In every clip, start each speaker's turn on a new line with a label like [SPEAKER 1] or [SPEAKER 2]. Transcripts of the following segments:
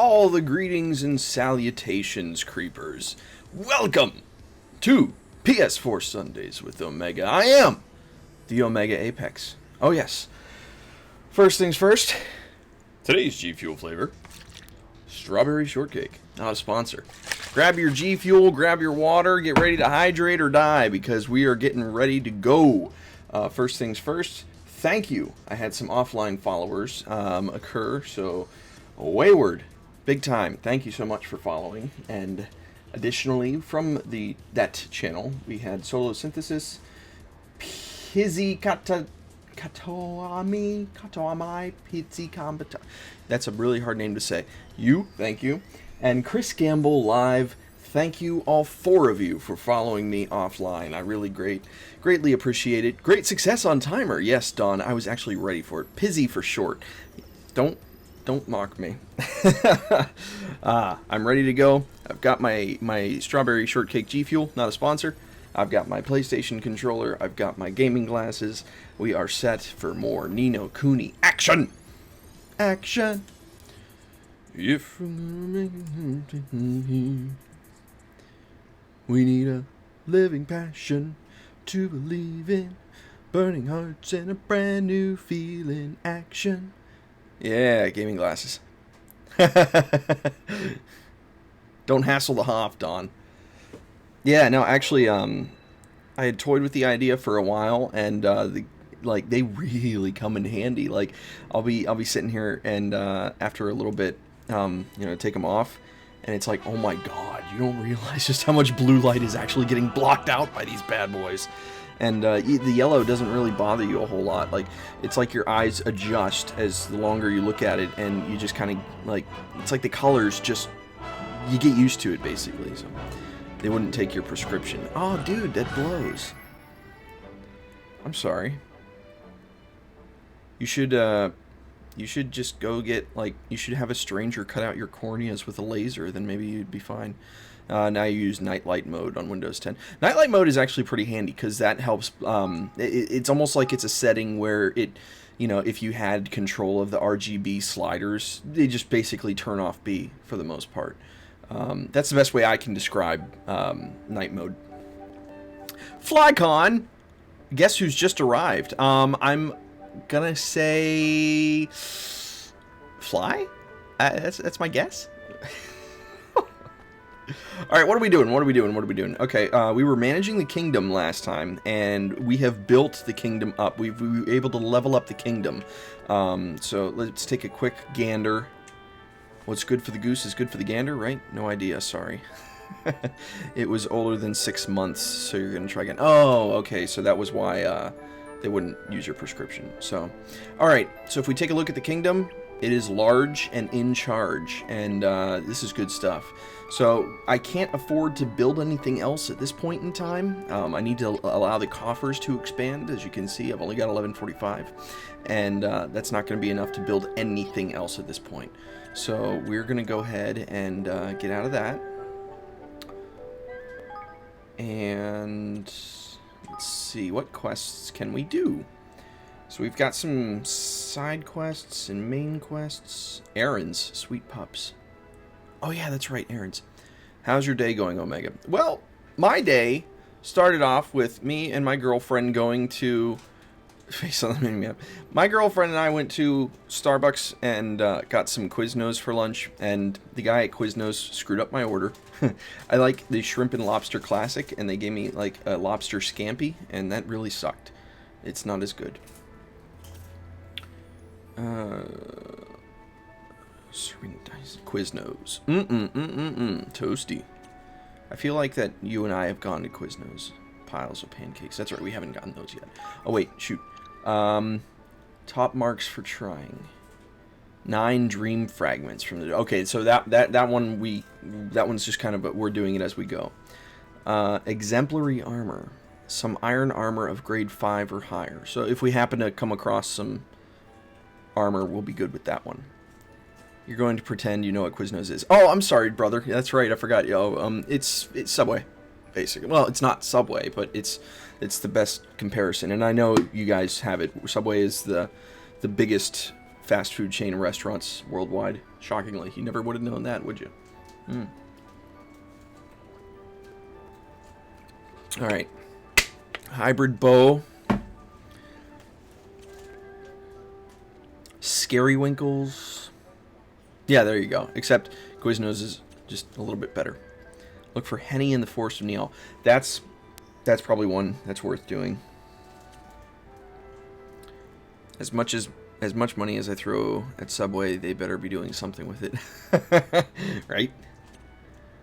[SPEAKER 1] all the greetings and salutations, creepers. Welcome to PS4 Sundays with Omega. I am the Omega Apex. Oh yes. First things first, today's G Fuel flavor, strawberry shortcake. Not a sponsor. Grab your G Fuel, grab your water, get ready to hydrate or die because we are getting ready to go. First things first, thank you. I had some offline followers occur, so Wayward, big time. Thank you so much for following. And additionally, from that channel, we had Solo Synthesis, Pizzy Katoami, Pizzy Combata. That's a really hard name to say. Thank you. And Chris Gamble Live, thank you, all four of you, for following me offline. I really greatly appreciate it. Great success on timer. Yes, Don, I was actually ready for it. Pizzy for short. Don't mock me. I'm ready to go. I've got my strawberry shortcake G Fuel, not a sponsor. I've got my PlayStation controller. I've got my gaming glasses. We are set for more Nino Kuni action. Action. If we need a living passion to believe in, burning hearts and a brand new feeling. Action. Yeah, gaming glasses. Don't hassle the Hoff, Don. Yeah, no, actually, I had toyed with the idea for a while, and they really come in handy. Like, I'll be sitting here, and after a little bit, take them off, and it's like, oh my god, you don't realize just how much blue light is actually getting blocked out by these bad boys. And the yellow doesn't really bother you a whole lot. Like, it's like your eyes adjust as the longer you look at it, and you just kind of, like, it's like the colors just, you get used to it, basically. So they wouldn't take your prescription. Oh, dude, that blows. I'm sorry. You should just go get, like, you should have a stranger cut out your corneas with a laser, then maybe you'd be fine. Now you use nightlight mode on Windows 10. Nightlight mode is actually pretty handy because that helps. It's almost like it's a setting where it, if you had control of the RGB sliders, they just basically turn off B for the most part. That's the best way I can describe night mode. FlyCon, guess who's just arrived? I'm gonna say Fly. That's my guess. Alright, what are we doing? Okay, we were managing the kingdom last time, and we have built the kingdom up. We were able to level up the kingdom. So let's take a quick gander. What's good for the goose is good for the gander, right? No idea, sorry. It was older than 6 months, so you're going to try again. Oh, okay, so that was why they wouldn't use your prescription. So, alright, so if we take a look at the kingdom, it is large and in charge, and this is good stuff. So I can't afford to build anything else at this point in time. I need to allow the coffers to expand. As you can see, I've only got 1145, and that's not going to be enough to build anything else at this point. So we're going to go ahead and get out of that. And let's see, what quests can we do? So we've got some side quests and main quests. Errands, sweet pups. Oh yeah, that's right, errands. How's your day going, Omega? Well, my day started off with me and my girlfriend going to... Face on the mini map. My girlfriend and I went to Starbucks and got some Quiznos for lunch, and the guy at Quiznos screwed up my order. I like the shrimp and lobster classic, and they gave me like a lobster scampi, and that really sucked. It's not as good. Serving dice. Quiznos. Toasty. I feel like that you and I have gone to Quiznos. Piles of pancakes. That's right, we haven't gotten those yet. Oh wait, shoot. Top marks for trying. 9 dream fragments from the... Okay, so that one's just kind of... We're doing it as we go. Exemplary armor. Some iron armor of grade 5 or higher. So if we happen to come across some armor, we'll be good with that one. You're going to pretend you know what Quiznos is. Oh, I'm sorry, brother. That's right, I forgot. It's Subway, basically. Well, it's not Subway, but it's the best comparison. And I know you guys have it. Subway is the biggest fast food chain restaurants worldwide. Shockingly, you never would have known that, would you? All right, hybrid bow, Scary Winkles. Yeah, there you go. Except Quiznos is just a little bit better. Look for Henny in the Forest of Neil. That's probably one that's worth doing. As much money as I throw at Subway, they better be doing something with it. Right?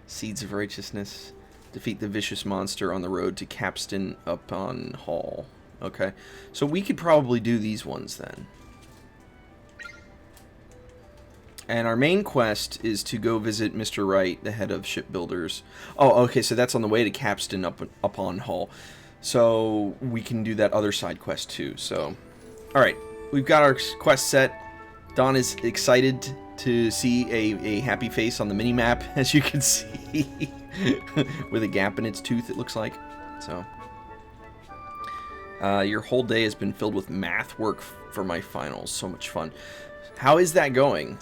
[SPEAKER 1] Seeds of Righteousness. Defeat the vicious monster on the road to Capstan upon Hall. Okay. So we could probably do these ones then. And our main quest is to go visit Mr. Wright, the head of shipbuilders. Oh, okay, so that's on the way to Capstan upon Hull. So we can do that other side quest too. So, all right, we've got our quest set. Don is excited to see a happy face on the mini-map, as you can see, with a gap in its tooth, it looks like. So, your whole day has been filled with math work for my finals. So much fun. How is that going?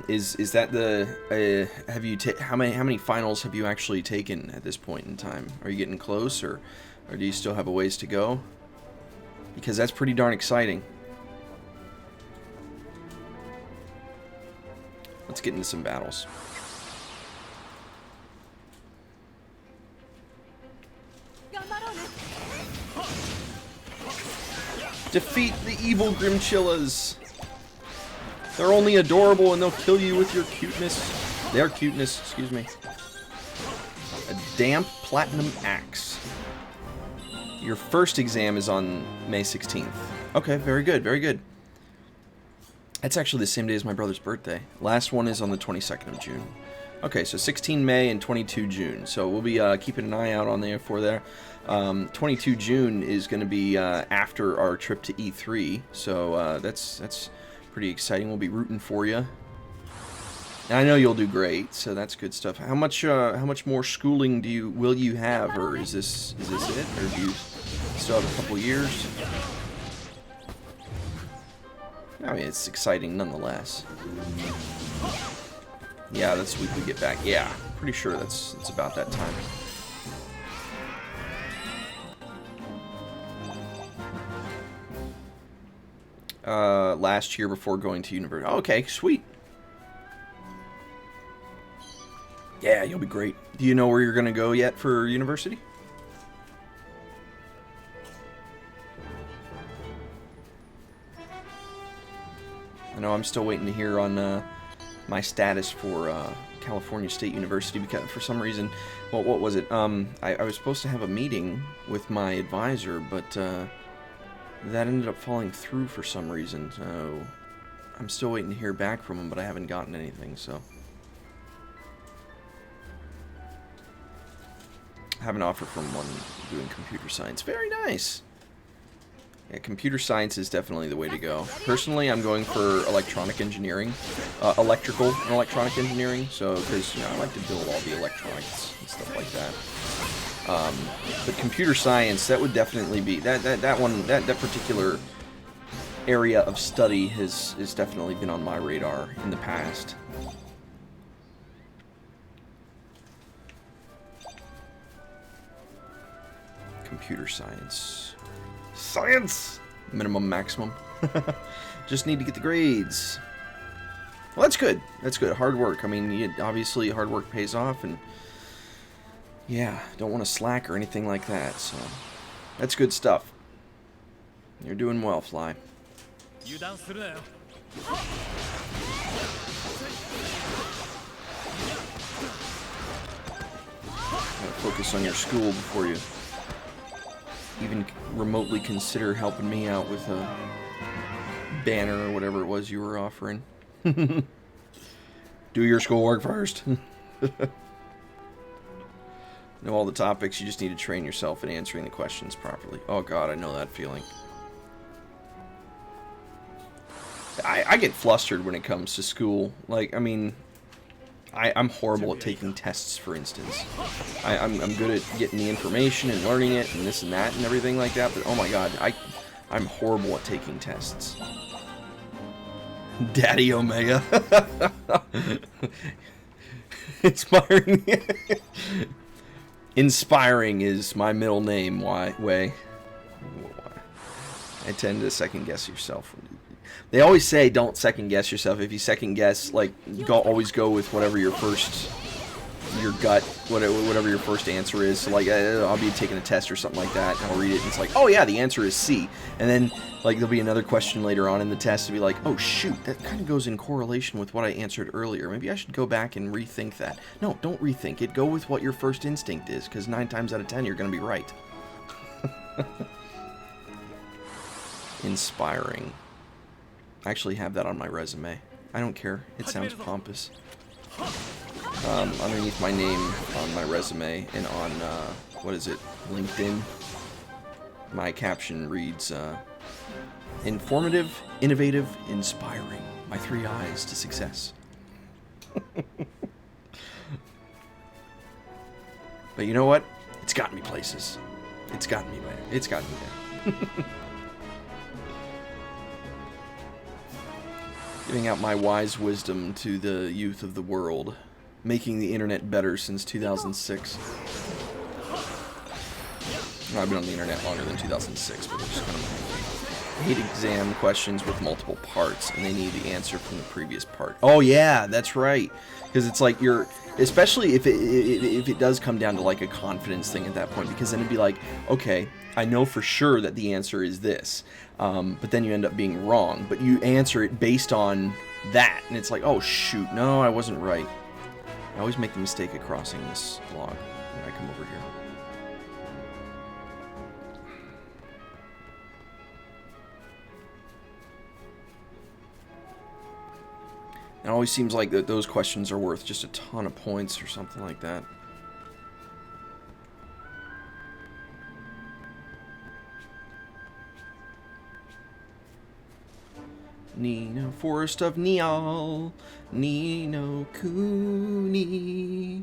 [SPEAKER 1] Is that the have you how many finals have you actually taken at this point in time? Are you getting close, or do you still have a ways to go? Because that's pretty darn exciting. Let's get into some battles. Defeat the evil Grimchillas. They're only adorable and they'll kill you with your cuteness. Their cuteness, excuse me. A damp platinum axe. Your first exam is on May 16th. Okay, very good, very good. That's actually the same day as my brother's birthday. Last one is on the 22nd of June. Okay, so 16 May and 22 June. So we'll be keeping an eye out on there for there. 22 June is going to be after our trip to E3. So that's pretty exciting. We'll be rooting for you. And I know you'll do great, so that's good stuff. How much more schooling will you have, or is this it, or do you still have a couple years? I mean, it's exciting nonetheless. Yeah, that's the week we get back. Yeah, pretty sure it's about that time. Last year before going to university. Okay, sweet. Yeah, you'll be great. Do you know where you're going to go yet for university? I know I'm still waiting to hear on my status for California State University, because for some reason, well, what was it? I was supposed to have a meeting with my advisor, but that ended up falling through for some reason. So I'm still waiting to hear back from him, but I haven't gotten anything. So I have an offer from one doing computer science. Very nice. Yeah, computer science is definitely the way to go. Personally, I'm going for electronic engineering, electrical and electronic engineering. So, because I like to build all the electronics and stuff like that. But computer science, that would definitely be that particular area of study has definitely been on my radar in the past. Computer science. Science! Minimum, maximum. Just need to get the grades. Well, that's good. That's good. Hard work. I mean, obviously hard work pays off, and yeah, don't want to slack or anything like that, so that's good stuff. You're doing well, Fly. Gotta focus on your school before you even remotely consider helping me out with a banner or whatever it was you were offering. Do your schoolwork first. Know all the topics, you just need to train yourself in answering the questions properly. Oh god, I know that feeling. I get flustered when it comes to school. Like, I mean, I'm horrible at taking tests, for instance. I'm good at getting the information and learning it and this and that and everything like that, but oh my god, I'm horrible at taking tests. Daddy Omega. Inspiring. Inspiring is my middle name. Why? I tend to second guess yourself. They always say don't second guess yourself. If you second guess, like, always go with whatever your gut, whatever your first answer is. So, like, I'll be taking a test or something like that, and I'll read it, and it's like, oh yeah, the answer is C. And then, like, there'll be another question later on in the test to be like, oh shoot, that kind of goes in correlation with what I answered earlier. Maybe I should go back and rethink that. No, don't rethink it. Go with what your first instinct is, because 9 times out of 10 you're going to be right. Inspiring. I actually have that on my resume. I don't care. It sounds pompous. Underneath my name on my resume and on, what is it, LinkedIn, my caption reads, informative, innovative, inspiring. My 3 eyes to success. But you know what? It's gotten me places. It's gotten me there. It's gotten me there. Giving out my wise wisdom to the youth of the world. Making the internet better since 2006. Well, I've been on the internet longer than 2006, but it's kind of... I hate exam questions with multiple parts, and they need the answer from the previous part. Oh yeah, that's right. Because it's like you're... Especially if it does come down to like a confidence thing at that point, because then it'd be like, okay, I know for sure that the answer is this, but then you end up being wrong, but you answer it based on that, and it's like, oh shoot, no, I wasn't right. I always make the mistake of crossing this log when I come over here. It always seems like that those questions are worth just a ton of points or something like that. Nino, Forest of Nial, Nino Kuni.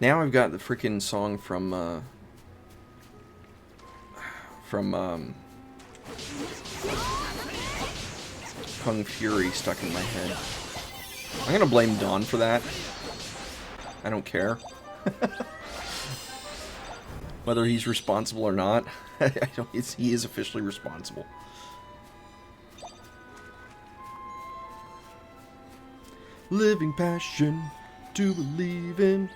[SPEAKER 1] Now I've got the freaking song from Kung Fury stuck in my head. I'm gonna blame Dawn for that. I don't care. Whether he's responsible or not, he is officially responsible. Living passion to believe in,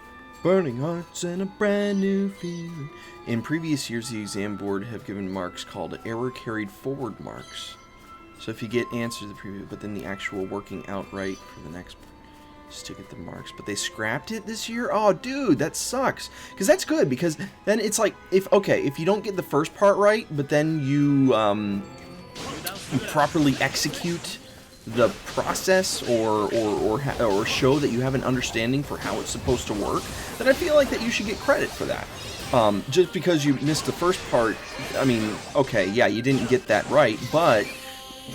[SPEAKER 1] burning hearts and a brand new feeling. In previous years, the exam board have given marks called error carried forward marks. So if you get answers the previous, but then the actual working outright for the next, stick at the marks. But they scrapped it this year? Oh, dude, that sucks. Because that's good, because then it's like, if you don't get the first part right, but then you properly execute the process or show that you have an understanding for how it's supposed to work, then I feel like that you should get credit for that. Just because you missed the first part, I mean, okay, yeah, you didn't get that right, but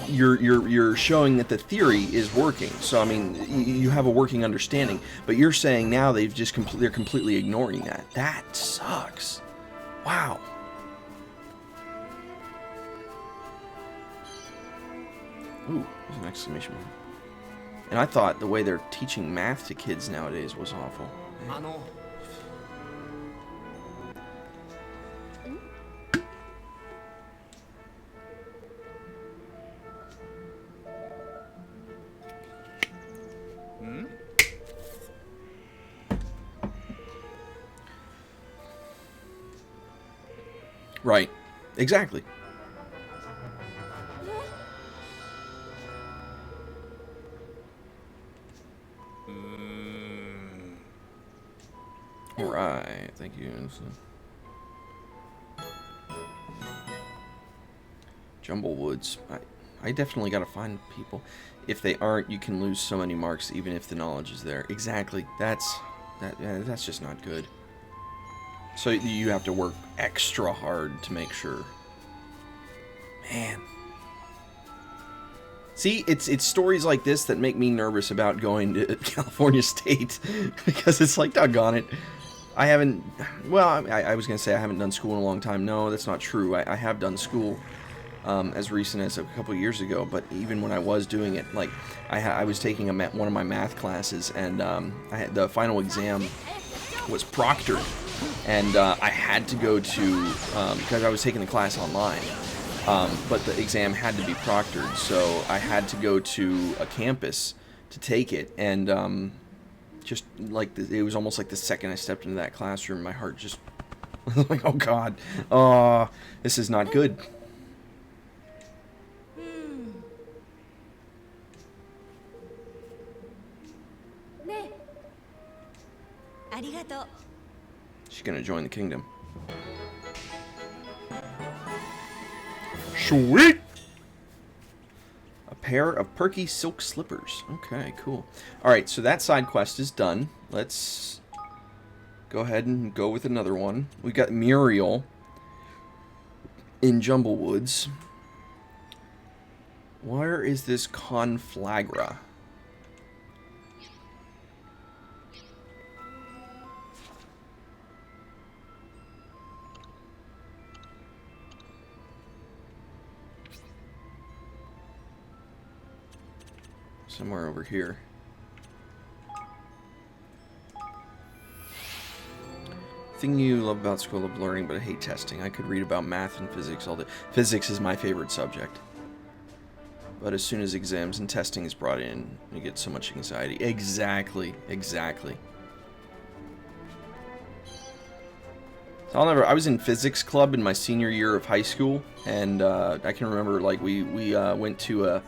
[SPEAKER 1] you're showing that the theory is working. So I mean, you have a working understanding. But you're saying now they're completely ignoring that. That sucks. Wow. Ooh, there's an exclamation mark. And I thought the way they're teaching math to kids nowadays was awful. Right. Exactly. Alright, thank you. Jumblewoods. I definitely gotta find people. If they aren't, you can lose so many marks even if the knowledge is there. Exactly. That's just not good. So you have to work extra hard to make sure. Man. See, it's stories like this that make me nervous about going to California State. Because it's like, doggone it. I haven't... Well, I was going to say I haven't done school in a long time. No, that's not true. I have done school. as recent as a couple of years ago. But even when I was doing it, like I was taking one of my math classes, and I had the final exam was proctored, and I had to go to because I was taking the class online. But the exam had to be proctored, so I had to go to a campus to take it, and just like it was almost like the second I stepped into that classroom, my heart just was like, oh god, this is not good. She's gonna join the kingdom. Sweet! A pair of perky silk slippers. Okay, cool. Alright, so that side quest is done. Let's go ahead and go with another one. We got Muriel in Jumblewoods. Where is this Conflagra? Somewhere over here. Thing you love about school of learning, but I hate testing. I could read about math and physics all day. Physics is my favorite subject. But as soon as exams and testing is brought in, you get so much anxiety. Exactly, exactly. So I was in physics club in my senior year of high school, and I can remember like we went to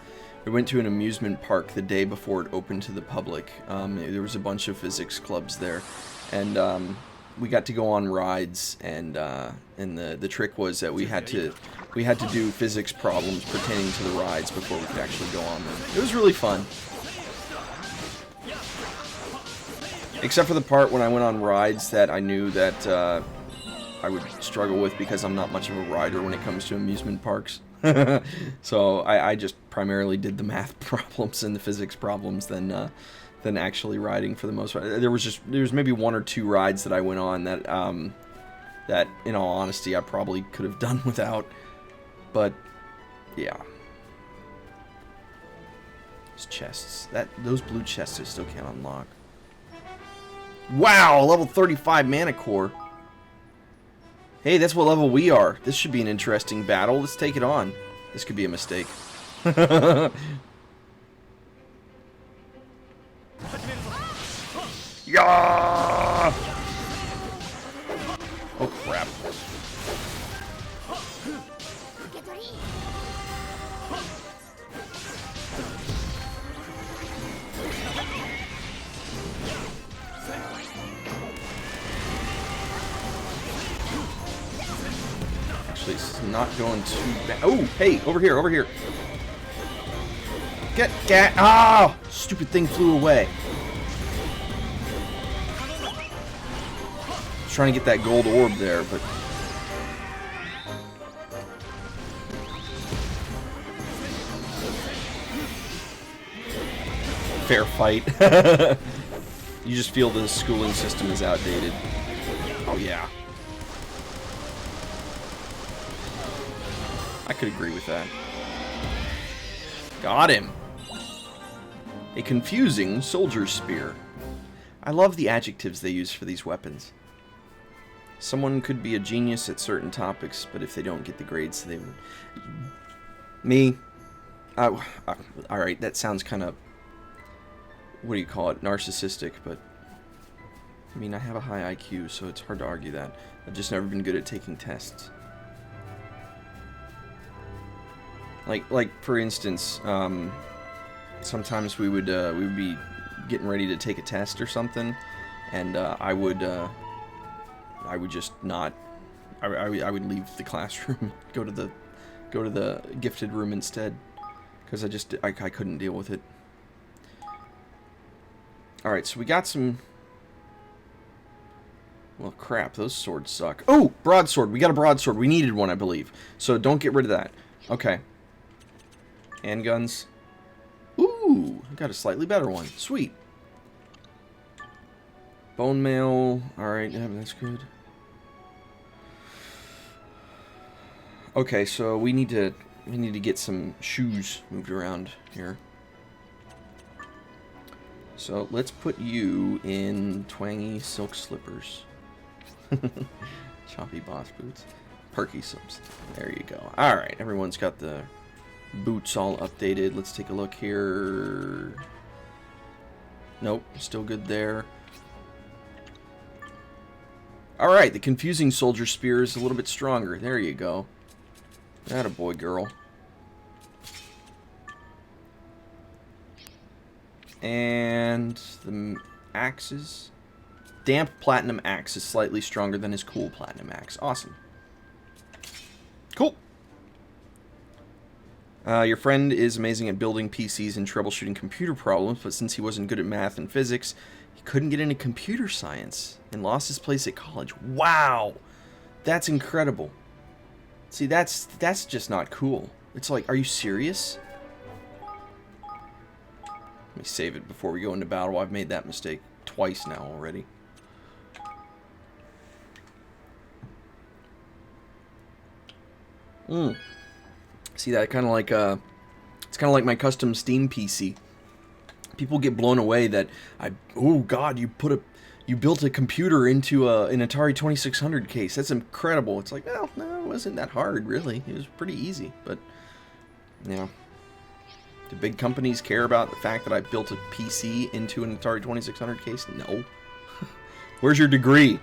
[SPEAKER 1] an amusement park the day before it opened to the public. There was a bunch of physics clubs there, and we got to go on rides, and the trick was that we had to do physics problems pertaining to the rides before we could actually go on them. It was really fun. Except for the part when I went on rides that I knew that I would struggle with because I'm not much of a rider when it comes to amusement parks. So I just primarily did the math problems and the physics problems than actually riding for the most part. There was maybe one or two rides that I went on that that in all honesty I probably could have done without. But yeah. Those chests. Those blue chests I still can't unlock. Wow, level 35 mana core. Hey, that's what level we are. This should be an interesting battle. Let's take it on. This could be a mistake. Yeah! Oh crap. Actually, this is not going too bad. Oh, hey, over here, over here. Get, ah! Stupid thing flew away. I was trying to get that gold orb there, but... Fair fight. You just feel the schooling system is outdated. Oh, yeah. I could agree with that. Got him. A confusing soldier spear. I love the adjectives they use for these weapons. Someone could be a genius at certain topics, but if they don't get the grades they would... Me? Alright, that sounds kind of... What do you call it? Narcissistic, but... I mean, I have a high IQ, so it's hard to argue that. I've just never been good at taking tests. Like for instance, sometimes we would be getting ready to take a test or something, and I would just not. I would leave the classroom, go to the gifted room instead, because I couldn't deal with it. All right, so we got some. Well, crap, those swords suck. Oh, broadsword. We got a broadsword. We needed one, I believe. So don't get rid of that. Okay. Handguns. Ooh, got a slightly better one. Sweet. Bone mail. Alright, yeah, that's good. Okay, so we need to We need to get some shoes moved around here. So let's put you in twangy silk slippers. Choppy boss boots. Perky subs. There you go. Alright, everyone's got the boots all updated. Let's take a look here. Nope, still good there. Alright, the confusing soldier spear is a little bit stronger. There you go. Attaboy, girl. And the axes. Damp platinum axe is slightly stronger than his cool platinum axe. Awesome. Cool. Your friend is amazing at building PCs and troubleshooting computer problems, but since he wasn't good at math and physics, he couldn't get into computer science and lost his place at college. Wow! That's incredible. See, that's just not cool. It's like, are you serious? Let me save it before we go into battle. I've made that mistake twice now already. See that kind of like it's kind of like my custom Steam PC. People get blown away that oh god, you built a computer into an Atari 2600 case. That's incredible. It's like, well, no, it wasn't that hard really. It was pretty easy, but yeah. Do big companies care about the fact that I built a PC into an Atari 2600 case? No. Where's your degree?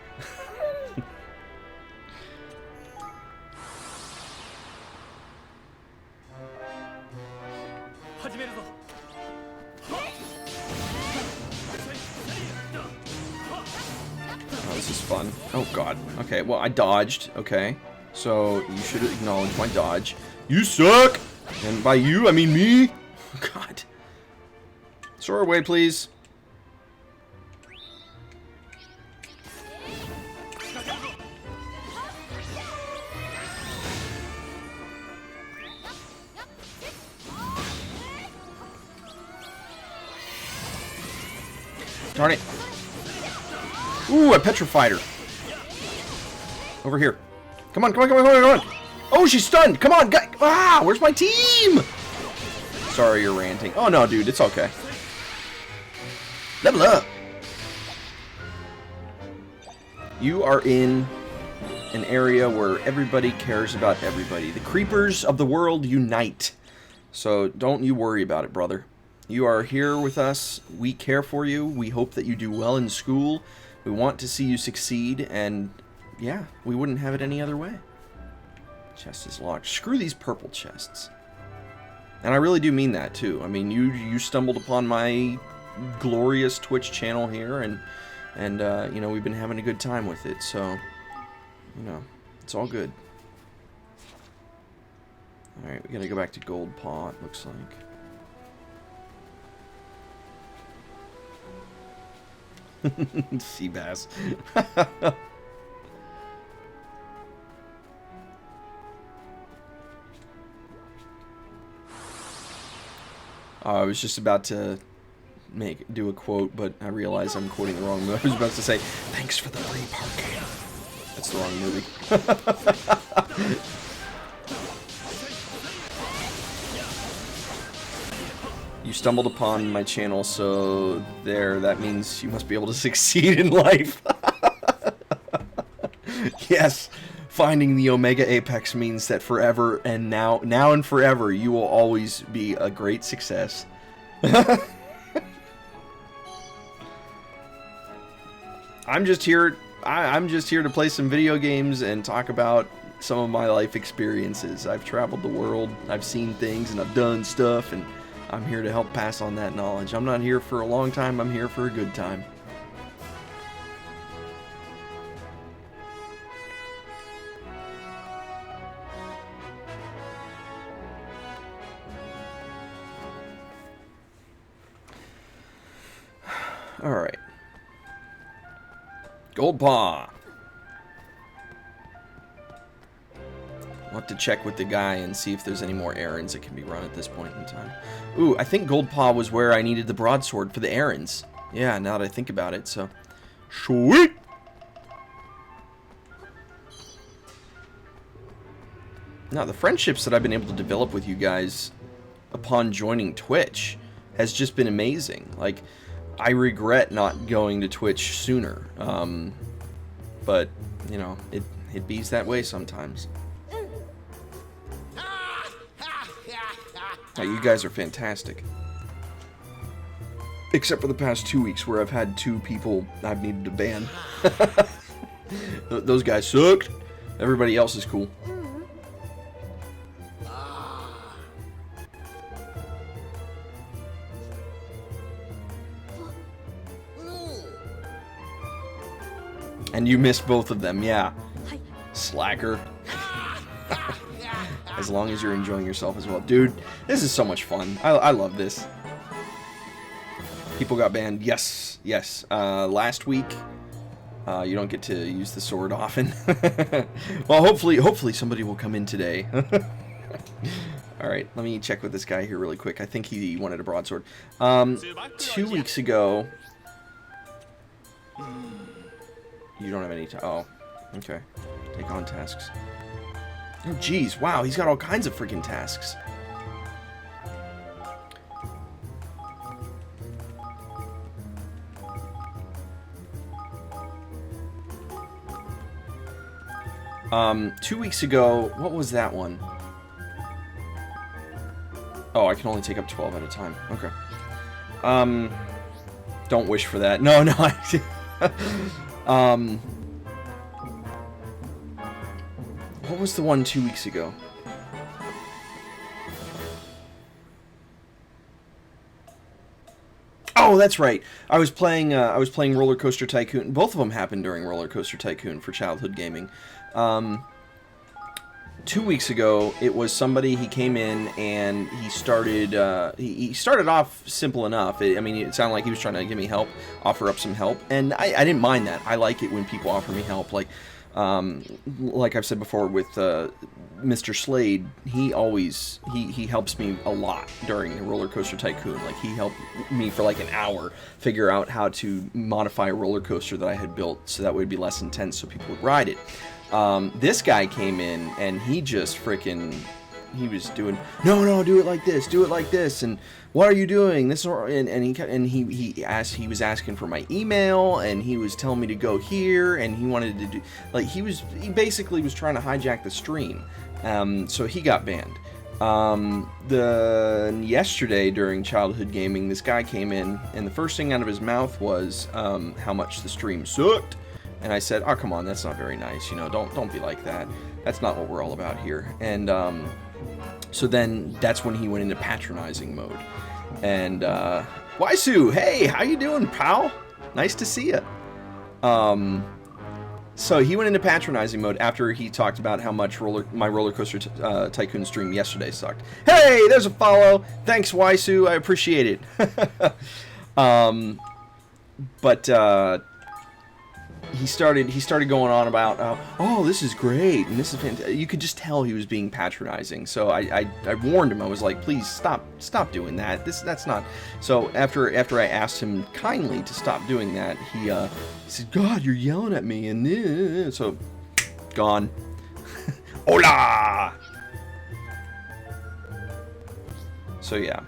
[SPEAKER 1] Oh, this is fun. Oh god. Okay, well, I dodged. Okay. So, you should acknowledge my dodge. You suck! And by you, I mean me. God. Soar away, please. Darn it. Ooh, I petrified her. Over here. Come on, come on, come on, come on, come on. Oh, she's stunned. Come on, guy. Ah, where's my team? Sorry, you're ranting. Oh, no, dude, it's okay. Level up. You are in an area where everybody cares about everybody. The creepers of the world unite. So don't you worry about it, brother. You are here with us. We care for you. We hope that you do well in school. We want to see you succeed, and yeah, we wouldn't have it any other way. Chest is locked. Screw these purple chests. And I really do mean that, too. I mean, you stumbled upon my glorious Twitch channel here, and you know, we've been having a good time with it, so, you know, it's all good. Alright, we gotta go back to Gold Paw, it looks like. Sea bass. I was just about to do a quote, but I realized I'm quoting the wrong movie. I was about to say, "Thanks for the free parking." That's the wrong movie. You stumbled upon my channel, so that means you must be able to succeed in life. Yes, finding the Omega Apex means that forever and now and forever, you will always be a great success. I'm just here to play some video games and talk about some of my life experiences. I've traveled the world, I've seen things, and I've done stuff, and I'm here to help pass on that knowledge. I'm not here for a long time, I'm here for a good time. Alright. Gold Paw. I'll have to check with the guy and see if there's any more errands that can be run at this point in time. Ooh, I think Gold Paw was where I needed the broadsword for the errands. Yeah, now that I think about it, so... Sweet! No, the friendships that I've been able to develop with you guys upon joining Twitch has just been amazing. Like, I regret not going to Twitch sooner. But, you know, it bees that way sometimes. Now, you guys are fantastic. Except for the past 2 weeks where I've had 2 people I've needed to ban. Those guys sucked. Everybody else is cool. And you missed both of them, yeah. Slacker. As long as you're enjoying yourself as well. Dude, this is so much fun. I love this. People got banned. Yes, yes. Last week, you don't get to use the sword often. Well, hopefully somebody will come in today. Alright, let me check with this guy here really quick. I think he wanted a broadsword. 2 weeks ago... You don't have any time. Oh, okay. Take on tasks. Oh, geez. Wow, he's got all kinds of freaking tasks. Two weeks ago, what was that one? Oh, I can only take up 12 at a time. Okay. Don't wish for that. No, no. What was the one 2 weeks ago? Oh, that's right. I was playing Roller Coaster Tycoon. Both of them happened during Roller Coaster Tycoon for childhood gaming. 2 weeks ago, it was somebody. He came in and he started. He started off simple enough. I mean, it sounded like he was trying to give me help, offer up some help, and I didn't mind that. I like it when people offer me help. Like I've said before with Mr. Slade, he always he helps me a lot during the Roller Coaster Tycoon. Like, he helped me for like an hour figure out how to modify a roller coaster that I had built so that way it'd be less intense so people would ride it. This guy came in and he just freaking, he was doing, no, do it like this, and what are you doing? This and he was asking for my email, and he was telling me to go here, and he wanted to do, like, he basically was trying to hijack the stream. So he got banned. Yesterday during childhood gaming, this guy came in, and the first thing out of his mouth was how much the stream sucked. And I said, oh, come on, that's not very nice, you know, don't be like that. That's not what we're all about here. And so then that's when he went into patronizing mode. And Waisu, hey, how you doing, pal? Nice to see you. So he went into patronizing mode after he talked about how much my Roller Coaster Tycoon stream yesterday sucked. Hey, there's a follow. Thanks, Waisu, I appreciate it. He started going on about, oh, this is great, and this is fantastic. You could just tell he was being patronizing. So I warned him. I was like, please stop doing that. That's not. So after I asked him kindly to stop doing that, he said, God, you're yelling at me, and so gone. Hola. So yeah.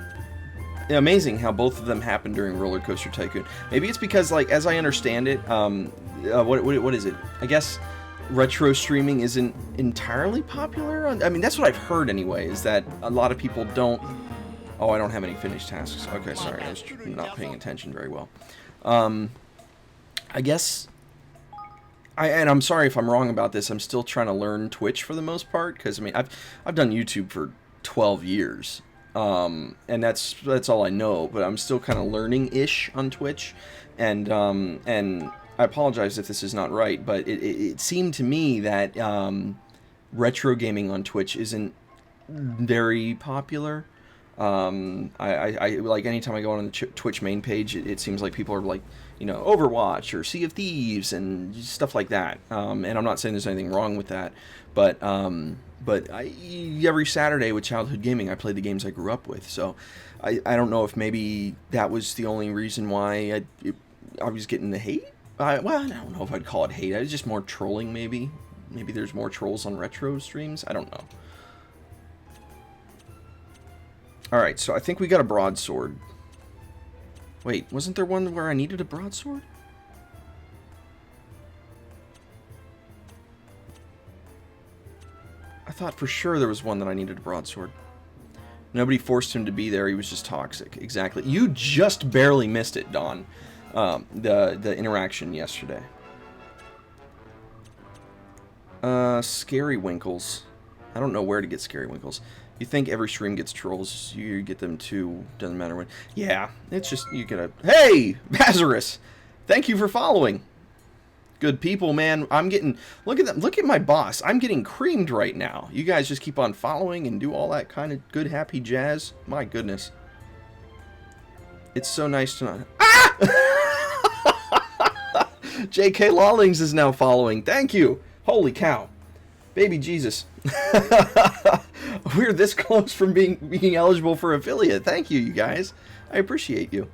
[SPEAKER 1] Amazing how both of them happened during Roller Coaster Tycoon. Maybe it's because, like, as I understand it, what is it? I guess retro streaming isn't entirely popular. I mean, that's what I've heard anyway, is that a lot of people don't... Oh, I don't have any finished tasks. Okay, sorry, I was not paying attention very well. I guess... and I'm sorry if I'm wrong about this. I'm still trying to learn Twitch for the most part, because, I mean, I've done YouTube for 12 years. And that's all I know, but I'm still kind of learning-ish on Twitch, and I apologize if this is not right, but it seemed to me that retro gaming on Twitch isn't very popular. I like, anytime I go on the Twitch main page, it seems like people are like, you know, Overwatch or Sea of Thieves and stuff like that. And I'm not saying there's anything wrong with that, but every Saturday with childhood gaming, I play the games I grew up with. So I don't know if maybe that was the only reason why I was getting the hate. Well, I don't know if I'd call it hate. I was just more trolling, maybe. Maybe there's more trolls on retro streams. I don't know. Alright, so I think we got a broadsword. Wait, wasn't there one where I needed a broadsword? I thought for sure there was one that I needed a broadsword. Nobody forced him to be there, he was just toxic. Exactly. You just barely missed it, Dawn. The interaction yesterday. Scary Winkles. I don't know where to get Scary Winkles. You think every stream gets trolls, you get them too, doesn't matter when. Yeah, it's just, you gotta... Hey! Bazarus! Thank you for following! Good people, man. I'm getting... Look at that. Look at my boss. I'm getting creamed right now. You guys just keep on following and do all that kind of good, happy jazz. My goodness. It's so nice to not... Ah! J.K. Lawlings is now following. Thank you. Holy cow. Baby Jesus. We're this close from being eligible for affiliate. Thank you, you guys. I appreciate you.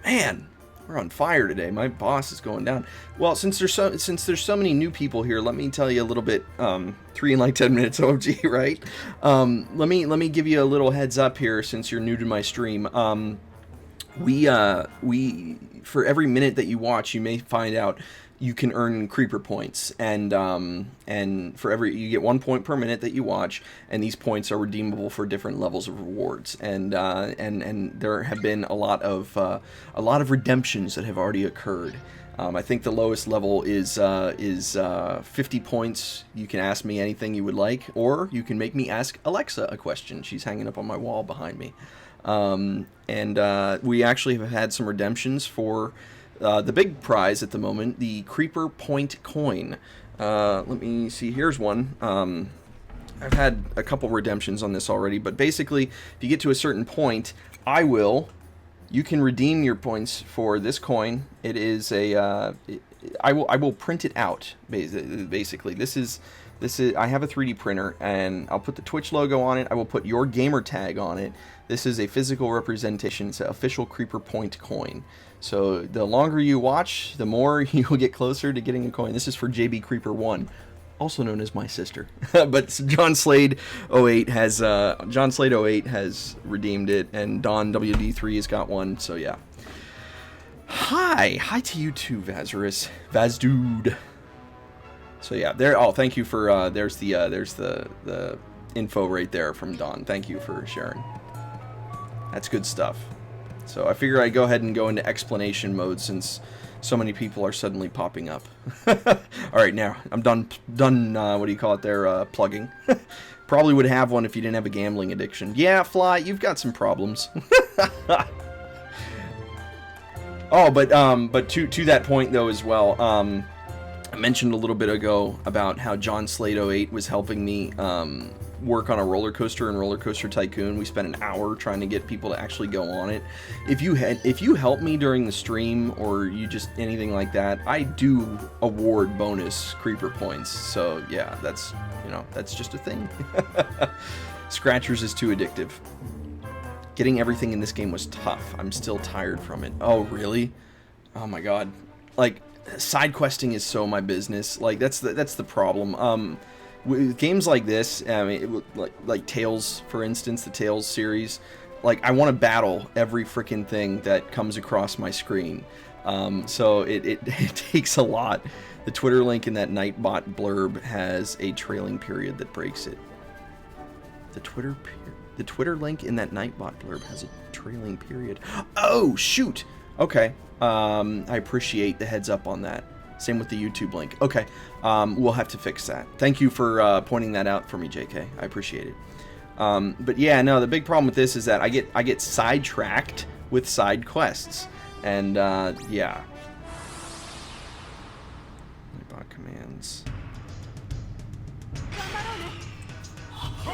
[SPEAKER 1] Man, we're on fire today. My boss is going down. Well, since there's so many new people here, let me tell you a little bit. 3 in like 10 minutes, OG, right? Let me give you a little heads up here since you're new to my stream. We for every minute that you watch, you may find out you can earn creeper points, and for every, you get 1 point per minute that you watch, and these points are redeemable for different levels of rewards, and there have been a lot of redemptions that have already occurred. I think the lowest level is 50 points. You can ask me anything you would like, or you can make me ask Alexa a question. She's hanging up on my wall behind me, and we actually have had some redemptions for the big prize at the moment, the Creeper Point Coin. Let me see, here's one. I've had a couple redemptions on this already, but basically, if you get to a certain point, you can redeem your points for this coin. It is a, I will print it out, basically. This is, I have a 3D printer, and I'll put the Twitch logo on it. I will put your gamer tag on it. This is a physical representation. It's an official Creeper Point coin. So the longer you watch, the more you'll get closer to getting a coin. This is for JB Creeper 1, also known as my sister. But John Slade 08 has redeemed it, and Don WD3 has got one. So yeah. Hi to you too, Vazarus, Vazdude. So yeah, there. Oh, thank you for. There's the info right there from Don. Thank you for sharing. That's good stuff. So I figure I'd go ahead and go into explanation mode since so many people are suddenly popping up. All right, now I'm done. What do you call it there? Plugging. Probably would have one if you didn't have a gambling addiction. Yeah, Fly, you've got some problems. Oh, but to that point though as well. I mentioned a little bit ago about how John Slade 08 was helping me work on a roller coaster and Roller Coaster Tycoon. We spent an hour trying to get people to actually go on it. If you help me during the stream or you just anything like that, I do award bonus creeper points. So yeah, that's just a thing. Scratchers is too addictive. Getting everything in this game was tough. I'm still tired from it. Oh really? Oh my god. Like, side questing is so my business. Like that's the problem. With games like this, I mean, like Tales, for instance, the Tales series, like I want to battle every freaking thing that comes across my screen. So it takes a lot. The Twitter link in that Nightbot blurb has a trailing period that breaks it. The Twitter link in that Nightbot blurb has a trailing period. Oh shoot. Okay. I appreciate the heads up on that. Same with the YouTube link. Okay, we'll have to fix that. Thank you for pointing that out for me, JK. I appreciate it. But yeah, no, the big problem with this is that I get sidetracked with side quests, and yeah. Bot commands.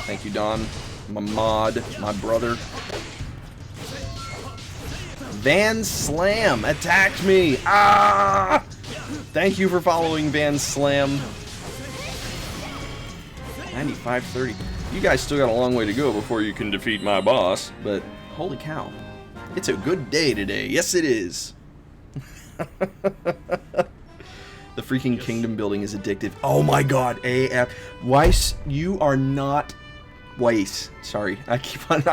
[SPEAKER 1] Thank you, Don. My mod, my brother. Van Slam attacked me. Ah! Thank you for following Van Slam. 95-30. You guys still got a long way to go before you can defeat my boss, but holy cow. It's a good day today. Yes, it is. The freaking kingdom building is addictive. Oh my god, AF. Weiss, you are not Weiss. Sorry, I keep on.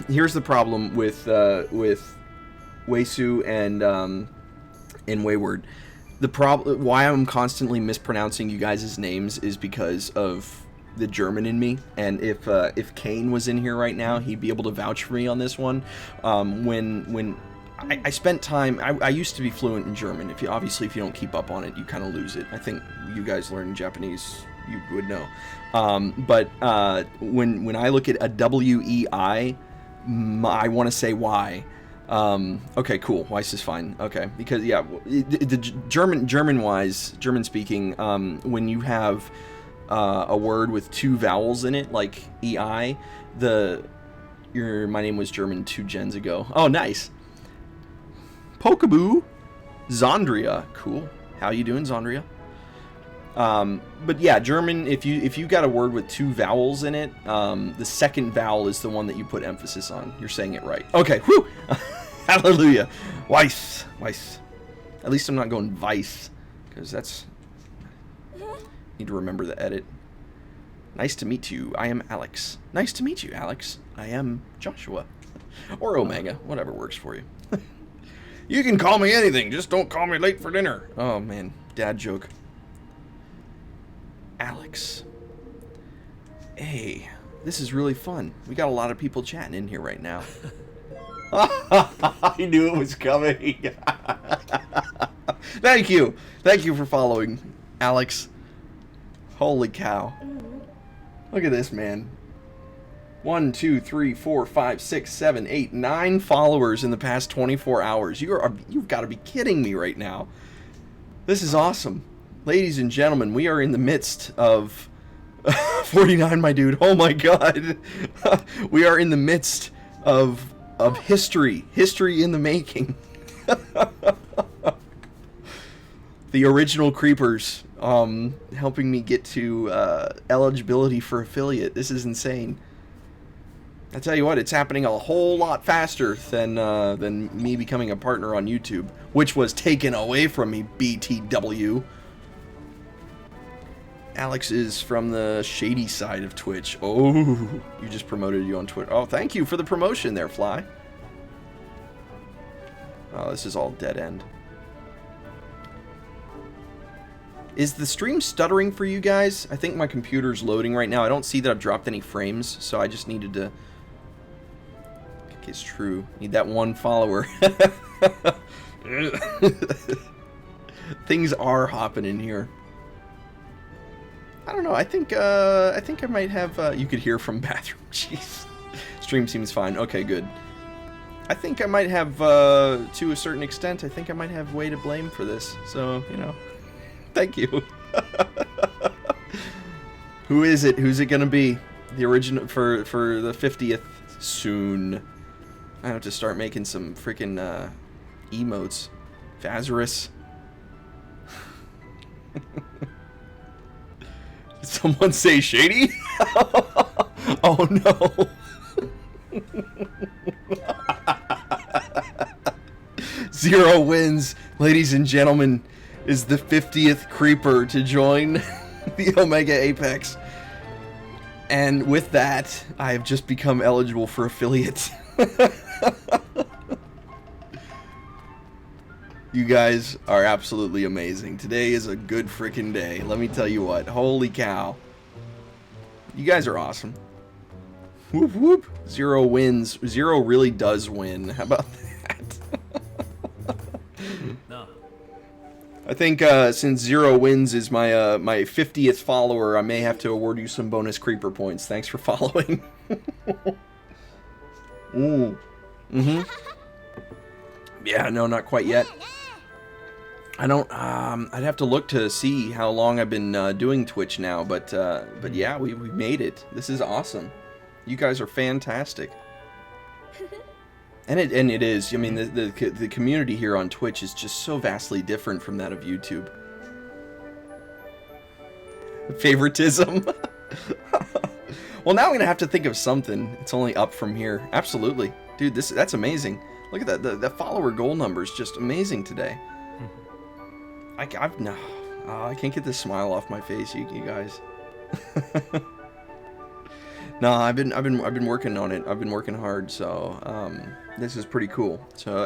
[SPEAKER 1] Here's the problem with Weisu and Wayward. The problem why I'm constantly mispronouncing you guys' names is because of the German in me, and if Kane was in here right now, he'd be able to vouch for me on this one. When I spent time, I used to be fluent in German. If you don't keep up on it, you kind of lose it. I think you guys learn Japanese, you would know. But when I look at a W-E-I, I want to say Y. Okay, cool. Weiss is fine. Okay, because yeah, the German speaking, when you have a word with two vowels in it, like EI, my name was German 2 gens ago. Oh, nice. Pokaboo, Zondria, cool. How you doing, Zondria? But yeah, German, if you got a word with two vowels in it, the second vowel is the one that you put emphasis on. You're saying it right. Okay, whew! Hallelujah. Weiss. At least I'm not going Weiss, because that's... Need to remember the edit. Nice to meet you. I am Alex. Nice to meet you, Alex. I am Joshua. Or Omega, whatever works for you. You can call me anything, just don't call me late for dinner. Oh man, dad joke. Alex. Hey, this is really fun. We got a lot of people chatting in here right now. I knew it was coming. Thank you. Thank you for following, Alex. Holy cow. Look at this, man. 1, 2, 3, 4, 5, 6, 7, 8, 9 followers in the past 24 hours. You've got to be kidding me right now. This is awesome. Ladies and gentlemen, we are in the midst of 49, my dude. Oh my god. We are in the midst of history. History in the making. The original creepers helping me get to eligibility for affiliate. This is insane. I tell you what, it's happening a whole lot faster than me becoming a partner on YouTube, which was taken away from me, BTW. Alex is from the shady side of Twitch. Oh, you just promoted you on Twitter. Oh, thank you for the promotion there, Fly. Oh, this is all dead end. Is the stream stuttering for you guys? I think my computer's loading right now. I don't see that I've dropped any frames, so I just needed to... I think it's true. Need that one follower. Things are hopping in here. I don't know. I think I might have... you could hear from bathroom. Jeez. Stream seems fine. Okay, good. I think I might have, to a certain extent, I think I might have way to blame for this. So, you know... Thank you. Who is it? Who's it gonna be? The original for the 50th soon. I have to start making some freaking emotes. Fazarus. Did someone say shady? Oh no. Zero wins, ladies and gentlemen. Is the 50th creeper to join the Omega Apex. And with that, I have just become eligible for affiliate. You guys are absolutely amazing. Today is a good freaking day. Let me tell you what. Holy cow. You guys are awesome. Whoop whoop. Zero wins. Zero really does win. How about that? No. I think since Zero wins is my my 50th follower, I may have to award you some bonus creeper points. Thanks for following. Ooh. Mm-hmm. Yeah, no, not quite yet. I don't. I'd have to look to see how long I've been doing Twitch now, but yeah, we made it. This is awesome. You guys are fantastic. And it is. I mean, the community here on Twitch is just so vastly different from that of YouTube. Favoritism. Well, now I'm gonna have to think of something. It's only up from here. Absolutely, dude. That's amazing. Look at that. The follower goal number is just amazing today. I can't get this smile off my face, you guys. No, I've been working on it. I've been working hard, so this is pretty cool. So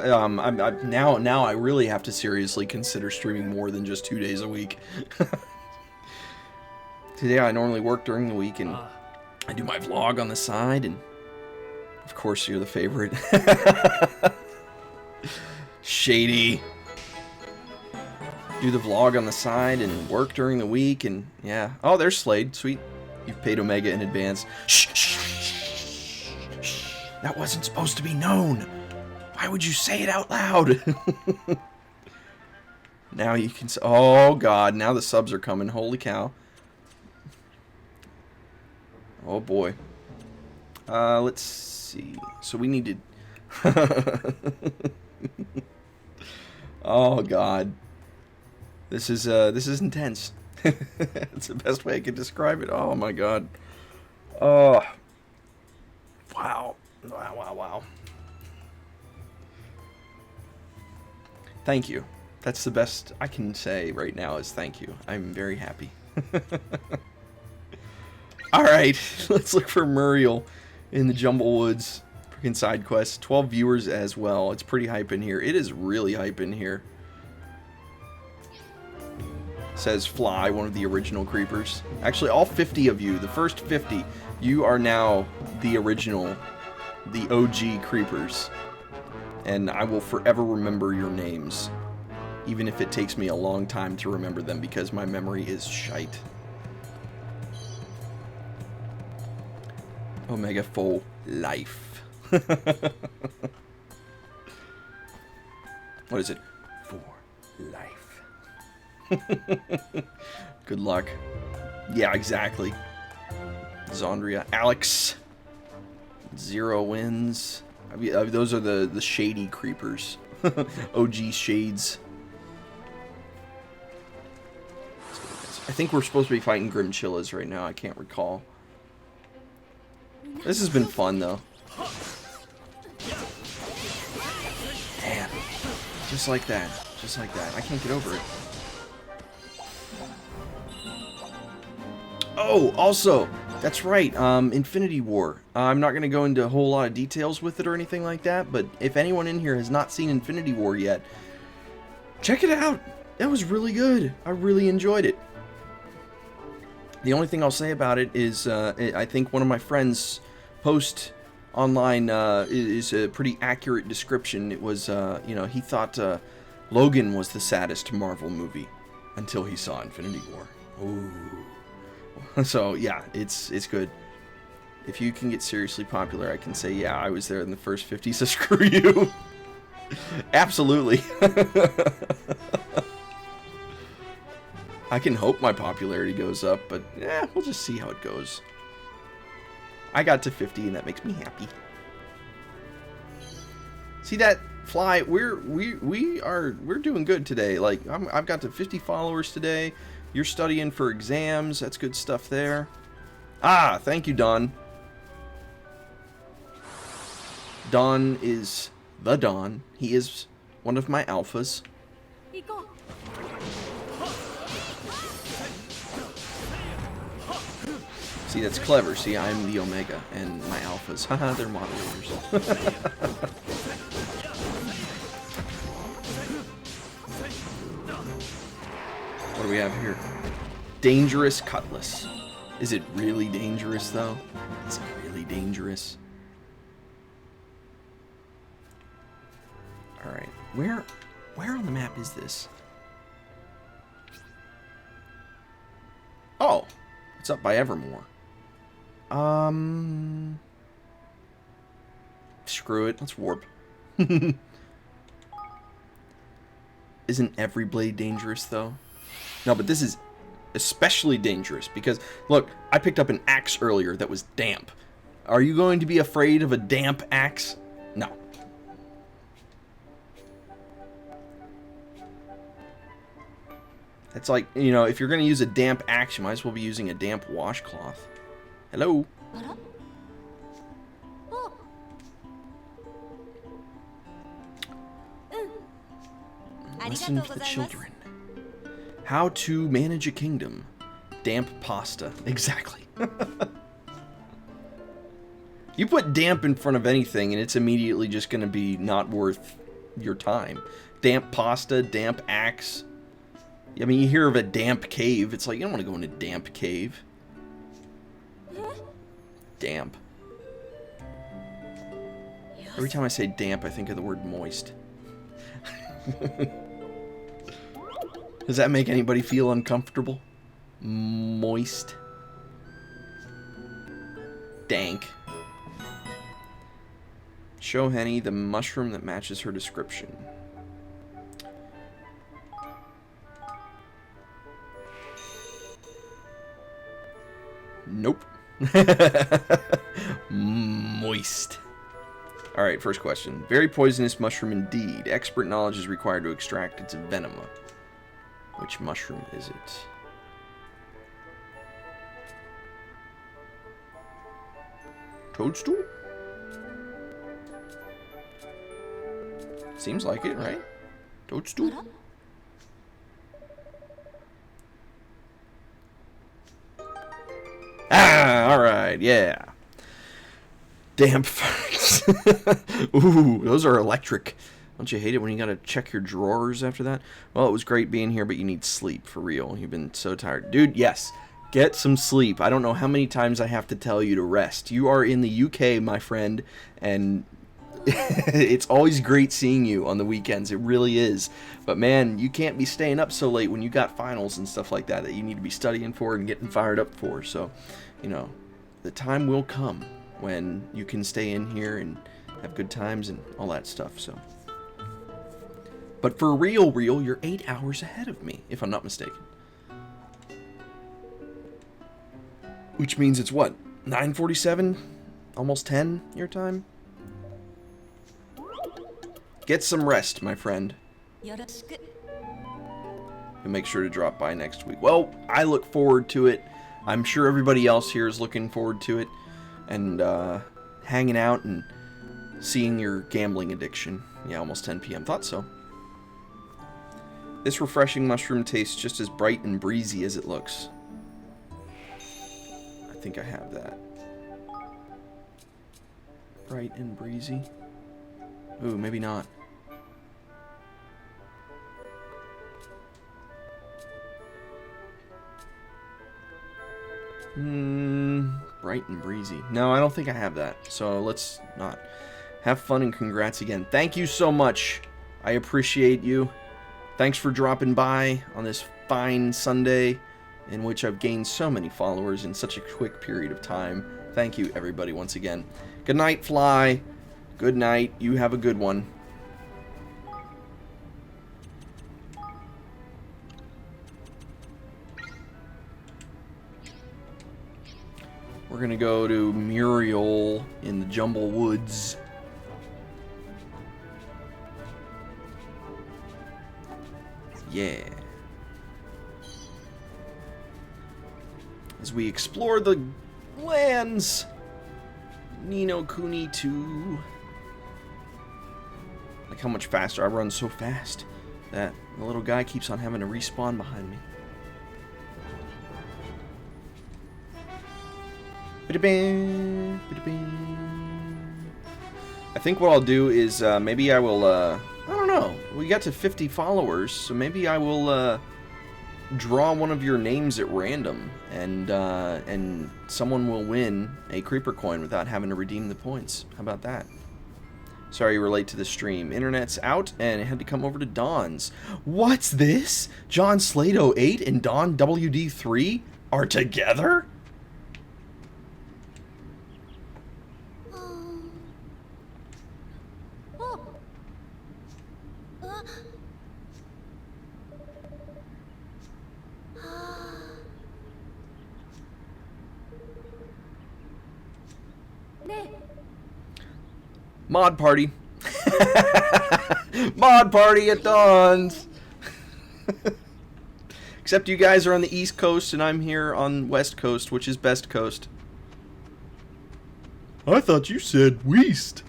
[SPEAKER 1] now I really have to seriously consider streaming more than just 2 days a week. Today I normally work during the week and I do my vlog on the side, and of course you're the favorite. Shady. Do the vlog on the side and work during the week, and yeah. Oh, there's Slade. Sweet. You've paid Omega in advance. Shh, shh, shh, shh. That wasn't supposed to be known. Why would you say it out loud? Now you can... Oh, God. Now the subs are coming. Holy cow. Oh, boy. Let's see. So we need to... Oh, God. This is intense. That's the best way I could describe it. Oh my god. Oh. Wow. Wow. Thank you. That's the best I can say right now is thank you. I'm very happy. Alright, let's look for Muriel in the Jumble Woods. Freaking side quest. 12 viewers as well. It's pretty hype in here. It is really hype in here. Says Fly, one of the original creepers. Actually, all 50 of you, the first 50, you are now the original, the OG creepers. And I will forever remember your names, even if it takes me a long time to remember them because my memory is shite. Omega for life. What is it? For life. Good luck. Yeah, exactly. Zondria. Alex. 0 wins. I mean, those are the shady creepers. OG shades. I think we're supposed to be fighting Grimchillas right now. I can't recall. This has been fun, though. Damn. Just like that. Just like that. I can't get over it. Oh, also, that's right, Infinity War. I'm not going to go into a whole lot of details with it or anything like that, but if anyone in here has not seen Infinity War yet, check it out. It was really good. I really enjoyed it. The only thing I'll say about it is I think one of my friends' post online is a pretty accurate description. It was, you know, he thought Logan was the saddest Marvel movie until he saw Infinity War. Ooh. So yeah, it's good. If you can get seriously popular, I can say, yeah, I was there in the first 50, so screw you. Absolutely. I can hope my popularity goes up, but yeah, we'll just see how it goes. I got to 50, and that makes me happy. See that, Fly? We're doing good today. Like I've got to 50 followers today. You're studying for exams. That's good stuff there. Ah, thank you, Don. Don is the Don. He is one of my alphas. See, that's clever. See, I'm the Omega, and my alphas. Haha, they're moderators. What do we have here? Dangerous Cutlass. Is it really dangerous, though? Is it really dangerous? Alright. Where on the map is this? Oh! It's up by Evermore. Screw it. Let's warp. Isn't every blade dangerous, though? No, but this is especially dangerous because, look, I picked up an axe earlier that was damp. Are you going to be afraid of a damp axe? No. It's like, you know, if you're going to use a damp axe, you might as well be using a damp washcloth. Hello? Listen to the children. How to manage a kingdom. Damp pasta. Exactly. You put damp in front of anything, and it's immediately just going to be not worth your time. Damp pasta, damp axe. I mean, you hear of a damp cave. It's like, you don't want to go in a damp cave. Damp. Every time I say damp, I think of the word moist. Does that make anybody feel uncomfortable? Moist. Dank. Show Henny the mushroom that matches her description. Nope. Moist. Alright, first question. Very poisonous mushroom indeed. Expert knowledge is required to extract its venom. Which mushroom is it? Toadstool? Seems like it, right? Toadstool? Ah, alright, yeah. Damp farts. Ooh, those are electric. Don't you hate it when you gotta check your drawers after that? Well, it was great being here, but you need sleep, for real. You've been so tired. Dude, yes. Get some sleep. I don't know how many times I have to tell you to rest. You are in the UK, my friend, and it's always great seeing you on the weekends. It really is. But man, you can't be staying up so late when you got finals and stuff like that that you need to be studying for and getting fired up for. So, you know, the time will come when you can stay in here and have good times and all that stuff. So, but for real, you're 8 hours ahead of me, if I'm not mistaken. Which means it's what? 9:47? Almost 10 your time? Get some rest, my friend. And make sure to drop by next week. Well, I look forward to it. I'm sure everybody else here is looking forward to it. And hanging out and seeing your gambling addiction. Yeah, almost 10 p.m. Thought so. This refreshing mushroom tastes just as bright and breezy as it looks. I think I have that. Bright and breezy. Ooh, maybe not. Bright and breezy. No, I don't think I have that. So let's not. Have fun and congrats again. Thank you so much. I appreciate you. Thanks for dropping by on this fine Sunday in which I've gained so many followers in such a quick period of time. Thank you, everybody, once again. Good night, Fly. Good night. You have a good one. We're gonna go to Muriel in the Jumble Woods. Yeah. As we explore the lands. Nino Kuni 2. Like how much faster I run so fast that the little guy keeps on having to respawn behind me. I think what I'll do is maybe I will, I don't know, we got to 50 followers, so maybe I will draw one of your names at random, and someone will win a creeper coin without having to redeem the points. How about that? Sorry you're late to the stream. Internet's out, and it had to come over to Dawn's. What's this? John Slade 08 and Dawn WD3 are together? Mod party. Mod party at Dawn's. Except you guys are on the East Coast and I'm here on West Coast, which is Best Coast. I thought you said West.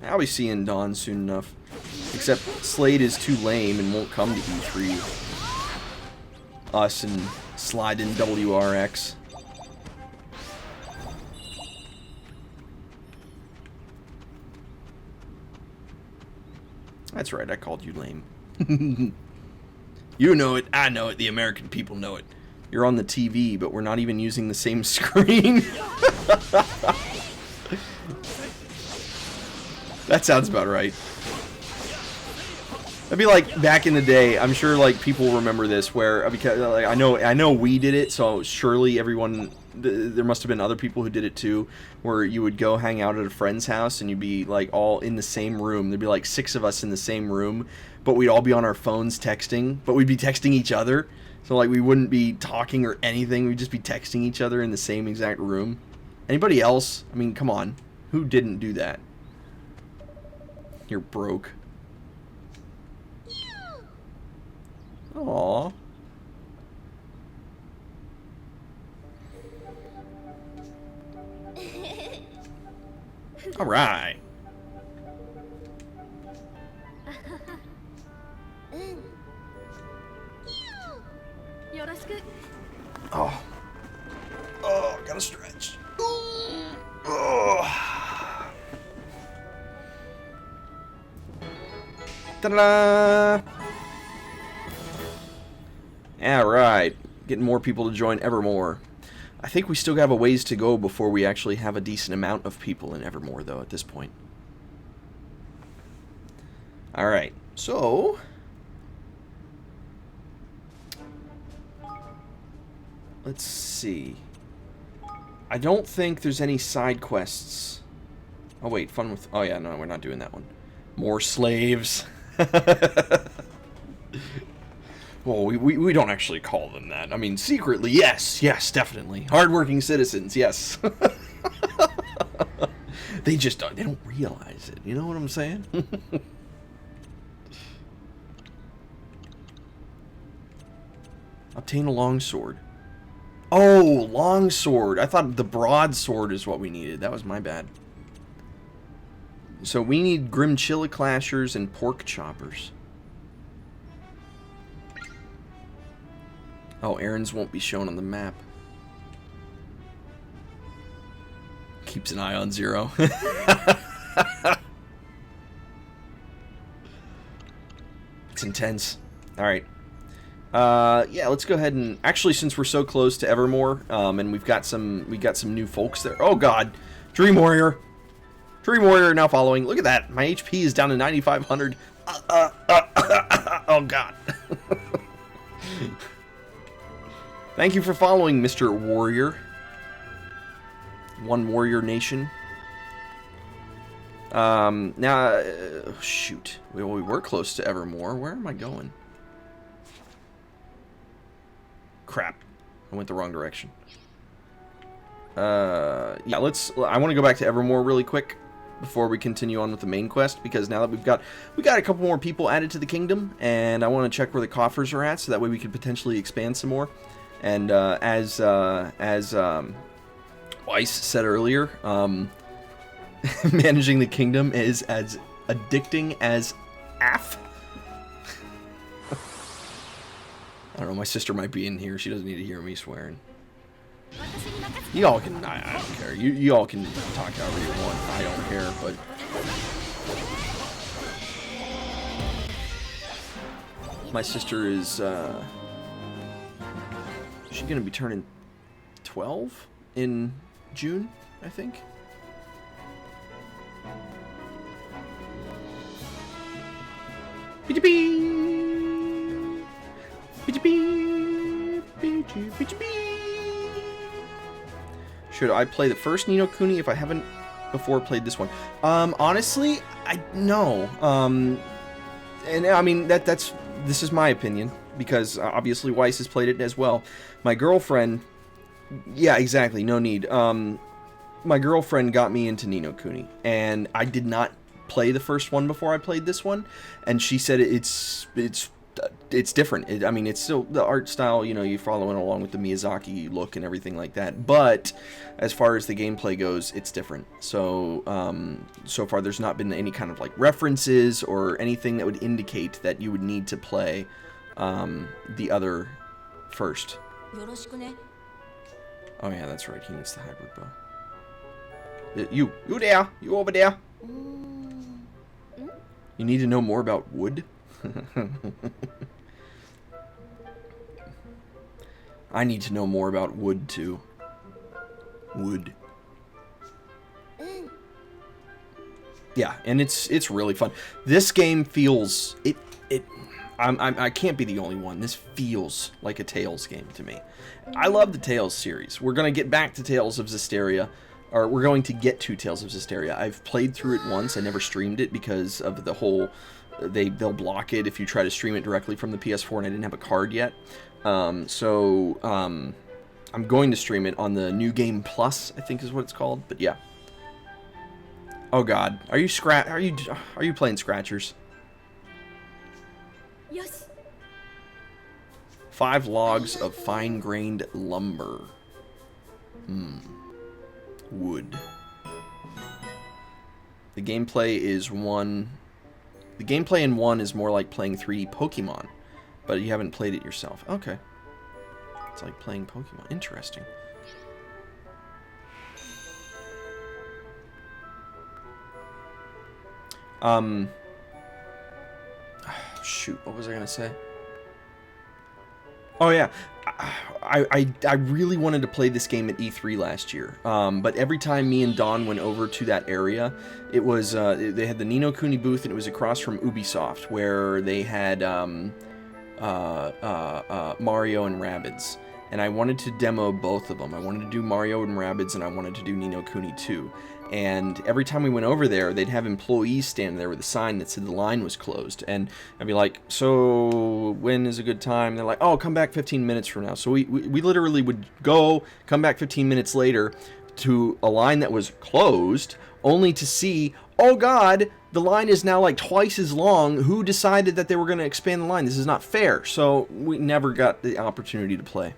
[SPEAKER 1] I'll be seeing Dawn soon enough. Except Slade is too lame and won't come to E3. Us and slide in WRX. That's right, I called you lame. You know it, I know it, the American people know it. You're on the TV, but we're not even using the same screen. That sounds about right. That'd be like back in the day. I'm sure like people remember this, where because like, I know we did it, so surely everyone. There must have been other people who did it too, where you would go hang out at a friend's house and you'd be like all in the same room. There'd be like 6 of us in the same room, but we'd all be on our phones texting, but we'd be texting each other. So like we wouldn't be talking or anything. We'd just be texting each other in the same exact room. Anybody else? I mean, come on. Who didn't do that? You're broke. Aww. All right. Oh. Oh, gotta stretch. Oh. Ta-da! Alright. Getting more people to join Evermore. I think we still have a ways to go before we actually have a decent amount of people in Evermore, though, at this point. Alright. So... let's see. I don't think there's any side quests. Oh, wait. Fun with... oh, yeah. No, we're not doing that one. More slaves. Well, we don't actually call them that. I mean, secretly, yes. Yes, definitely. Hardworking citizens, yes. They just don't... they don't realize it. You know what I'm saying? Obtain a longsword. Oh, longsword. I thought the broadsword is what we needed. That was my bad. So we need Grim Chilliclashers and Pork Choppers. Oh, errands won't be shown on the map. Keeps an eye on 0. It's intense. Alright. Yeah, let's go ahead and... actually, since we're so close to Evermore, and we got some new folks there. Oh, God. Dream Warrior. Dream Warrior now following. Look at that. My HP is down to 9,500. Oh, God. Thank you for following, Mr. Warrior. One Warrior Nation. Now, shoot. We were close to Evermore. Where am I going? Crap. I went the wrong direction. Yeah, I want to go back to Evermore really quick before we continue on with the main quest, because now that we got a couple more people added to the kingdom, and I want to check where the coffers are at, so that way we could potentially expand some more. And as Weiss said earlier, managing the kingdom is as addicting as AF. I don't know, my sister might be in here. She doesn't need to hear me swearing. You all can, I don't care. You all can talk however you want. I don't care, but... my sister is, she's gonna be turning 12 in June, I think. Should I play the first Ni no Kuni if I haven't before played this one? Honestly, no. And I mean this is my opinion, because obviously Weiss has played it as well. My girlfriend, yeah, exactly, no need. My girlfriend got me into Ni no Kuni, and I did not play the first one before I played this one, and she said it's it's different. I mean, it's still the art style, you know, you're following along with the Miyazaki look and everything like that. But as far as the gameplay goes, it's different. So, so far there's not been any kind of like references or anything that would indicate that you would need to play the other first. Oh yeah, that's right. He needs the hybrid bow. You there? You over there? You need to know more about wood? I need to know more about wood too. Wood. Yeah, and it's really fun. This game feels I can't be the only one. This feels like a Tales game to me. I love the Tales series. We're gonna get back to Tales of Zestiria, or we're going to get to Tales of Zestiria. I've played through it once. I never streamed it because of the whole. They'll block it if you try to stream it directly from the PS4, and I didn't have a card yet. I'm going to stream it on the New Game Plus, I think is what it's called. But yeah. Oh God, are you playing Scratchers?
[SPEAKER 2] Yes.
[SPEAKER 1] 5 logs of fine-grained lumber. Wood. The gameplay in 1 is more like playing 3D Pokemon, but you haven't played it yourself. Okay. It's like playing Pokemon. Interesting. Shoot, what was I gonna say? Oh yeah, I really wanted to play this game at E3 last year, but every time me and Don went over to that area, it was they had the Ni no Kuni booth, and it was across from Ubisoft, where they had Mario and Rabbids, and I wanted to demo both of them. I wanted to do Mario and Rabbids, and I wanted to do Ni no Kuni 2. And every time we went over there, they'd have employees stand there with a sign that said the line was closed. And I'd be like, so when is a good time? And they're like, oh, come back 15 minutes from now. So we literally would go, come back 15 minutes later to a line that was closed, only to see, oh God, the line is now like twice as long. Who decided that they were going to expand the line? This is not fair. So we never got the opportunity to play.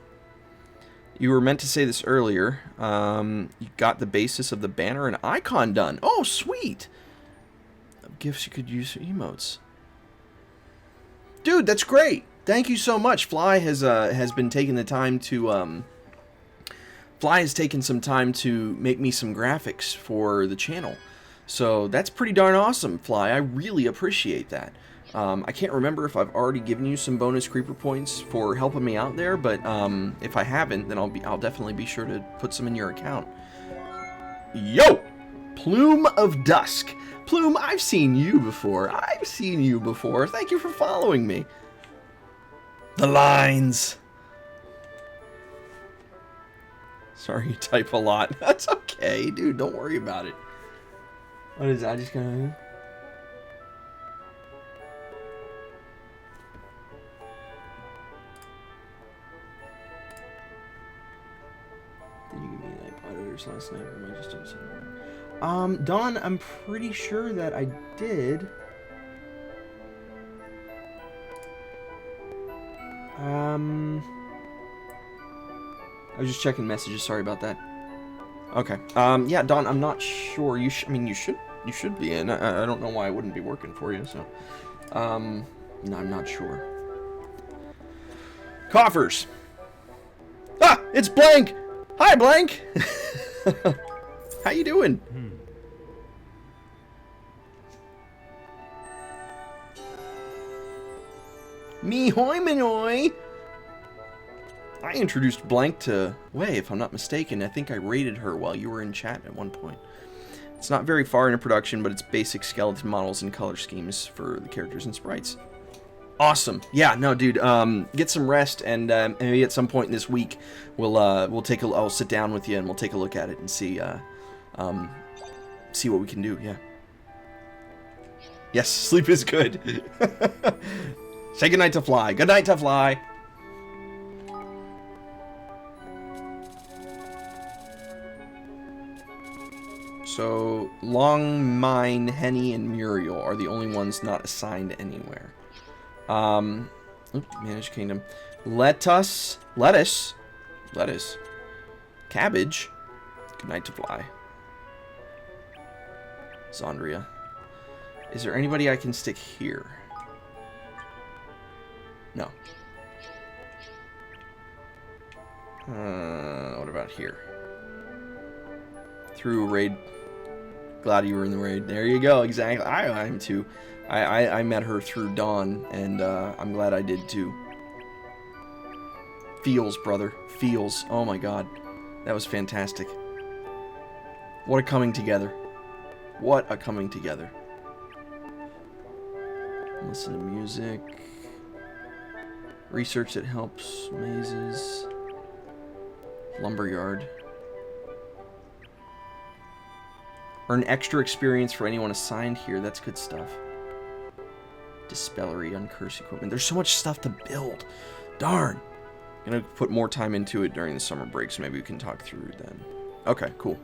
[SPEAKER 1] You were meant to say this earlier. You got the basis of the banner and icon done. Oh, sweet. Gifts you could use for emotes. Dude, that's great. Thank you so much. Fly has been taking the time to Fly has taken some time to make me some graphics for the channel. So that's pretty darn awesome, Fly. I really appreciate that. I can't remember if I've already given you some bonus creeper points for helping me out there, but if I haven't, then I'll definitely be sure to put some in your account. Yo! Plume of Dusk. Plume, I've seen you before. I've seen you before. Thank you for following me. The lines. Sorry, you type a lot. That's okay, dude. Don't worry about it. What is that? I just gonna... Did you give me an iPod editors last night, or am I just doing something wrong? Dawn, I'm pretty sure that I did. I was just checking messages. Sorry about that. Okay. Yeah, Dawn, I'm not sure. I mean, you should be in. I don't know why I wouldn't be working for you. So, no, I'm not sure. Coffers. Ah, it's Blank. Hi, Blank! How you doing? Me hoy minoy! I introduced Blank to Way, if I'm not mistaken. I think I rated her while you were in chat at one point. It's not very far into production, but it's basic skeleton models and color schemes for the characters and sprites. Awesome. Yeah, no, dude. Get some rest, and maybe at some point this week, I'll sit down with you and we'll take a look at it and see what we can do. Yeah. Yes, sleep is good. Say goodnight to Fly. Good night to Fly. So, Longmine, Henny, and Muriel are the only ones not assigned anywhere. Oop, manage kingdom. Lettuce. Cabbage. Good night to fly. Zondria. Is there anybody I can stick here? No. What about here? Through a raid. Glad you were in the raid. There you go. Exactly. I am too. I met her through Dawn, and I'm glad I did too. Feels, brother. Feels. Oh my god. That was fantastic. What a coming together. What a coming together. Listen to music. Research that helps. Mazes. Lumberyard. Earn extra experience for anyone assigned here. That's good stuff. Dispellery, uncurse equipment. There's so much stuff to build. Darn. I'm gonna put more time into it during the summer break, so maybe we can talk through then. Okay, cool.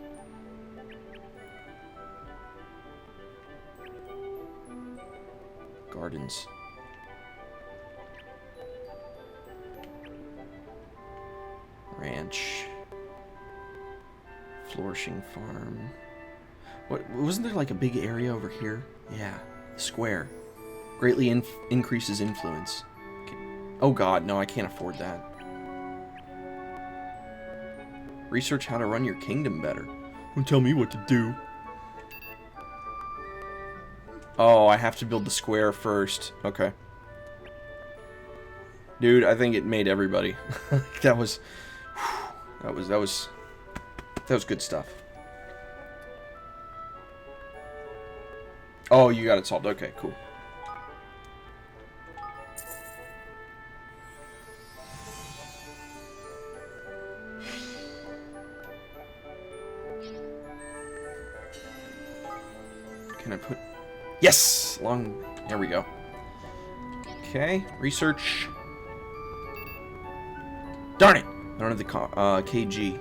[SPEAKER 1] Gardens. Ranch. Flourishing farm. What, wasn't there like a big area over here? Yeah, square. Greatly increases influence. Okay. Oh god, no, I can't afford that. Research how to run your kingdom better. Don't tell me what to do. Oh, I have to build the square first. Okay. Dude, I think it made everybody. That was good stuff. Oh, you got it solved. Okay, cool. Can I put... Yes! Long... There we go. Okay, research. Darn it! I don't have the KG.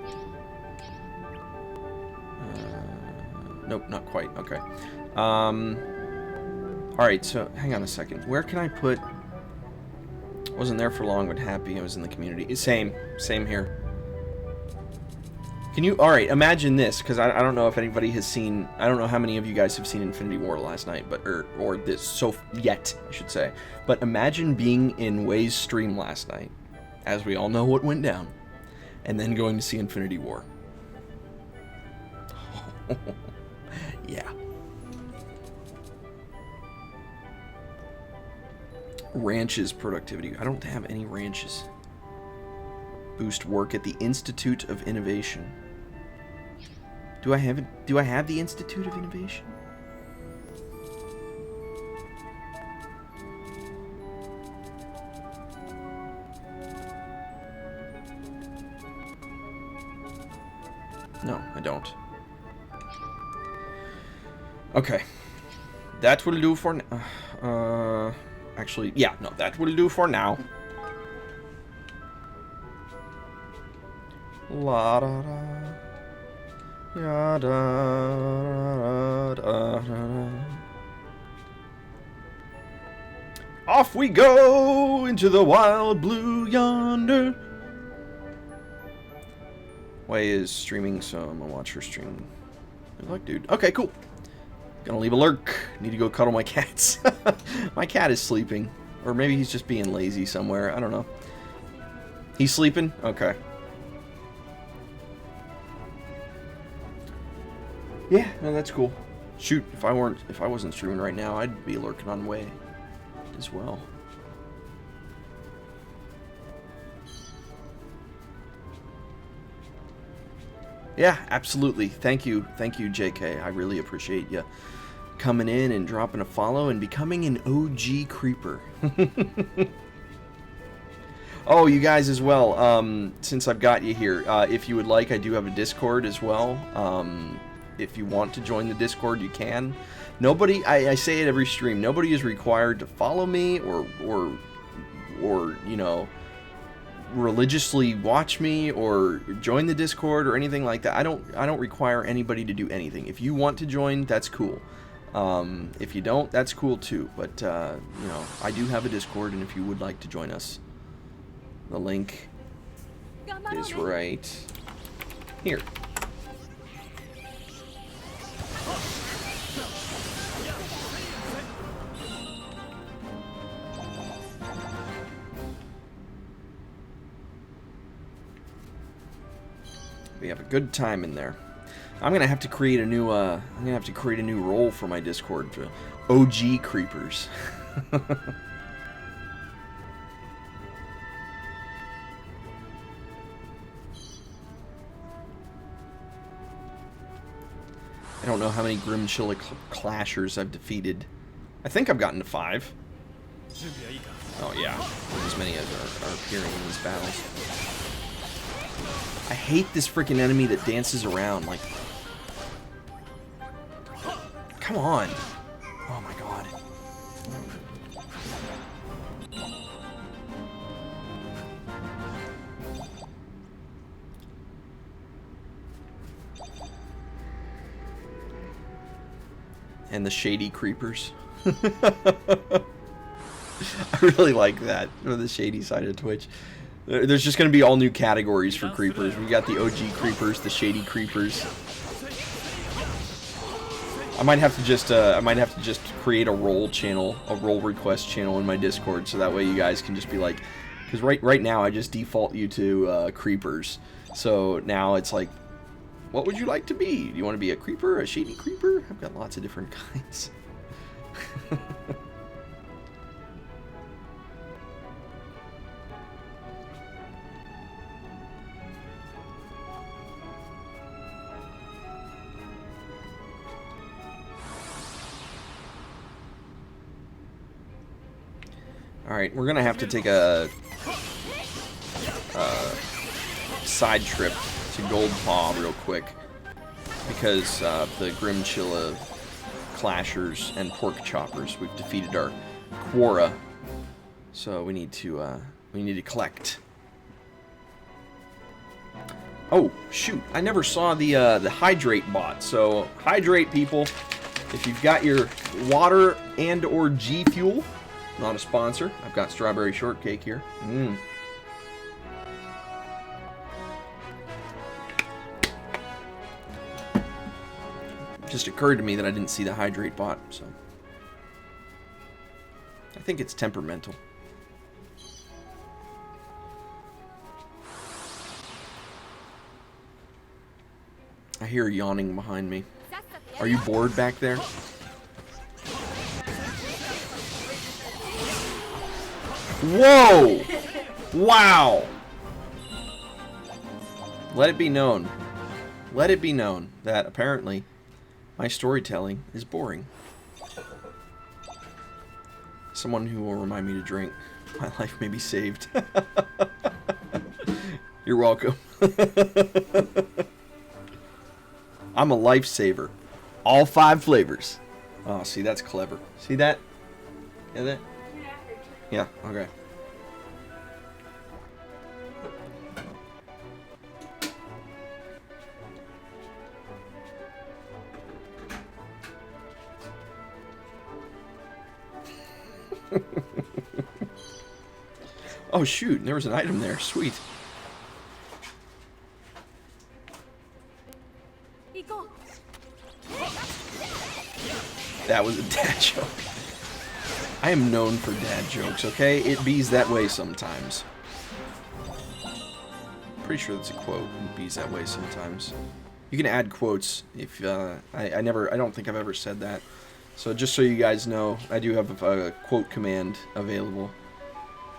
[SPEAKER 1] Nope, not quite. Okay. Alright, so hang on a second. Where can I put... Wasn't there for long, but happy I was in the community. Same here. Can you... Alright, imagine this, because I don't know if anybody has seen... I don't know how many of you guys have seen Infinity War last night, but... Or this... So... Yet, I should say. But imagine being in Way's stream last night, as we all know what went down, and then going to see Infinity War. Yeah. Ranches productivity. I don't have any ranches. Boost work at the Institute of Innovation. Do I have it? Do I have the Institute of Innovation? No, I don't. Okay. That will do for now. Actually, yeah, no, that will do for now. La da da. Ya da da da. Off we go into the wild blue yonder. Way is streaming, so I'm gonna watch her stream. Good luck, dude. Okay, cool. Gonna leave a lurk. Need to go cuddle my cats. My cat is sleeping. Or maybe he's just being lazy somewhere. I don't know. He's sleeping? Okay. Yeah, no, that's cool. Shoot, if I wasn't streaming right now, I'd be lurking on Way as well. Yeah, absolutely. Thank you, JK. I really appreciate you coming in and dropping a follow and becoming an OG creeper. Oh, you guys as well, since I've got you here, if you would like, I do have a Discord as well. If you want to join the Discord, you can. Nobody, I say it every stream, nobody is required to follow me or you know, religiously watch me or join the Discord or anything like that. I don't require anybody to do anything. If you want to join, that's cool. If you don't, that's cool too. But, you know, I do have a Discord, and if you would like to join us, the link is right here. We have a good time in there. I'm gonna have to create a new role for my Discord. OG creepers. I don't know how many Grimchilla Clashers I've defeated. I think I've gotten to 5. Oh yeah, as many as are appearing in these battles. I hate this freaking enemy that dances around, like... Come on! Oh my god. And the shady creepers. I really like that, the shady side of Twitch. There's just going to be all new categories for creepers. We got the OG creepers, the shady creepers. I might have to just create a role channel, a role request channel in my Discord, so that way you guys can just be like, because right now I just default you to creepers. So now it's like, what would you like to be? Do you want to be a creeper, a shady creeper? I've got lots of different kinds. Alright, we're gonna have to take a side trip to Gold Paw real quick, because the Grimchilla Clashers and Pork Choppers, we've defeated our Quora, so we need to collect. Oh shoot! I never saw the hydrate bot. So hydrate, people. If you've got your water and/or G Fuel. Not a sponsor. I've got strawberry shortcake here. Just occurred to me that I didn't see the hydrate bot, so I think it's temperamental. I hear yawning behind me. Are you bored back there? Whoa! Wow! Let it be known. Let it be known that apparently my storytelling is boring. Someone who will remind me to drink. My life may be saved. You're welcome. I'm a lifesaver. All 5 flavors. Oh, see, that's clever. See that? Yeah, that? Yeah, okay. Oh shoot, there was an item there. Sweet. That was a dad joke. I am known for dad jokes, okay? It bees that way sometimes. Pretty sure that's a quote. It bees that way sometimes. You can add quotes if I don't think I've ever said that. So just so you guys know, I do have a quote command available.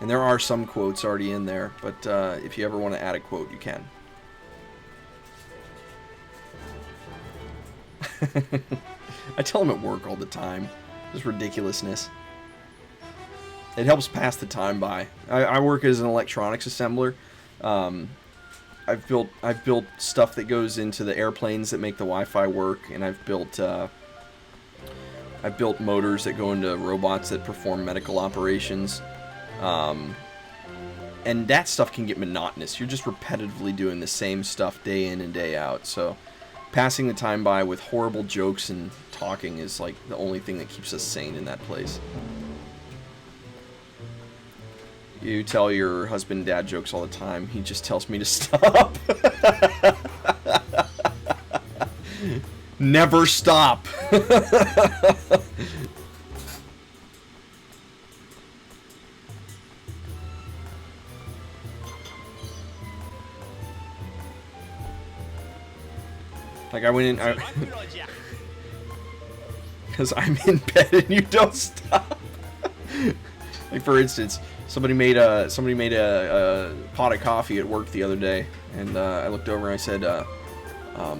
[SPEAKER 1] And there are some quotes already in there, but if you ever want to add a quote, you can. I tell them at work all the time. Just ridiculousness. It helps pass the time by. I work as an electronics assembler. I've built stuff that goes into the airplanes that make the Wi-Fi work, and I've built motors that go into robots that perform medical operations. And that stuff can get monotonous. You're just repetitively doing the same stuff day in and day out. So passing the time by with horrible jokes and talking is like the only thing that keeps us sane in that place. You tell your husband dad jokes all the time. He just tells me to stop. Never stop. Like I went in, because I'm in bed and you don't stop. Like for instance, somebody made a pot of coffee at work the other day, and I looked over and I said, "Oh,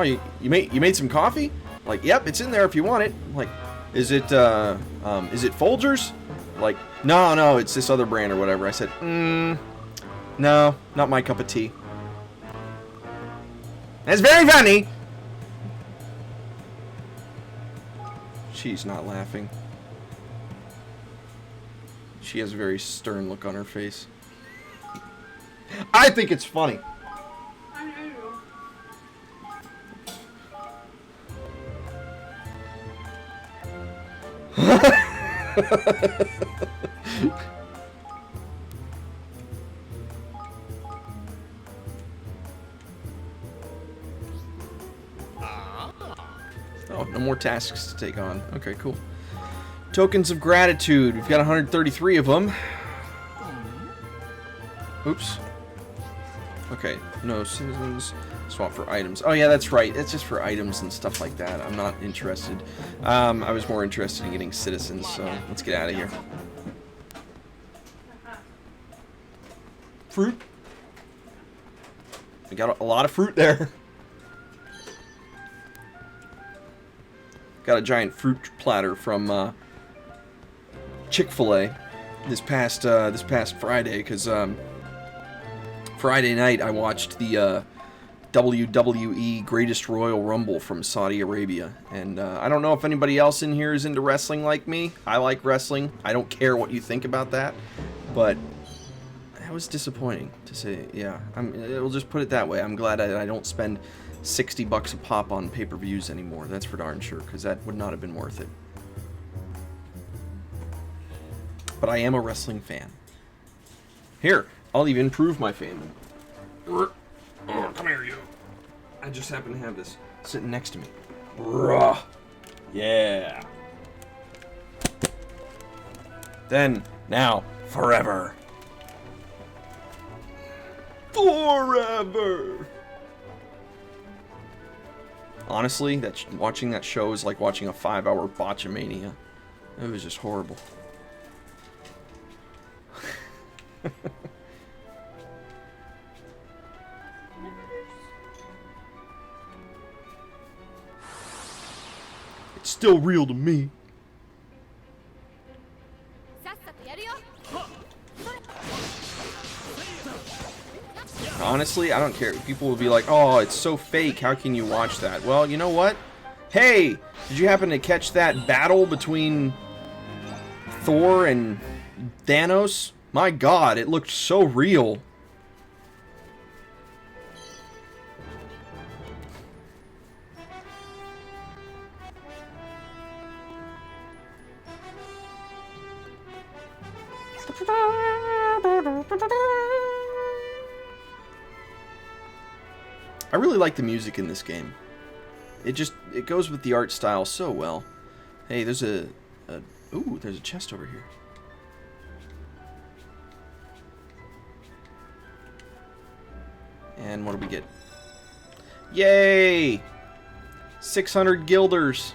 [SPEAKER 1] you made some coffee?" Like, "Yep, it's in there if you want it." I'm like, is it Folgers? Like, no, it's this other brand or whatever. I said, no, not my cup of tea. That's very funny. She's not laughing. She has a very stern look on her face. I think it's funny.
[SPEAKER 2] I know.
[SPEAKER 1] Oh, no more tasks to take on. Okay, cool. Tokens of gratitude. We've got 133 of them. Oops. Okay, no citizens. Swap for items. Oh yeah, that's right. It's just for items and stuff like that. I'm not interested. I was more interested in getting citizens, so let's get out of here. Fruit. We got a lot of fruit there. Got a giant fruit platter from Chick-fil-A this past Friday, because Friday night I watched the WWE Greatest Royal Rumble from Saudi Arabia, and I don't know if anybody else in here is into wrestling like me. I like wrestling. I don't care what you think about that, but that was disappointing to say. Yeah, we'll just put it that way. I'm glad I don't spend $60 a pop on pay-per-views anymore. That's for darn sure, because that would not have been worth it. But I am a wrestling fan. Here, I'll even prove my fandom. Oh, come here, you. I just happen to have this sitting next to me. Yeah. Then, now, forever. Forever. Honestly, watching that show is like watching a 5-hour botchamania. It was just horrible. It's still real to me. Honestly, I don't care. People will be like, "Oh, it's so fake. How can you watch that?" Well, you know what? Hey, did you happen to catch that battle between Thor and Thanos? My God, it looked so real. I really like the music in this game. It goes with the art style so well. Hey, there's ooh, there's a chest over here. And what do we get? Yay! 600 guilders.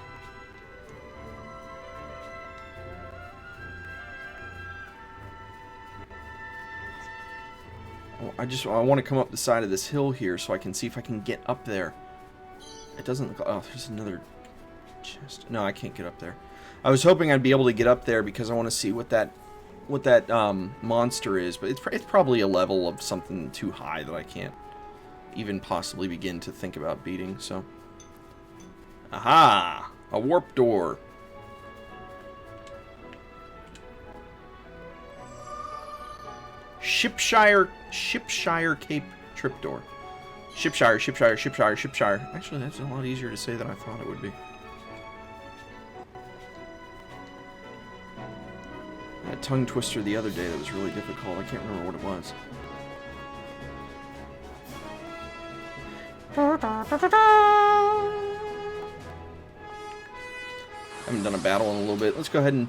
[SPEAKER 1] I want to come up the side of this hill here so I can see if I can get up there. It doesn't look... Oh, there's another chest. No, I can't get up there. I was hoping I'd be able to get up there because I want to see what that monster is, but it's probably a level of something too high that I can't even possibly begin to think about beating, so... Aha! A warp door. Shipshire Cape Tripdoor. Shipshire. Actually, that's a lot easier to say than I thought it would be. tongue twister the other day that was really difficult. I can't remember what it was. Haven't done a battle in a little bit. Let's go ahead and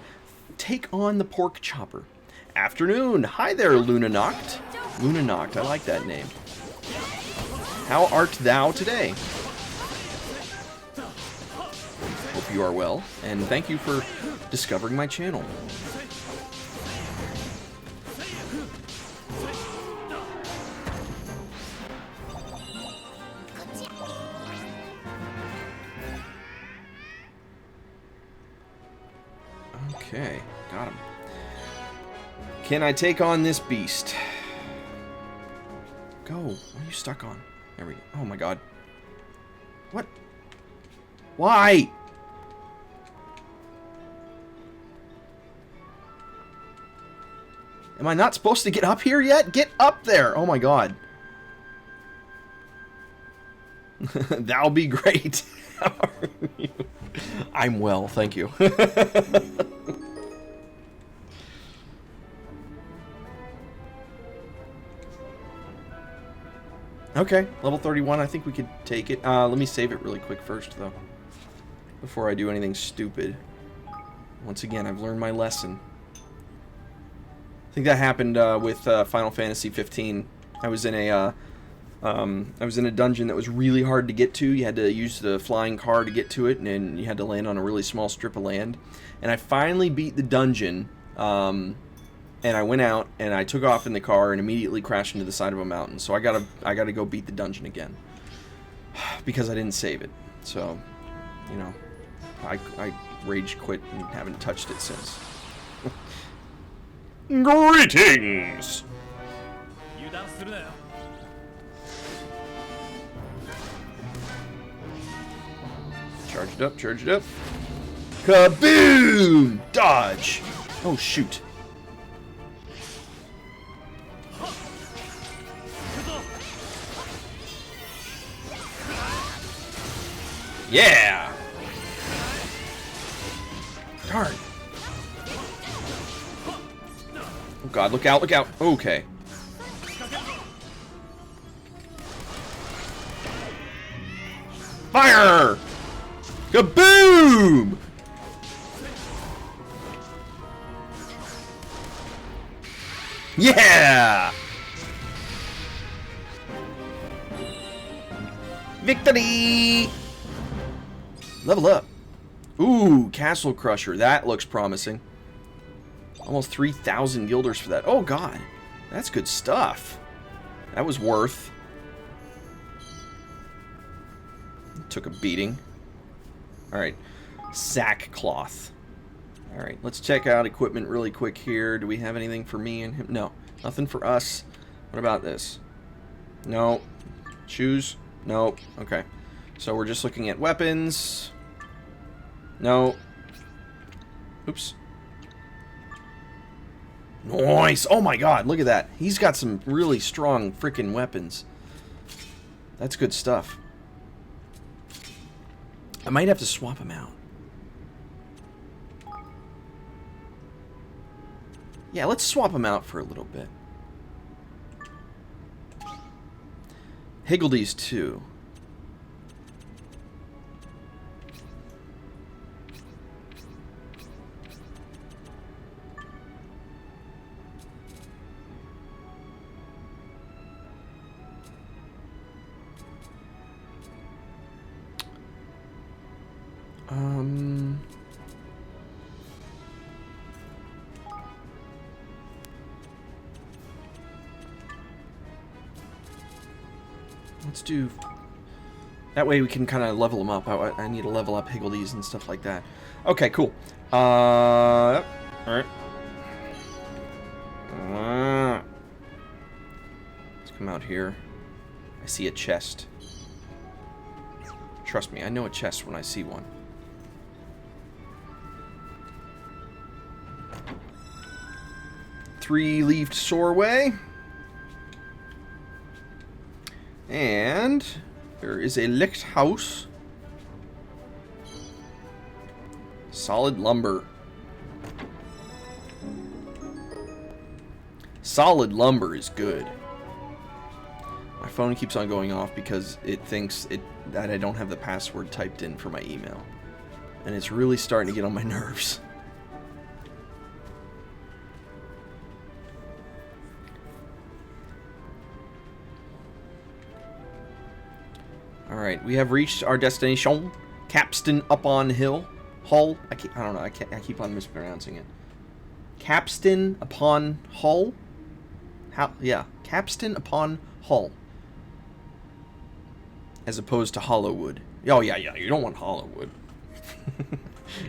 [SPEAKER 1] take on the pork chopper. Afternoon. Hi there, Lunanoct. Lunanoct. I like that name. How art thou today? Hope you are well, and thank you for discovering my channel. Okay, got him. Can I take on this beast? Go. What are you stuck on? There we go. Oh my god. What? Why? Am I not supposed to get up here yet? Get up there! Oh my god. That'll be great. How are you? I'm well, thank you. Okay, level 31, I think we could take it. Let me save it really quick first, though. Before I do anything stupid. Once again, I've learned my lesson. I think that happened with Final Fantasy 15. I was in a dungeon that was really hard to get to. You had to use the flying car to get to it, and you had to land on a really small strip of land. And I finally beat the dungeon, and I went out and I took off in the car and immediately crashed into the side of a mountain. So I gotta go beat the dungeon again because I didn't save it. So, you know, I rage quit and haven't touched it since. Greetings. Charged up, charged up. Kaboom! Dodge! Oh, shoot. Yeah! Darn. Oh god, look out, look out. Okay. Fire! Kaboom! Yeah! Victory! Level up. Ooh, Castle Crusher. That looks promising. Almost 3,000 guilders for that. Oh god. That's good stuff. That was worth. Took a beating. Alright. Sackcloth. Alright, let's check out equipment really quick here. Do we have anything for me and him? No. Nothing for us. What about this? No. Shoes? No. Okay. So we're just looking at weapons. No. Oops. Nice! Oh my god, look at that. He's got some really strong freaking weapons. That's good stuff. I might have to swap him out. Yeah, let's swap him out for a little bit. Higgledies too. Let's do... That way we can kind of level them up. I need to level up Higgledies and stuff like that. Okay, cool. Alright. Let's come out here. I see a chest. Trust me, I know a chest when I see one. Three-leaved Sorway. And there is a Licht House. Solid lumber. Solid lumber is good. My phone keeps on going off because it thinks that I don't have the password typed in for my email. And it's really starting to get on my nerves. Alright, we have reached our destination. Capstan upon Hill. Hull. I don't know. I keep on mispronouncing it. Capstan upon Hull? Yeah. Capstan upon Hull. As opposed to Hollowwood. Oh, yeah. You don't want Hollowwood.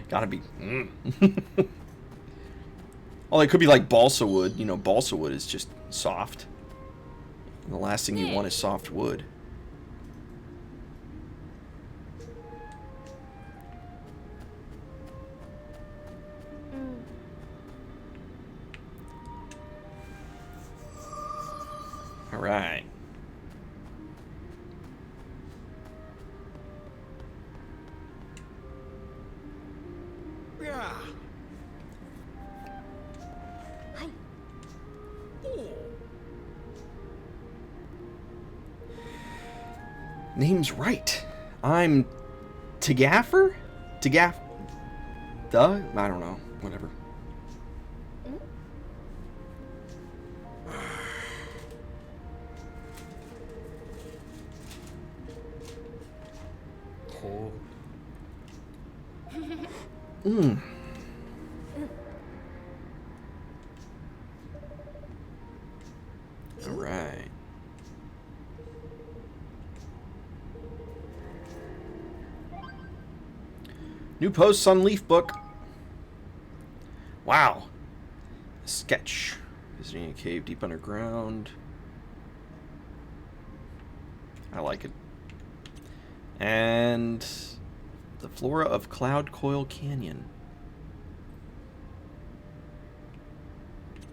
[SPEAKER 1] Gotta be... Oh, it could be like balsa wood. You know, balsa wood is just soft. And the last thing you want is soft wood. Alright.
[SPEAKER 3] Yeah.
[SPEAKER 1] Name's right. I'm Tagaffer? Tagaff... Duh? I don't know. Whatever. Alright. New posts on Leaf Book. Wow. Sketch. Visiting a cave deep underground. I like it. And the flora of Cloud Coil Canyon.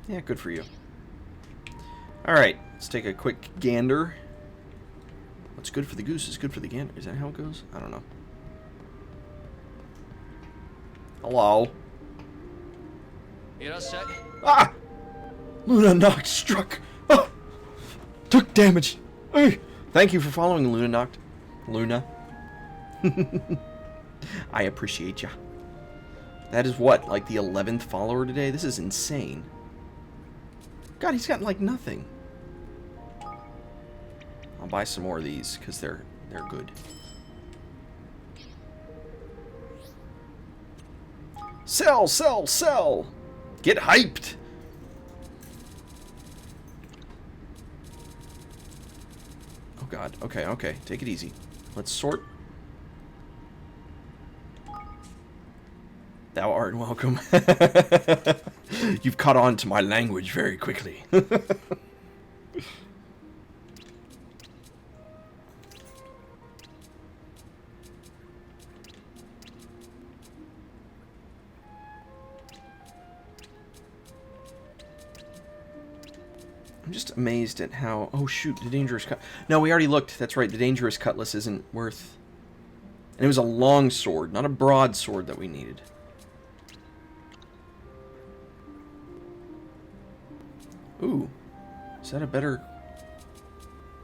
[SPEAKER 1] Yeah, good for you. Alright, let's take a quick gander. What's good for the goose is good for the gander. Is that how it goes? I don't know. Hello? Ah! Luna Noct struck! Ah! Took damage! Hey! Thank you for following, Luna Noct. Luna. I appreciate ya. That is what, like the 11th follower today? This is insane. God, he's got like nothing. I'll buy some more of these because they're good. Sell, sell, sell! Get hyped! Oh god, okay. Take it easy. Let's sort. Thou art welcome. You've caught on to my language very quickly. I'm just amazed at how... Oh, shoot, the dangerous cut... No, we already looked. That's right, the dangerous cutlass isn't worth... And it was a long sword, not a broad sword that we needed. Ooh. Is that a better...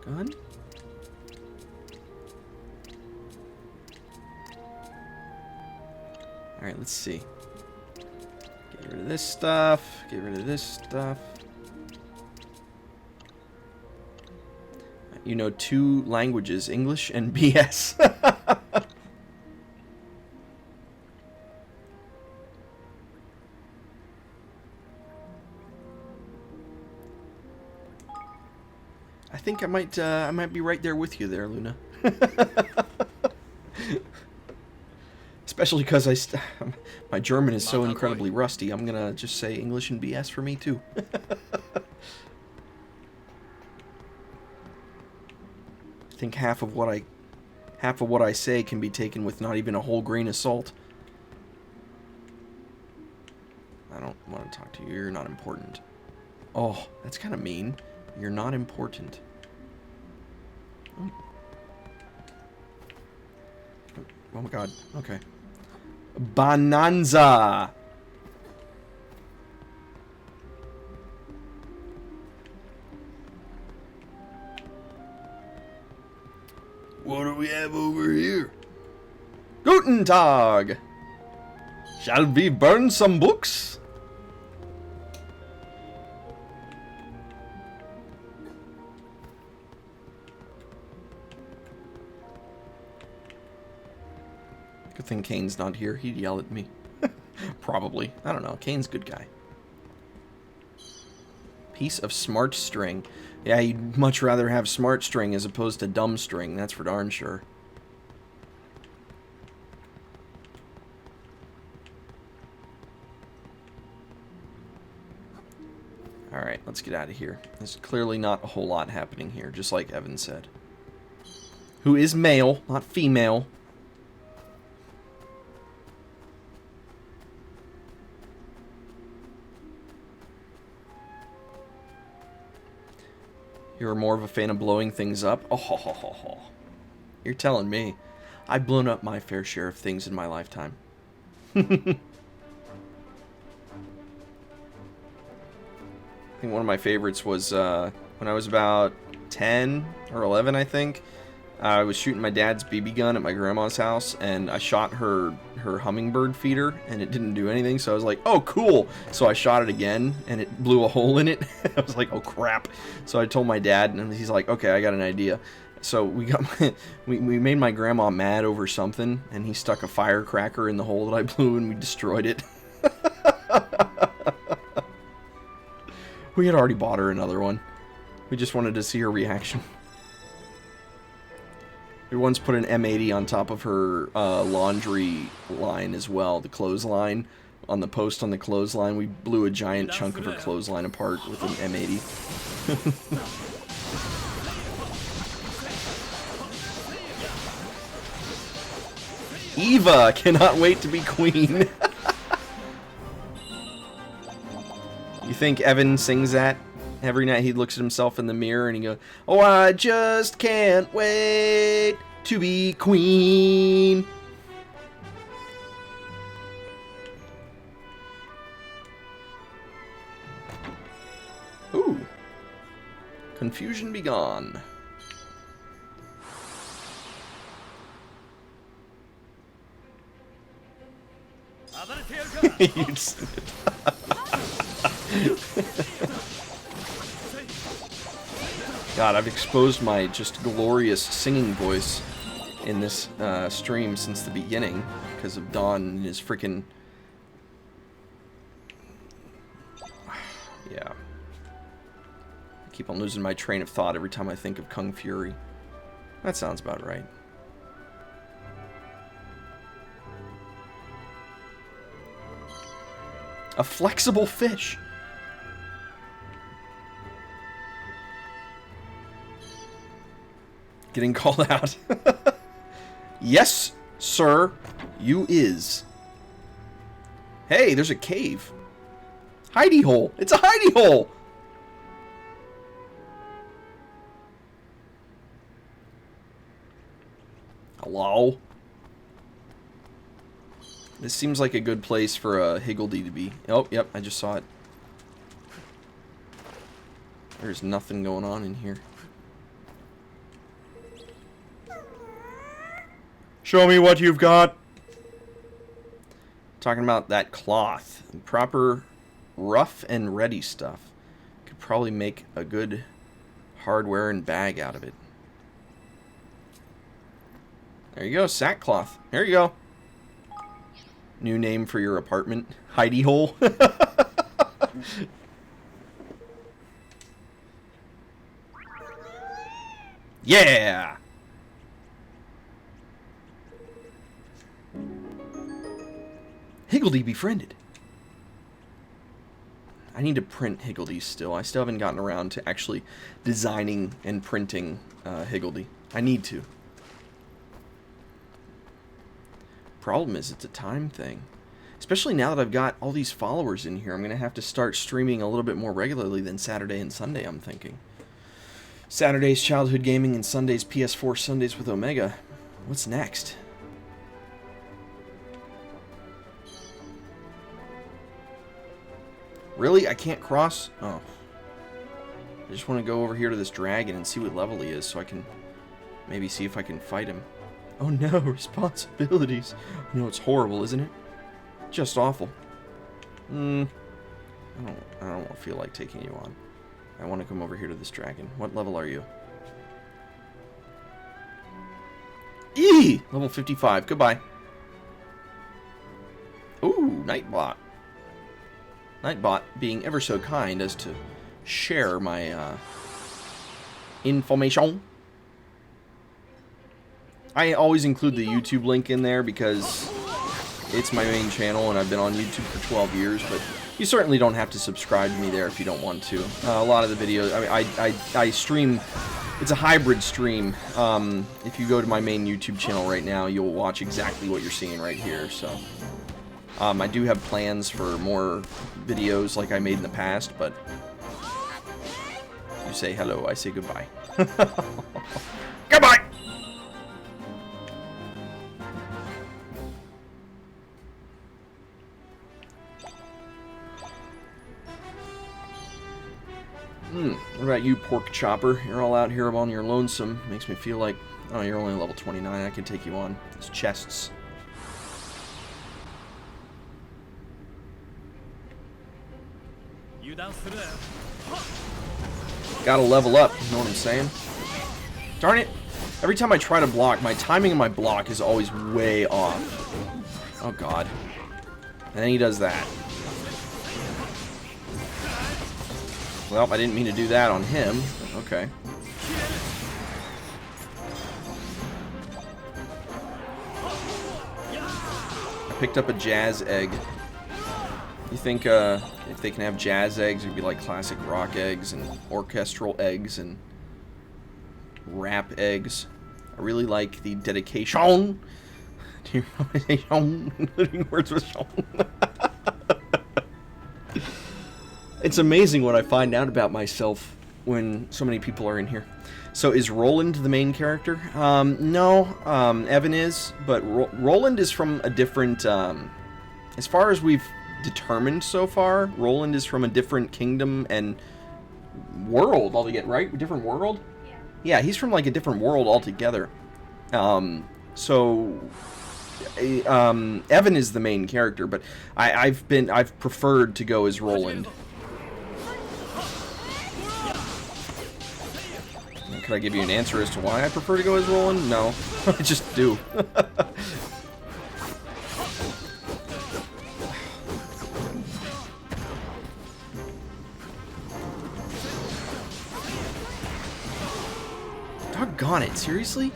[SPEAKER 1] gun? Alright, let's see. Get rid of this stuff. Get rid of this stuff. You know 2 languages, English and BS. I think I might be right there with you there, Luna. Especially because my German is so incredibly rusty. I'm gonna just say English and BS for me too. I think half of what I say can be taken with not even a whole grain of salt. I don't want to talk to you. You're not important. Oh, that's kind of mean. You're not important. Oh. Oh my god. Okay. Bonanza! What do we have over here? Guten Tag! Shall we burn some books? Good thing Kane's not here. He'd yell at me. Probably. I don't know. Kane's a good guy. Piece of smart string. Yeah, you'd much rather have smart string as opposed to dumb string. That's for darn sure. Alright, let's get out of here. There's clearly not a whole lot happening here, just like Evan said. Who is male, not female. You're more of a fan of blowing things up? Oh, ho, ho, ho, ho. You're telling me. I've blown up my fair share of things in my lifetime. I think one of my favorites was when I was about 10 or 11, I think. I was shooting my dad's BB gun at my grandma's house, and I shot her hummingbird feeder, and it didn't do anything, so I was like, oh, cool! So I shot it again, and it blew a hole in it. I was like, oh, crap. So I told my dad, and he's like, okay, I got an idea. So we got we made my grandma mad over something, and he stuck a firecracker in the hole that I blew, and we destroyed it. We had already bought her another one. We just wanted to see her reaction. We once put an M80 on top of her laundry line as well, the clothesline. On the post on the clothesline, we blew a giant chunk of her clothesline apart with an M80. Eva cannot wait to be queen. You think Evan sings that? Every night he looks at himself in the mirror and he goes, oh, I just can't wait to be queen. Ooh. Confusion be gone. You'd sing it. God, I've exposed my just glorious singing voice in this stream since the beginning because of Don and his freaking... Yeah. I keep on losing my train of thought every time I think of Kung Fury. That sounds about right. A flexible fish. Getting called out. Yes, sir. You is. Hey, there's a cave. Hidey hole. It's a hidey hole. Hello. This seems like a good place for a Higgledy to be. Oh, yep, I just saw it. There's nothing going on in here. Show me what you've got. Talking about that cloth. Proper rough and ready stuff. Could probably make a good hardware and bag out of it. There you go, sackcloth. There you go. New name for your apartment. Hidey hole. Yeah! Higgledy befriended. I need to print Higgledy still. I still haven't gotten around to actually designing and printing Higgledy. I need to. Problem is, it's a time thing. Especially now that I've got all these followers in here, I'm going to have to start streaming a little bit more regularly than Saturday and Sunday, I'm thinking. Saturdays childhood gaming and Sundays PS4 Sundays with Omega. What's next? Really? I can't cross? Oh. I just want to go over here to this dragon and see what level he is so I can Maybe see if I can fight him. Oh no, responsibilities. No, it's horrible, isn't it? Just awful. I don't feel like taking you on. I want to come over here to this dragon. What level are you? Level 55. Goodbye. Ooh, Nightbot. Nightbot being ever so kind as to share my information. I always include the YouTube link in there because it's my main channel and I've been on YouTube for 12 years, but you certainly don't have to subscribe to me there if you don't want to. A lot of the videos, I stream, it's a hybrid stream. If you go to my main YouTube channel right now, you'll watch exactly what you're seeing right here, so. I do have plans for more videos like I made in the past, but you say hello, I say goodbye. Goodbye! What about you, pork chopper? You're all out here on your lonesome. Makes me feel like, oh, you're only level 29. I can take you on. It's chests. Gotta level up, you know what I'm saying? Darn it! Every time I try to block, my timing of my block is always way off. Oh god. And then he does that. Well, I didn't mean to do that on him. Okay. I picked up a jazz egg. You think if they can have jazz eggs, it'd be like classic rock eggs and orchestral eggs and rap eggs. I really like the dedication. Do you know including words with Sean? It's amazing what I find out about myself when so many people are in here. So is Roland the main character? No, Evan is, but Roland is from a different, as far as we've determined so far, Roland is from a different kingdom and world altogether, right? A different world? Yeah, he's from like a different world altogether. So Evan is the main character, but I've preferred to go as Roland. Could I give you an answer as to why I prefer to go as Roland? No, I just do. Doggone it, seriously?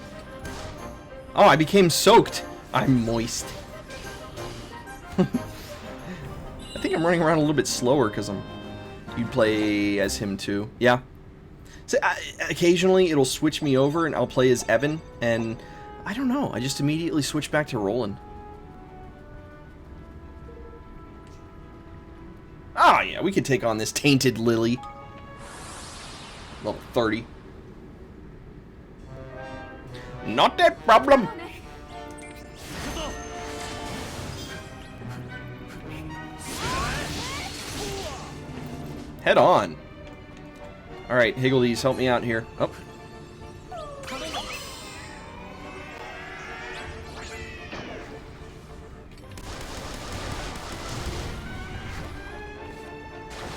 [SPEAKER 1] Oh, I became soaked. I'm moist. I think I'm running around a little bit slower because you play as him too. Yeah. So, occasionally it'll switch me over and I'll play as Evan, and I don't know, I just immediately switch back to Roland. Ah, yeah, we could take on this tainted Lily. Level 30. Not a problem. Head on. Alright, Higgledies, help me out here. Oh.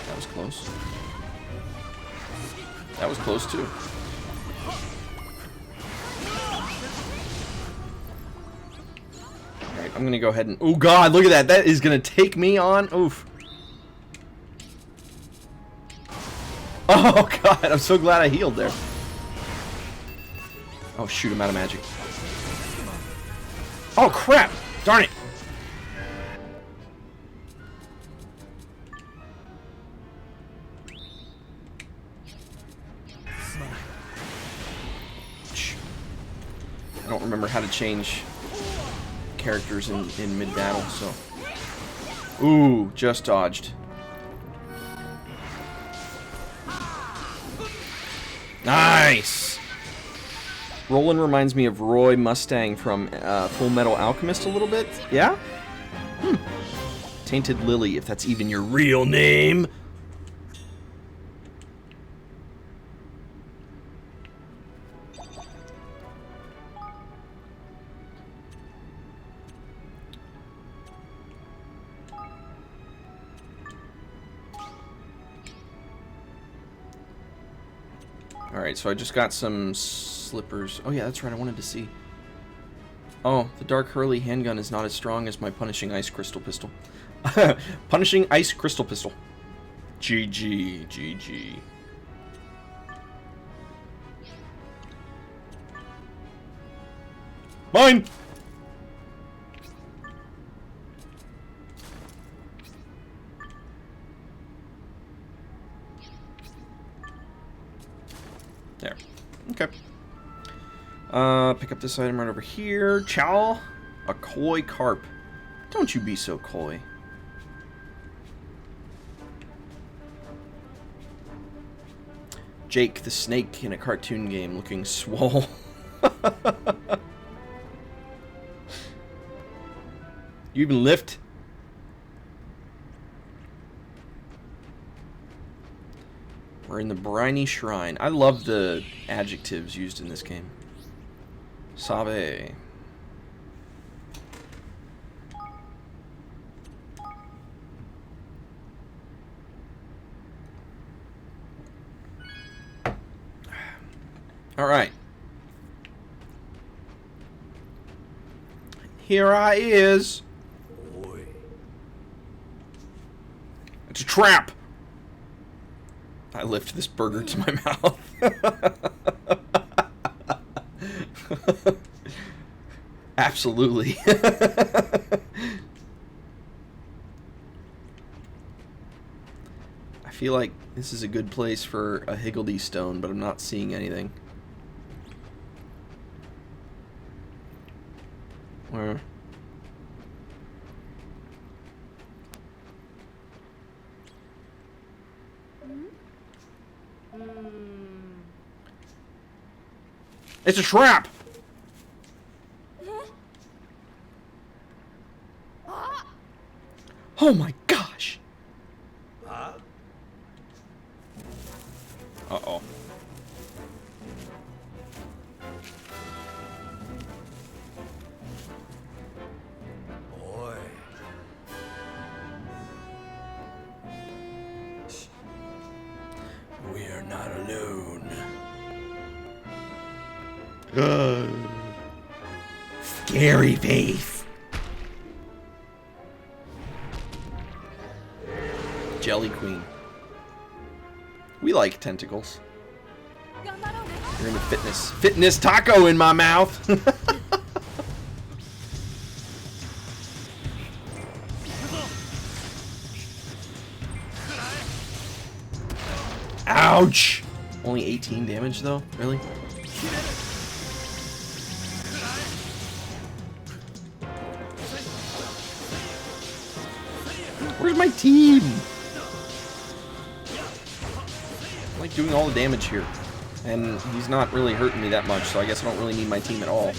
[SPEAKER 1] That was close. That was close, too. Alright, I'm gonna go ahead and... Oh, God, look at that! That is gonna take me on! Oof. Oh god, I'm so glad I healed there. Oh shoot, I'm out of magic. Oh crap! Darn it! I don't remember how to change characters in mid-battle, so... Ooh, just dodged. Nice! Roland reminds me of Roy Mustang from Full Metal Alchemist a little bit. Yeah? Tainted Lily, if that's even your real name. Alright, so I just got some slippers. Oh yeah, that's right, I wanted to see. Oh, the Dark Hurley handgun is not as strong as my Punishing Ice Crystal Pistol. Punishing Ice Crystal Pistol. GG, GG. Mine! There. Okay. Pick up this item right over here. Chow, a koi carp. Don't you be so coy. Jake the snake in a cartoon game looking swole. You even lift? We're in the briny shrine. I love the adjectives used in this game. Sabe. All right. Here I is.
[SPEAKER 3] Boy.
[SPEAKER 1] It's a trap. I lift this burger to my mouth. Absolutely. I feel like this is a good place for a higgledy stone, but I'm not seeing anything. Where? It's a trap! Oh my gosh!
[SPEAKER 3] Huh?
[SPEAKER 1] Uh-oh.
[SPEAKER 3] Boy.
[SPEAKER 1] We are not alone. Scary face. Jelly Queen. We like tentacles. You're into fitness. Fitness taco in my mouth. Ouch! Only 18 damage though? Really? Where's my team? I'm like doing all the damage here. And he's not really hurting me that much, so I guess I don't really need my team at all.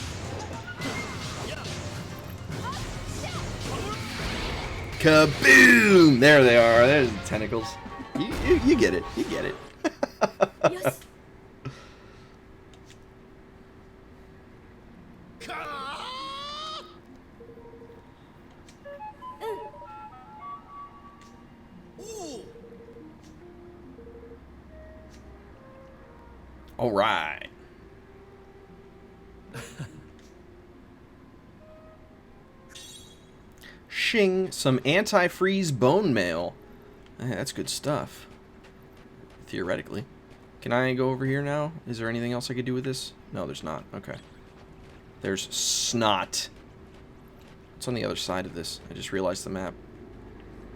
[SPEAKER 1] Kaboom! There they are. There's the tentacles. You get it. You get it.
[SPEAKER 2] Yes.
[SPEAKER 1] All right. Shing, some anti-freeze bone mail. That's good stuff. Theoretically. Can I go over here now? Is there anything else I could do with this? No, there's not. Okay. There's snot. It's on the other side of this. I just realized the map.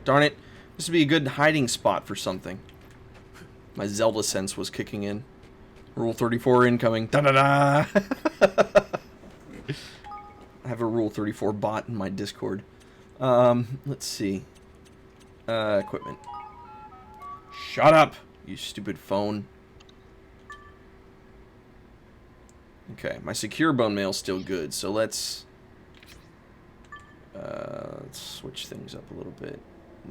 [SPEAKER 1] Darn it. This would be a good hiding spot for something. My Zelda sense was kicking in. Rule 34 incoming. Da-da-da! I have a Rule 34 bot in my Discord. Let's see. Equipment. Shut up, you stupid phone. Okay, my secure bone mail's still good, so let's switch things up a little bit.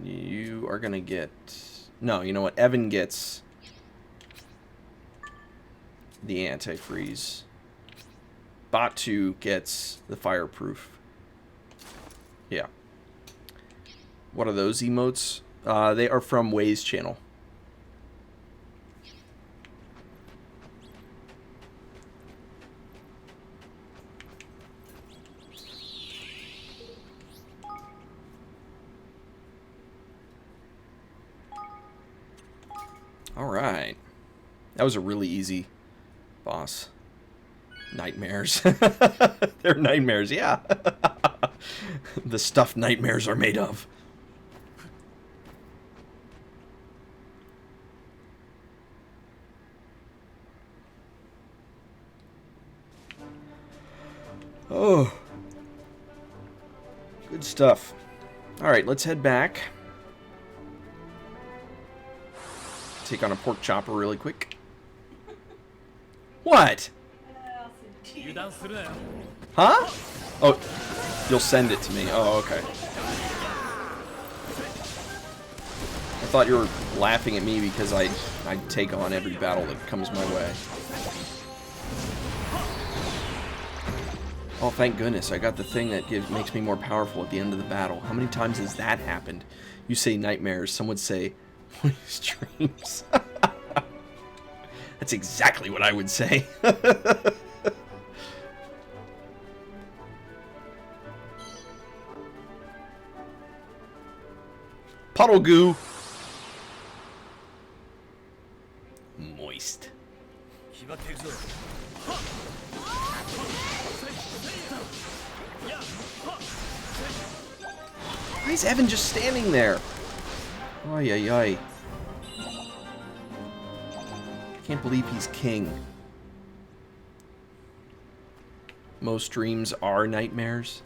[SPEAKER 1] You are gonna get... No, you know what? Evan gets the antifreeze. Bot 2 gets the fireproof. Yeah. What are those emotes? They are from Way's channel. Alright. That was a really easy boss. Nightmares. They're nightmares, yeah. The stuff nightmares are made of. Oh. Good stuff. Alright, let's head back. Take on a pork chopper really quick. What? Huh? Oh, you'll send it to me. Oh, okay. I thought you were laughing at me because I'd take on every battle that comes my way. Oh, thank goodness. I got the thing that makes me more powerful at the end of the battle. How many times has that happened? You say nightmares. Some would say, please dreams. That's exactly what I would say. Puddle goo. Moist. Why is Evan just standing there? Ay, ay, ay. Can't believe he's king. Most dreams are nightmares.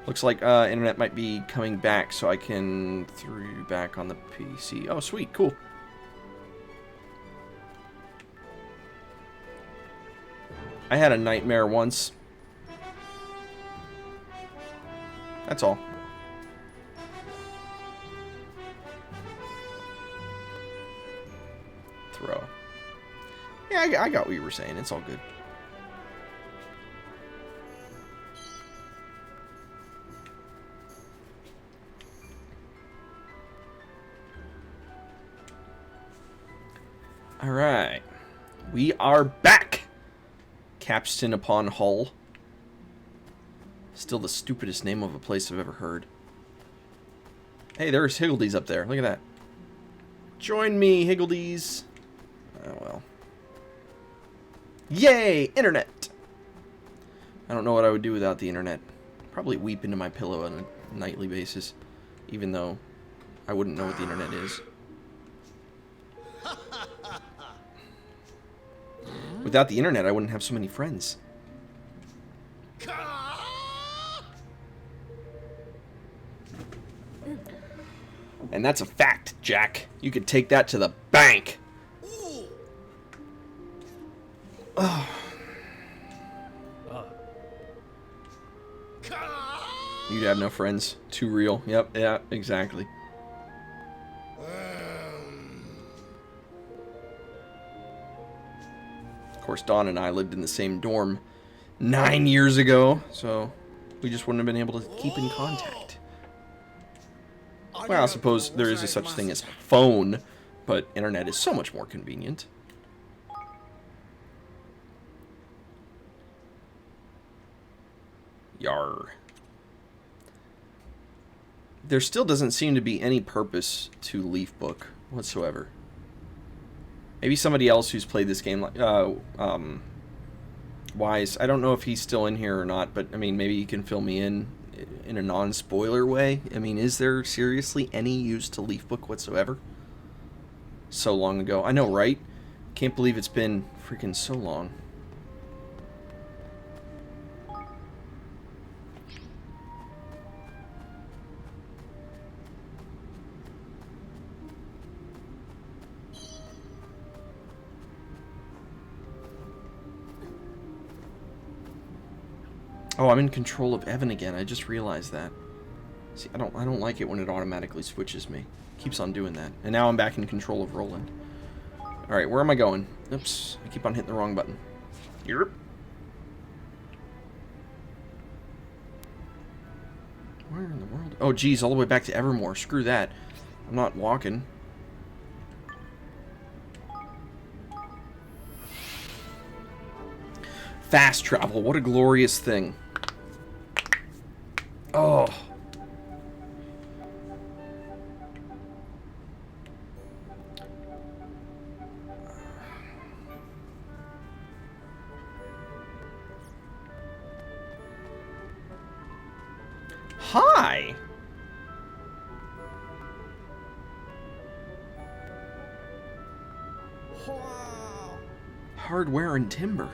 [SPEAKER 1] Looks like internet might be coming back, so I can throw you back on the PC. Oh, sweet, cool. I had a nightmare once. That's all. Throw. Yeah, I got what you were saying. It's all good. Alright. We are back! Capstan upon Hull. Still the stupidest name of a place I've ever heard. Hey, there's Higgledies up there. Look at that. Join me, Higgledies. Oh, well. Yay! Internet! I don't know what I would do without the internet. Probably weep into my pillow on a nightly basis. Even though I wouldn't know what the internet is. Without the internet, I wouldn't have so many friends. And that's a fact, Jack. You could take that to the bank. Oh. You'd have no friends. Too real. Yep, yeah, exactly. Of course, Dawn and I lived in the same dorm 9 years ago, so we just wouldn't have been able to keep in contact. Well, I suppose there is a such thing as phone, but internet is so much more convenient. Yar. There still doesn't seem to be any purpose to Leaf Book whatsoever. Maybe somebody else who's played this game, Wise. I don't know if he's still in here or not, but I mean, maybe you can fill me in a non-spoiler way. I mean, is there seriously any use to Leaf Book whatsoever? So long ago. I know, right? Can't believe it's been freaking so long. Oh, I'm in control of Evan again. I just realized that. See, I don't like it when it automatically switches me. Keeps on doing that. And now I'm back in control of Roland. Alright, where am I going? Oops, I keep on hitting the wrong button. Yep. Where in the world? Oh, geez, all the way back to Evermore. Screw that. I'm not walking. Fast travel. What a glorious thing. Oh. die. Hardware and timber.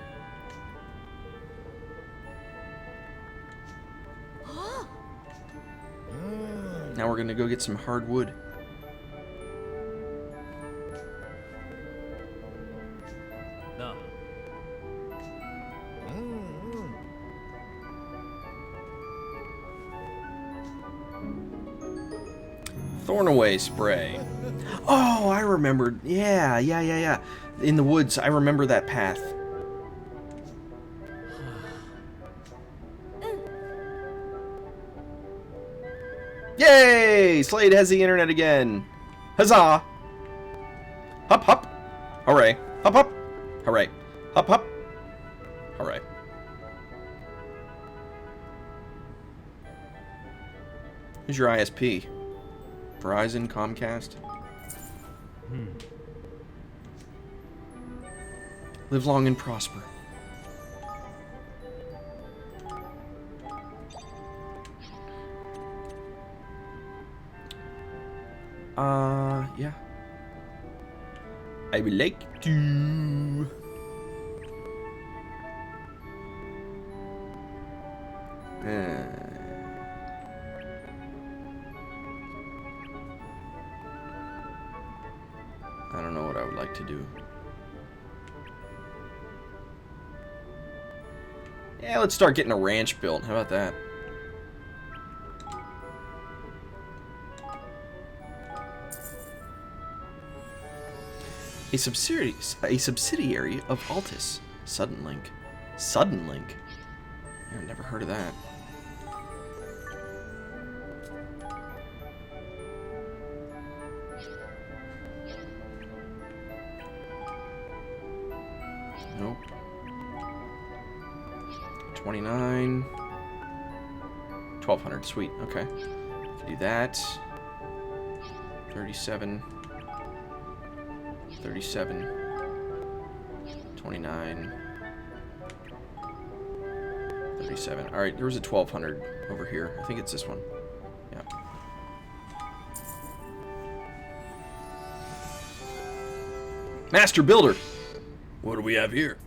[SPEAKER 1] Now we're gonna go get some hardwood.
[SPEAKER 3] No.
[SPEAKER 1] Thornaway spray. Oh, I remembered. Yeah. In the woods, I remember that path. Yay! Slade has the internet again. Huzzah! Hup hup. Hooray. Hup hup. Hooray. Hup hup. Hooray. Who's your ISP? Verizon, Comcast? Live long and prosper. Yeah. I would like to... I don't know what I would like to do. Yeah, let's start getting a ranch built. How about that? A subsidiary of Altus. Suddenlink. Suddenlink? I've never heard of that. Nope. 29. 1200. Sweet. Okay. Can do that. 37. 37. 29. 37. Alright, there was a 1200 over here. I think it's this one. Yeah. Master Builder!
[SPEAKER 3] What do we have here?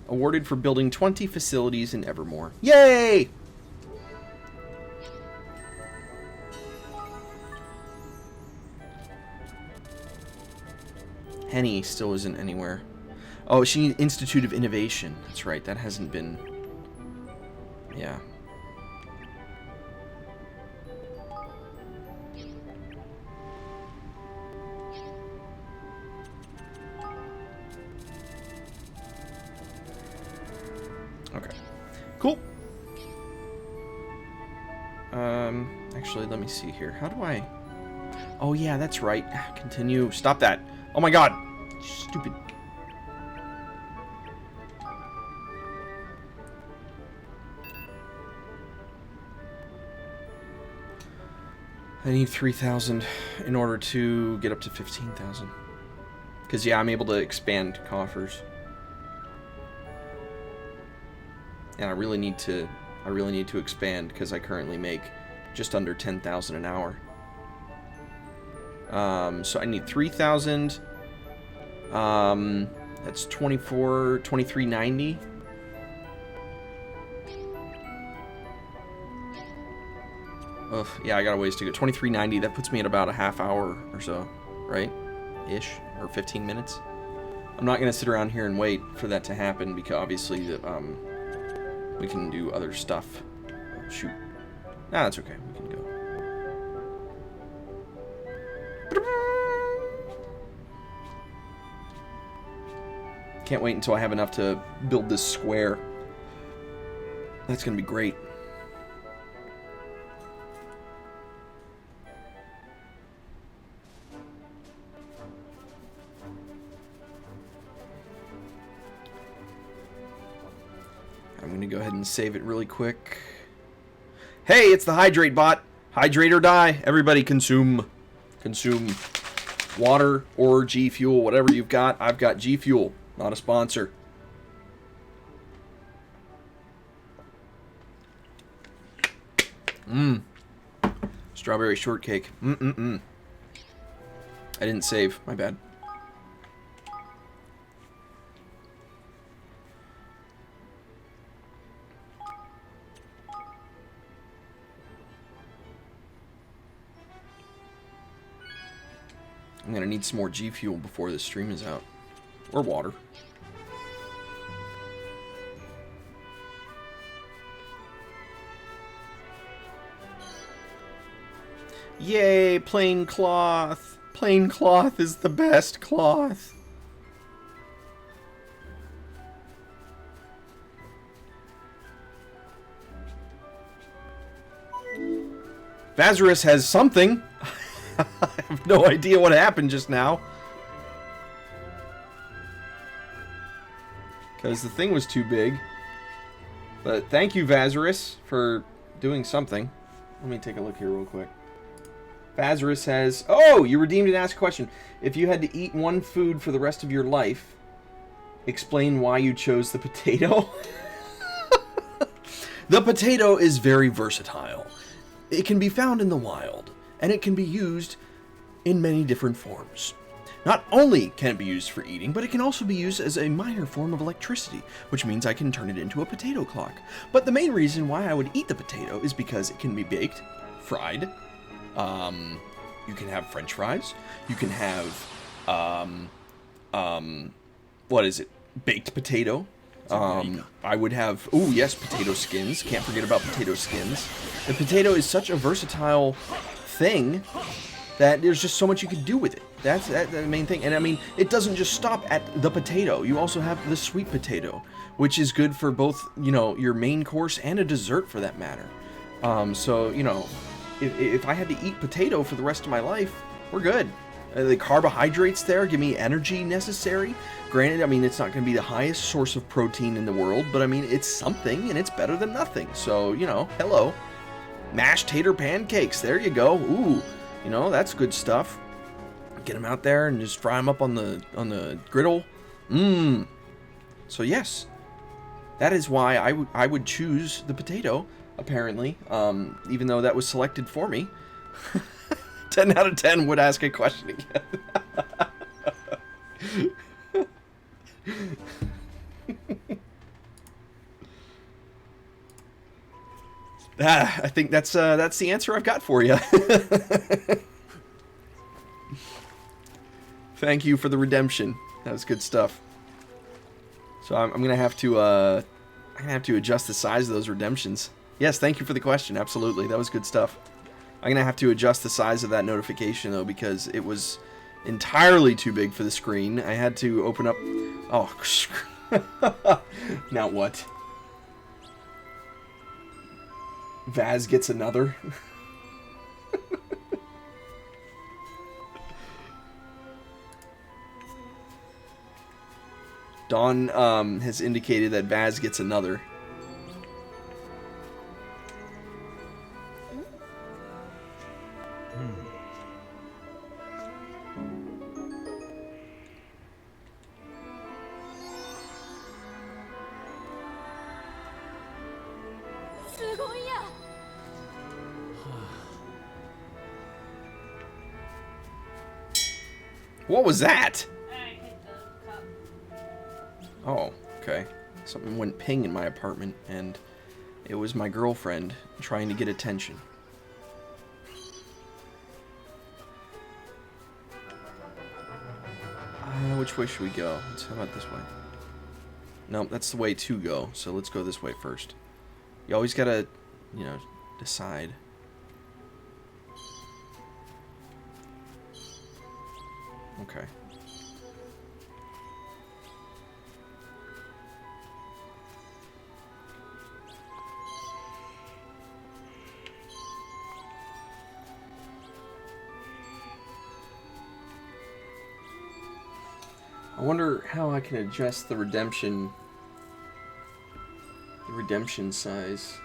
[SPEAKER 1] Awarded for building 20 facilities in Evermore. Yay! Henny still isn't anywhere. Oh, she needs Institute of Innovation. That's right, that hasn't been... Yeah. Okay. Cool. Actually, let me see here. How do I... Oh, yeah, that's right. Continue. Stop that. Oh, my God. Stupid. I need 3,000 in order to get up to 15,000. Because, yeah, I'm able to expand coffers. And I really need to expand because I currently make just under 10,000 an hour. So I need 3,000. That's 2390. Ugh, yeah, I got a ways to go. 2390, that puts me at about a half hour or so, right? Ish, or 15 minutes. I'm not gonna sit around here and wait for that to happen because obviously we can do other stuff. Oh, shoot. Nah, that's okay. We can go. Can't wait until I have enough to build this square. That's gonna be great. I'm going to go ahead and save it really quick. Hey, it's the Hydrate bot. Hydrate or die. Everybody consume. Consume water or G Fuel, whatever you've got. I've got G Fuel, not a sponsor. Mmm. Strawberry shortcake. Mm-mm-mm. I didn't save. My bad. I'm gonna need some more G Fuel before this stream is out. Or water. Yay, plain cloth. Plain cloth is the best cloth. Vazarus has something. I have no idea what happened just now. Because the thing was too big. But thank you, Vazarus, for doing something. Let me take a look here real quick. Vazarus says, oh, you redeemed and asked a question. If you had to eat one food for the rest of your life, explain why you chose the potato. The potato is very versatile. It can be found in the wild, and it can be used in many different forms. Not only can it be used for eating, but it can also be used as a minor form of electricity, which means I can turn it into a potato clock. But the main reason why I would eat the potato is because it can be baked, fried, you can have French fries, you can have, what is it, baked potato. I would have, oh yes, potato skins. Can't forget about potato skins. The potato is such a versatile thing that there's just so much you could do with it. That's the main thing. And I mean, it doesn't just stop at the potato. You also have the sweet potato, which is good for both, you know, your main course and a dessert for that matter. So, you know, if I had to eat potato for the rest of my life, we're good. The carbohydrates there give me energy necessary. Granted, I mean, it's not going to be the highest source of protein in the world, but I mean, it's something, and it's better than nothing. So, you know, hello. Mashed tater pancakes, there you go. Ooh, you know, that's good stuff. Get them out there and just fry them up on the griddle. Mmm. So yes, that is why I would choose the potato, apparently, even though that was selected for me. 10 out of 10 would ask a question again. I think that's the answer I've got for you. Thank you for the redemption. That was good stuff. So I'm gonna have to adjust the size of those redemptions. Yes, thank you for the question. Absolutely, that was good stuff. I'm gonna have to adjust the size of that notification though, because it was entirely too big for the screen. I had to open up. Oh, now what? Vaz gets another. Dawn has indicated that Vaz gets another. What was that? Oh, okay. Something went ping in my apartment, and it was my girlfriend trying to get attention. Which way should we go? How about this way? No, that's the way to go, so let's go this way first. You always gotta, you know, decide. Okay. I wonder how I can adjust the redemption size.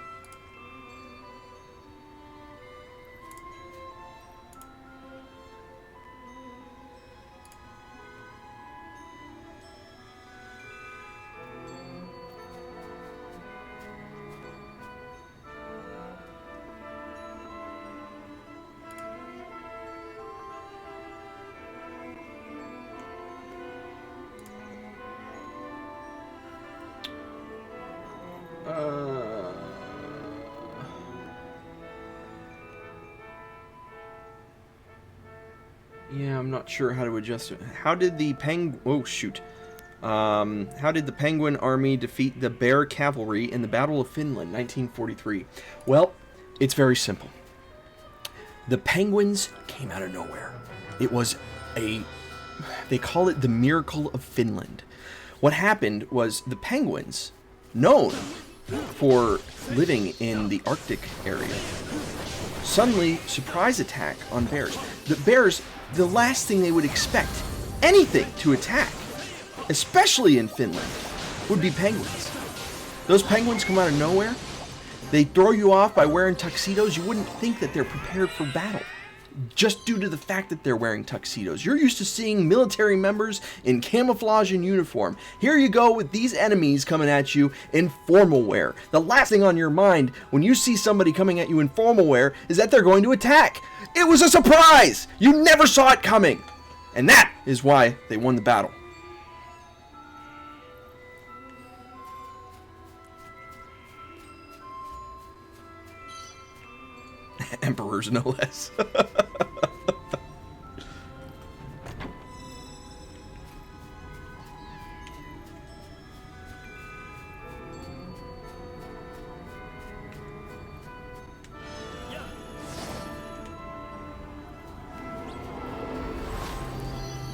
[SPEAKER 1] I'm not sure how to adjust it. How did the Oh, shoot. How did the Penguin Army defeat the Bear Cavalry in the Battle of Finland, 1943? Well, it's very simple. The Penguins came out of nowhere. It was they call it the Miracle of Finland. What happened was the Penguins, known for living in the Arctic area, suddenly surprise attack on bears. The bears, the last thing they would expect anything to attack, especially in Finland, would be penguins. Those penguins come out of nowhere. They throw you off by wearing tuxedos. You wouldn't think that they're prepared for battle, just due to the fact that they're wearing tuxedos. You're used to seeing military members in camouflage and uniform. Here you go with these enemies coming at you in formal wear. The last thing on your mind when you see somebody coming at you in formal wear is that they're going to attack. It was a surprise! You never saw it coming! And that is why they won the battle. Emperors, no less.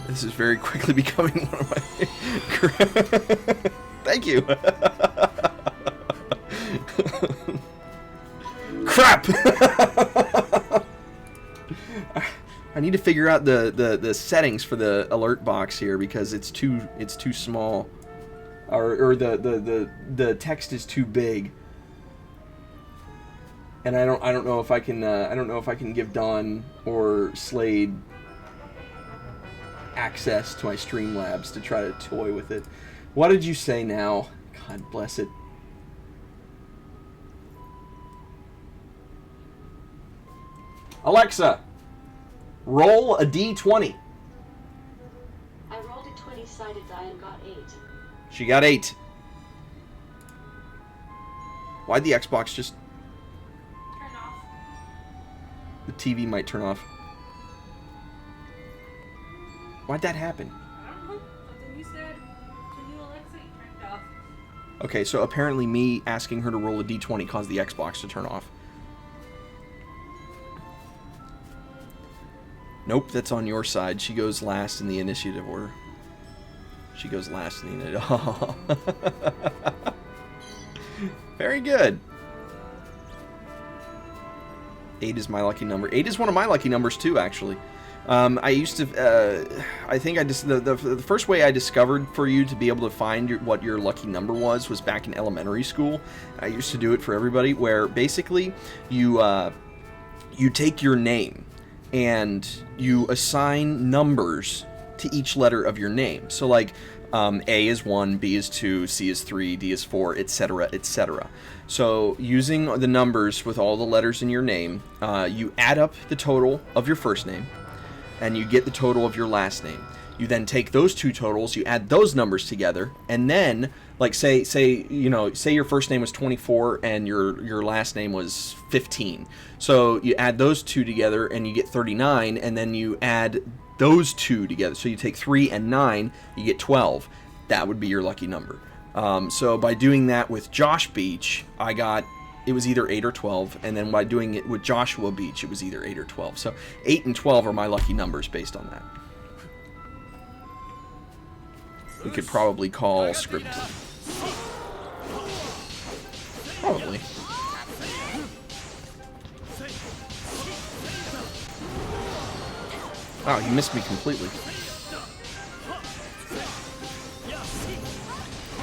[SPEAKER 1] This is very quickly becoming one of my... Thank you. Crap! I need to figure out the settings for the alert box here because it's too small, or the text is too big, and I don't know if I can give Dawn or Slade access to my Streamlabs to try to toy with it. What did you say now? God bless it. Alexa, roll a d20.
[SPEAKER 4] I rolled a 20-sided die and got 8.
[SPEAKER 1] She got 8. Why'd the Xbox just...
[SPEAKER 2] Turn off.
[SPEAKER 1] The TV might turn off. Why'd that happen?
[SPEAKER 2] I don't know. Something you said to you, Alexa, you turned off.
[SPEAKER 1] Okay, so apparently me asking her to roll a d20 caused the Xbox to turn off. Nope, that's on your side. She goes last in the initiative order. She goes last in the initiative. Oh. Very good. 8 is my lucky number. 8 is one of my lucky numbers too, actually. I used to, I think I just, the first way I discovered for you to be able to find what your lucky number was back in elementary school. I used to do it for everybody, where basically you take your name and you assign numbers to each letter of your name. So like, A is 1, B is 2, C is 3, D is 4, etc., etc. So using the numbers with all the letters in your name, you add up the total of your first name, and you get the total of your last name. You then take those two totals, you add those numbers together, and then, like, say your first name was 24 and your last name was 15. So you add those two together and you get 39, and then you add those two together. So you take 3 and 9, you get 12. That would be your lucky number. So by doing that with Josh Beach, it was either 8 or 12, and then by doing it with Joshua Beach, it was either 8 or 12. So 8 and 12 are my lucky numbers based on that. We could probably call script. Probably. Wow, you missed me completely.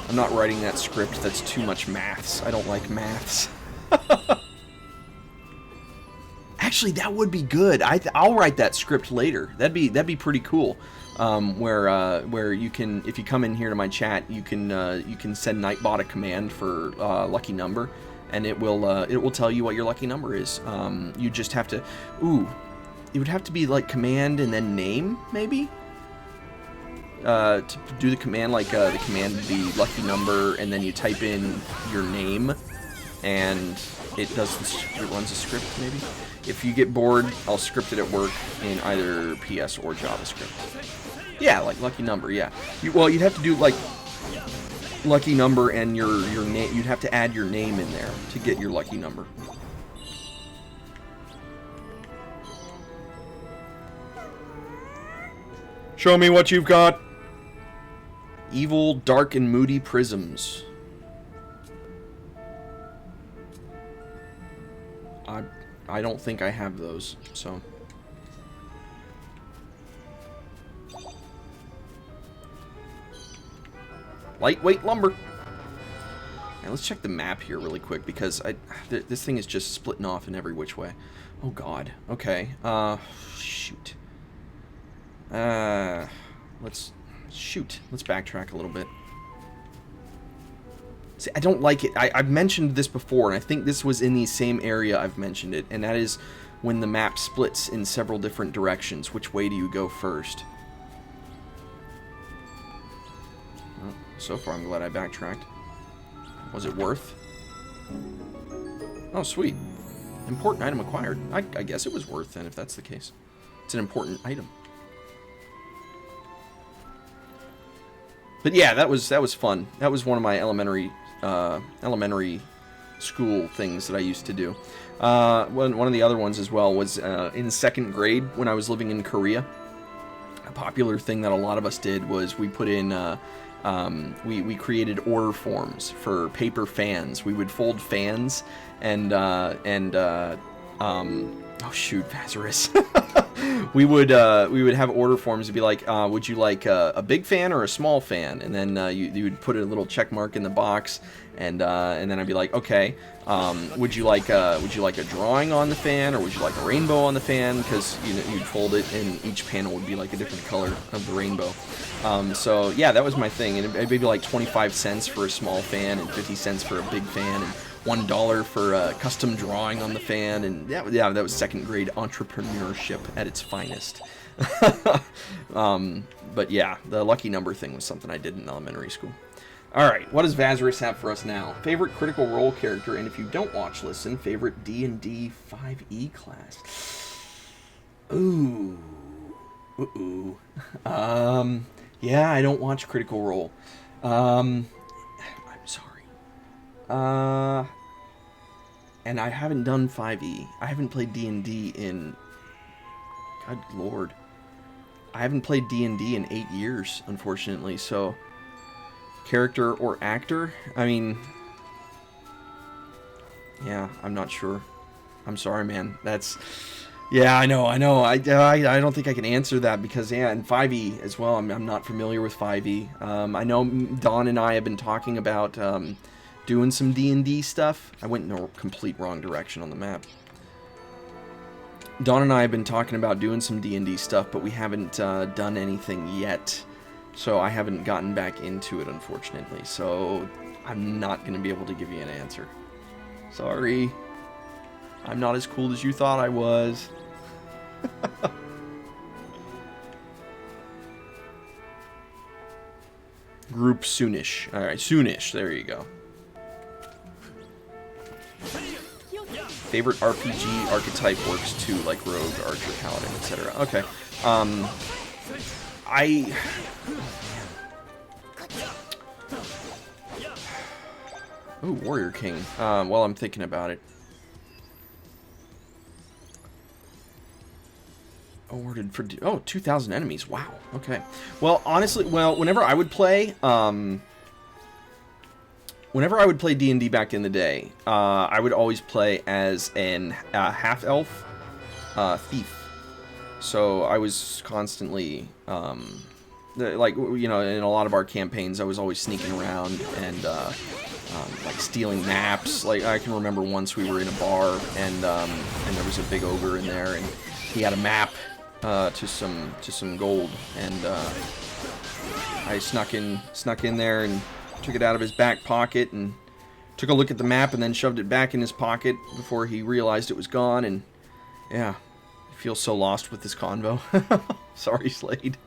[SPEAKER 1] I'm not writing that script. That's too much maths. I don't like maths. Actually, that would be good. I'll write that script later. That'd be pretty cool. Where you can, if you come in here to my chat, you can send Nightbot a command for lucky number, and it will tell you what your lucky number is. You just have to, it would have to be like command and then name, maybe. To do the command, like the command would be lucky number, and then you type in your name, and it runs the script, maybe. If you get bored, I'll script it at work in either PS or JavaScript. Yeah, like lucky number, yeah. Well, you'd have to do, like, lucky number and your name. You'd have to add your name in there to get your lucky number. Show me what you've got. Evil, dark, and moody prisms. I don't think I have those, so. Lightweight lumber. Now let's check the map here really quick because this thing is just splitting off in every which way. Oh God. Okay. Shoot. Let's backtrack a little bit. See, I don't like it. I've mentioned this before, and I think this was in the same area I've mentioned it, and that is when the map splits in several different directions. Which way do you go first? Well, so far, I'm glad I backtracked. Was it worth? Oh, sweet. Important item acquired. I guess it was worth then, if that's the case. It's an important item. But yeah, that was fun. That was one of my elementary school things that I used to do. One of the other ones as well was in 2nd grade when I was living in Korea. A popular thing that a lot of us did was we put in we created order forms for paper fans. We would fold fans and oh shoot, Vazarus. we would have order forms to be like, would you like a big fan or a small fan? And then you would put a little check mark in the box, and then I'd be like, okay, would you like a drawing on the fan, or would you like a rainbow on the fan? Because you'd fold it, and each panel would be like a different color of the rainbow. So yeah, that was my thing, and it'd be like 25 cents for a small fan, and 50 cents for a big fan, and $1 for a custom drawing on the fan, and yeah, that was 2nd grade entrepreneurship at its finest. But yeah, the lucky number thing was something I did in elementary school. Alright, what does Vazarus have for us now? Favorite Critical Role character, and if you don't watch Listen, favorite D&D 5e class. Ooh. Yeah, I don't watch Critical Role. I'm sorry. And I haven't done 5e. I haven't played D&D in... God Lord. I haven't played D&D in 8 years, unfortunately, so... Character or actor? I mean... Yeah, I'm not sure. I'm sorry, man. That's... Yeah, I know. I don't think I can answer that because, yeah, in 5e as well, I'm not familiar with 5e. I know Dawn and I have been talking about doing some D&D stuff. I went in the complete wrong direction on the map. Dawn and I have been talking about doing some D&D stuff, but we haven't done anything yet. So I haven't gotten back into it, unfortunately. So I'm not going to be able to give you an answer. Sorry. I'm not as cool as you thought I was. Group soonish. Alright, soonish. There you go. Favorite RPG archetype works too, like Rogue, Archer, Paladin, etc. Okay. Ooh, Warrior King. While I'm thinking about it. Awarded for... Oh, 2,000 enemies. Wow. Okay. Well, honestly, whenever I would play... Whenever I would play D&D back in the day, I would always play as an half-elf thief. So I was constantly... like, you know, in a lot of our campaigns, I was always sneaking around and... like stealing maps. Like I can remember once we were in a bar and there was a big ogre in there and he had a map to some gold, and I snuck in there and took it out of his back pocket and took a look at the map and then shoved it back in his pocket before he realized it was gone. And yeah, I feel so lost with this convo. Sorry, Slade.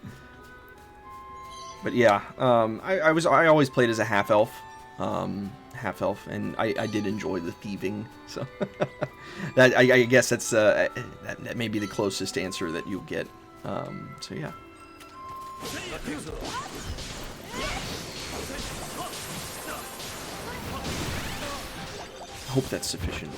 [SPEAKER 1] But yeah, I always played as a half elf. half elf, and I did enjoy the thieving. So that I guess that may be the closest answer that you'll get. So yeah. I hope that's sufficient.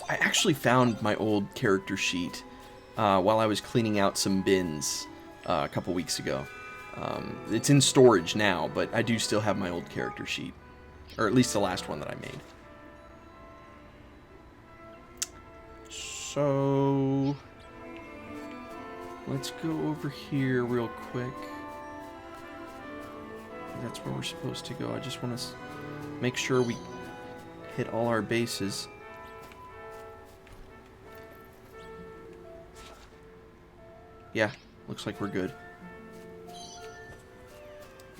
[SPEAKER 1] I actually found my old character sheet while I was cleaning out some bins a couple weeks ago. It's in storage now, but I do still have my old character sheet. Or at least the last one that I made. So let's go over here real quick. That's where we're supposed to go. I just want to make sure we hit all our bases. Yeah, looks like we're good.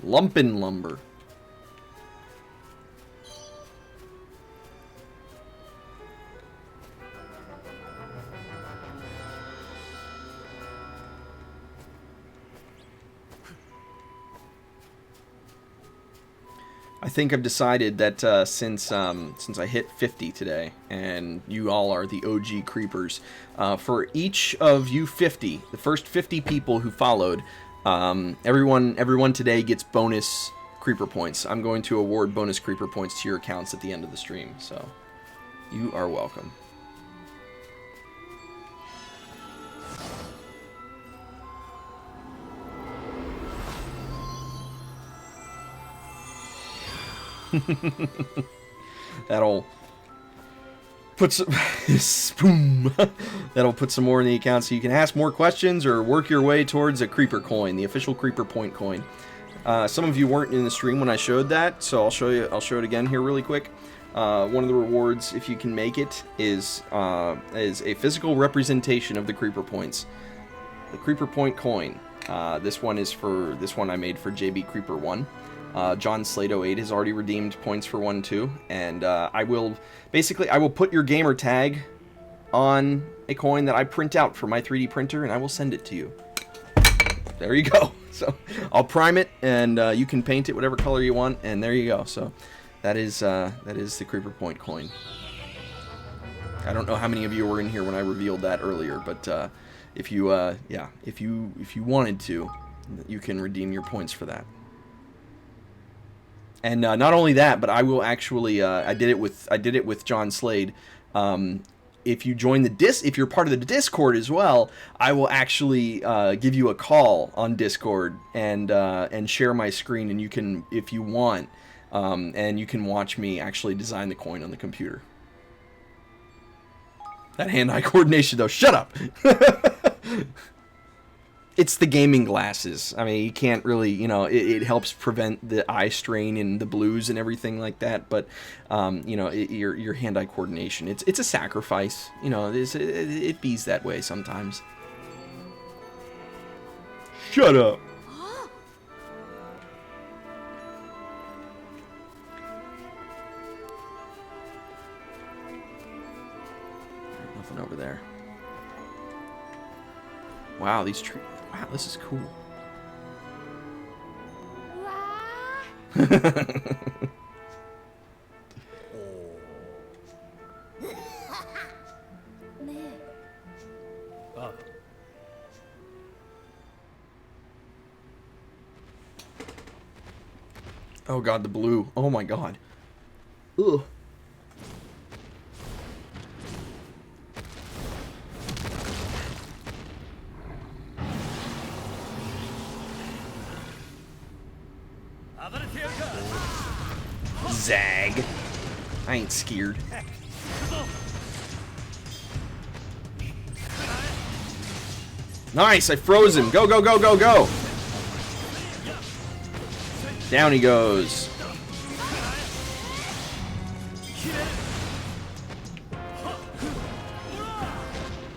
[SPEAKER 1] Lumpin' lumber. I think I've decided that since I hit 50 today, and you all are the OG creepers, for each of you 50, the first 50 people who followed, everyone today gets bonus creeper points. I'm going to award bonus creeper points to your accounts at the end of the stream, so you are welcome. That'll put some that'll put some more in the account, so you can ask more questions or work your way towards a creeper coin, the official creeper point coin. Some of you weren't in the stream when I showed that, so I'll show it again here really quick. One of the rewards, if you can make it, is a physical representation of the creeper points. The creeper point coin. This one I made for JB Creeper 1. John Slate 08 has already redeemed points for 1 too, and I will put your gamer tag on a coin that I print out from my 3D printer, and I will send it to you. There you go. So I'll prime it, and you can paint it whatever color you want, and there you go. So that is the Creeper Point coin. I don't know how many of you were in here when I revealed that earlier, but if you wanted to, you can redeem your points for that. And not only that, but I will actually I did it with John Slade. If you join if you're part of the Discord as well, I will actually give you a call on Discord and share my screen, and you can, if you want, and you can watch me actually design the coin on the computer. That hand-eye coordination, though. Shut up. It's the gaming glasses. I mean, you can't really, it helps prevent the eye strain and the blues and everything like that. But, your hand-eye coordination, it's a sacrifice. It bees that way sometimes. Shut up. Nothing over there. Wow, these trees. Wow, this is cool. Oh god, the blue. Oh my god. Ugh. Zag. I ain't scared. Nice, I froze him. Go, go, go, go, go. Down he goes.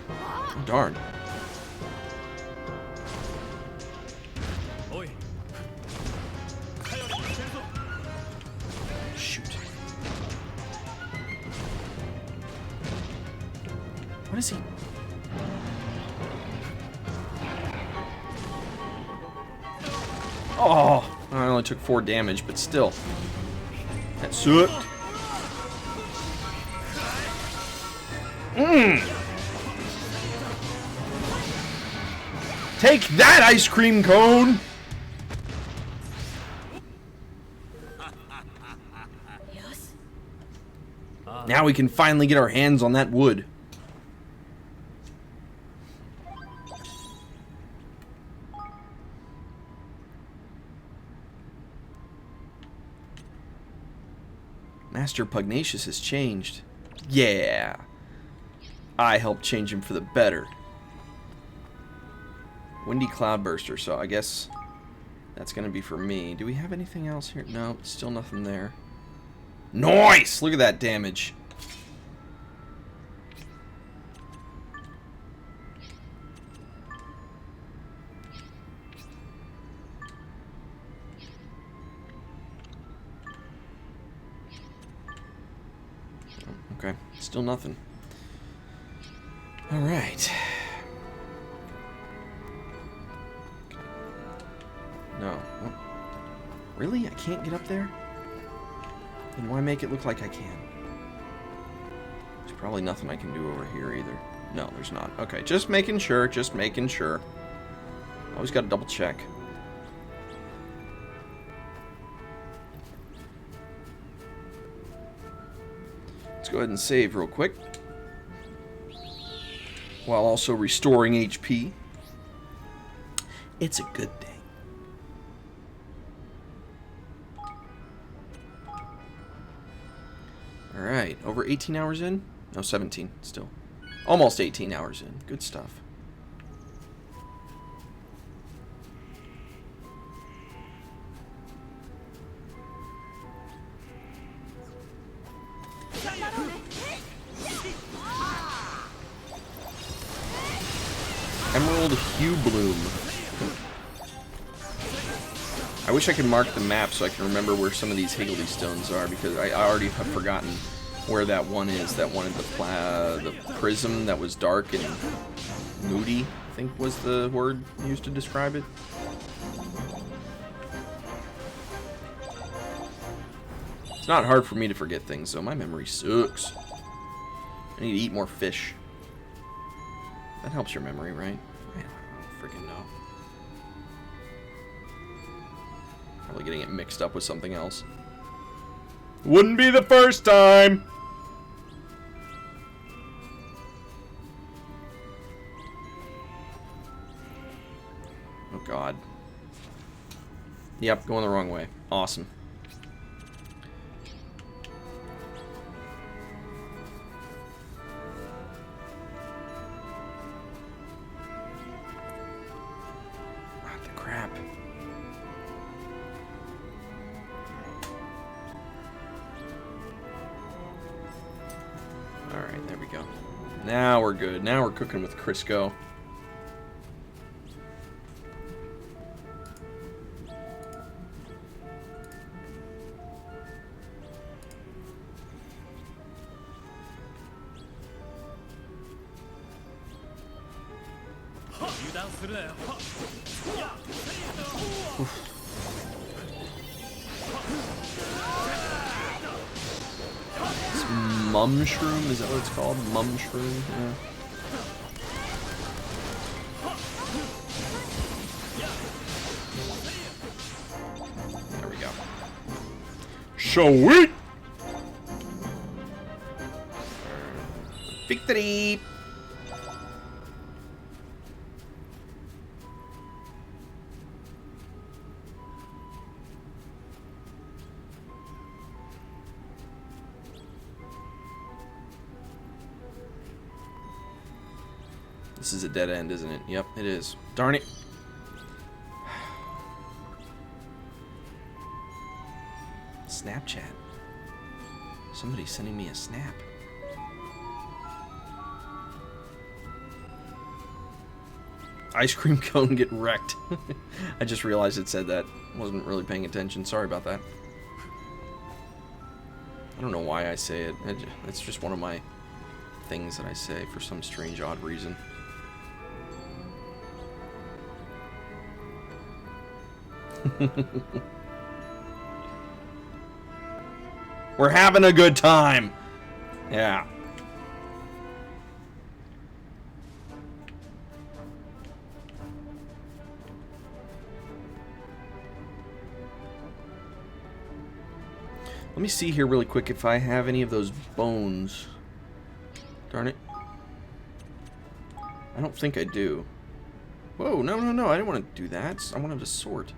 [SPEAKER 1] Oh, darn. What is he? Oh, I only took 4 damage, but still. That sucked. Take that, ice cream cone! Now we can finally get our hands on that wood. Master Pugnacious has changed. Yeah. I helped change him for the better. Windy Cloudburster, so I guess that's going to be for me. Do we have anything else here? No, still nothing there. Nice! Look at that damage. Okay, still nothing. Alright. No. What? Really? I can't get up there? Then why make it look like I can? There's probably nothing I can do over here either. No, there's not. Okay, just making sure, just making sure. Always gotta double check. Let's go ahead and save real quick. While also restoring HP. It's a good thing. Alright, over 18 hours in? No, 17 still. Almost 18 hours in. Good stuff. Emerald Hue Bloom. I wish I could mark the map so I can remember where some of these Higgledy stones are, because I already have forgotten where that one is. That one of the prism that was dark and moody, I think was the word used to describe it. It's not hard for me to forget things, though. My memory sucks. I need to eat more fish. That helps your memory, right? I don't freaking know. Probably getting it mixed up with something else. Wouldn't be the first time! Oh god. Yep, going the wrong way. Awesome. Ah, the crap. Alright, there we go. Now we're good. Now we're cooking with Crisco. Mumshroom, is that what it's called? Mumshroom, yeah. There we go. Sweet! Victory! This is a dead end, isn't it? Yep, it is. Darn it. Snapchat. Somebody's sending me a snap. Ice cream cone get wrecked. I just realized it said that. Wasn't really paying attention. Sorry about that. I don't know why I say it. It's just one of my things that I say for some strange, odd reason. We're having a good time. Yeah. Let me see here really quick if I have any of those bones. Darn it. I don't think I do. Whoa, no, no, no. I didn't want to do that. I wanted to sort.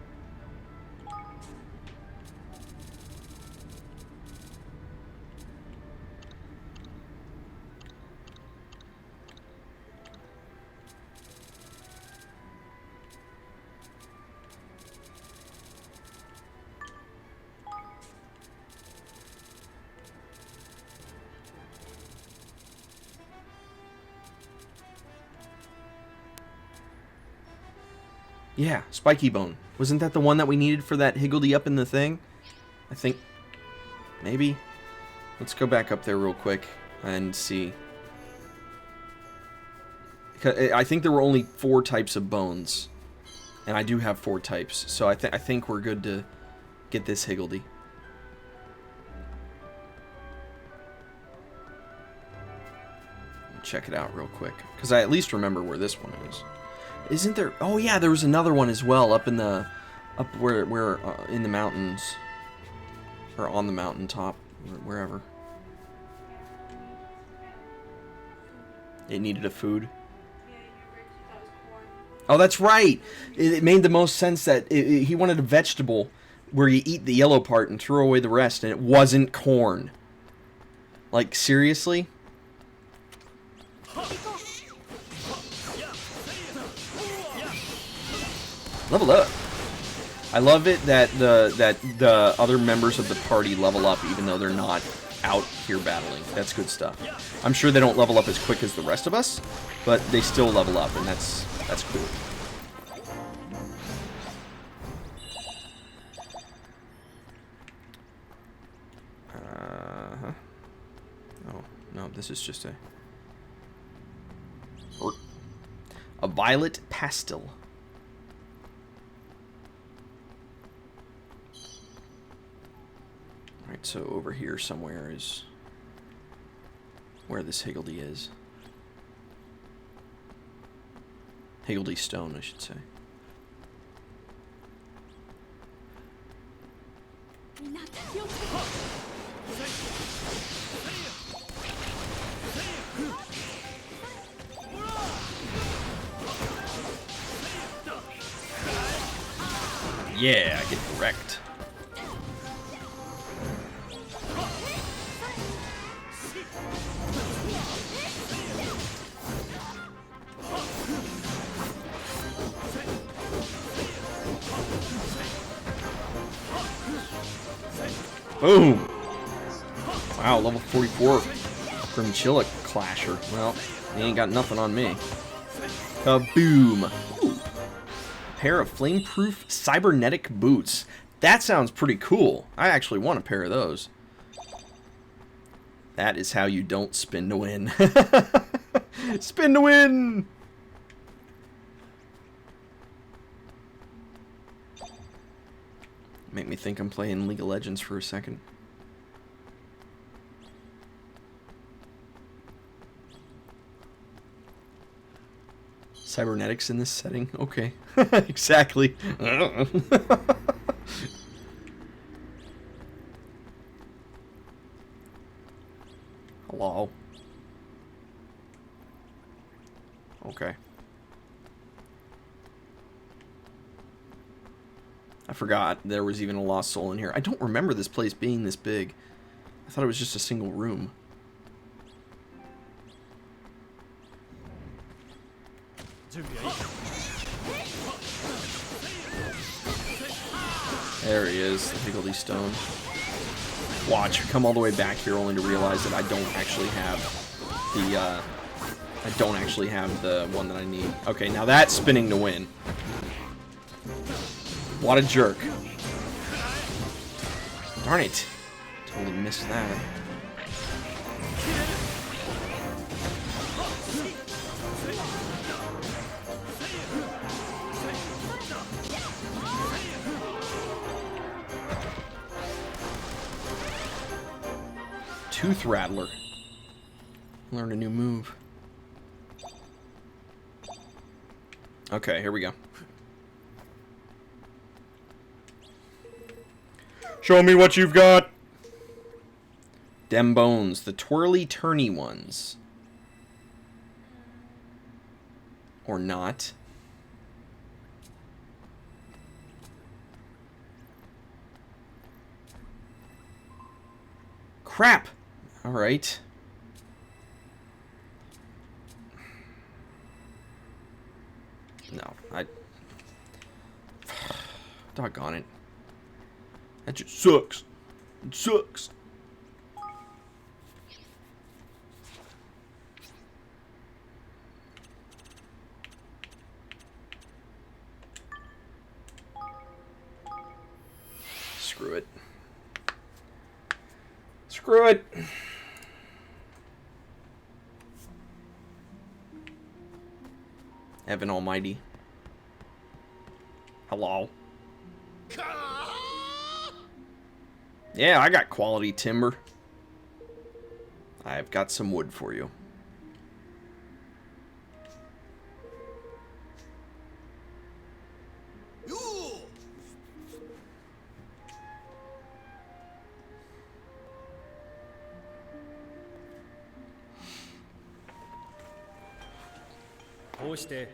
[SPEAKER 1] Yeah, spiky bone. Wasn't that the one that we needed for that higgledy up in the thing? I think. Maybe. Let's go back up there real quick and see. I think there were only 4 types of bones. And I do have 4 types. So I think we're good to get this higgledy. Check it out real quick. Because I at least remember where this one is. Isn't there? Oh yeah, there was another one as well up in the, where in the mountains, or on the mountaintop, wherever. It needed a food. Oh, that's right. It made the most sense that he wanted a vegetable where you eat the yellow part and throw away the rest, and it wasn't corn. Like seriously? Level up. I love it that the other members of the party level up even though they're not out here battling. That's good stuff. I'm sure they don't level up as quick as the rest of us, but they still level up, and that's cool. Oh no, this is just a violet pastel. Alright, so over here somewhere is where this higgledy is. Higgledy stone, I should say. Yeah, I get wrecked. Boom! Wow, level 44 Grimchilla Clasher. Well, he ain't got nothing on me. Kaboom! Ooh. A pair of flame-proof cybernetic boots. That sounds pretty cool. I actually want a pair of those. That is how you don't spin to win. Spin to win! Make me think I'm playing League of Legends for a second. Cybernetics in this setting? Okay. Exactly. Hello. Okay. I forgot there was even a lost soul in here. I don't remember this place being this big. I thought it was just a single room. There he is, the higgledy stone. Watch, come all the way back here only to realize that I don't actually have the one that I need. Okay, now that's spinning to win. What a jerk. Darn it. Totally missed that. Tooth Rattler. Learn a new move. Okay, here we go. Show me what you've got. Dem bones, the twirly turny ones. Or not. Crap! Alright. No, doggone it. That just sucks. It sucks. Screw it. Screw it. Heaven Almighty. Hello. Yeah, I got quality timber. I've got some wood for you.
[SPEAKER 5] こうして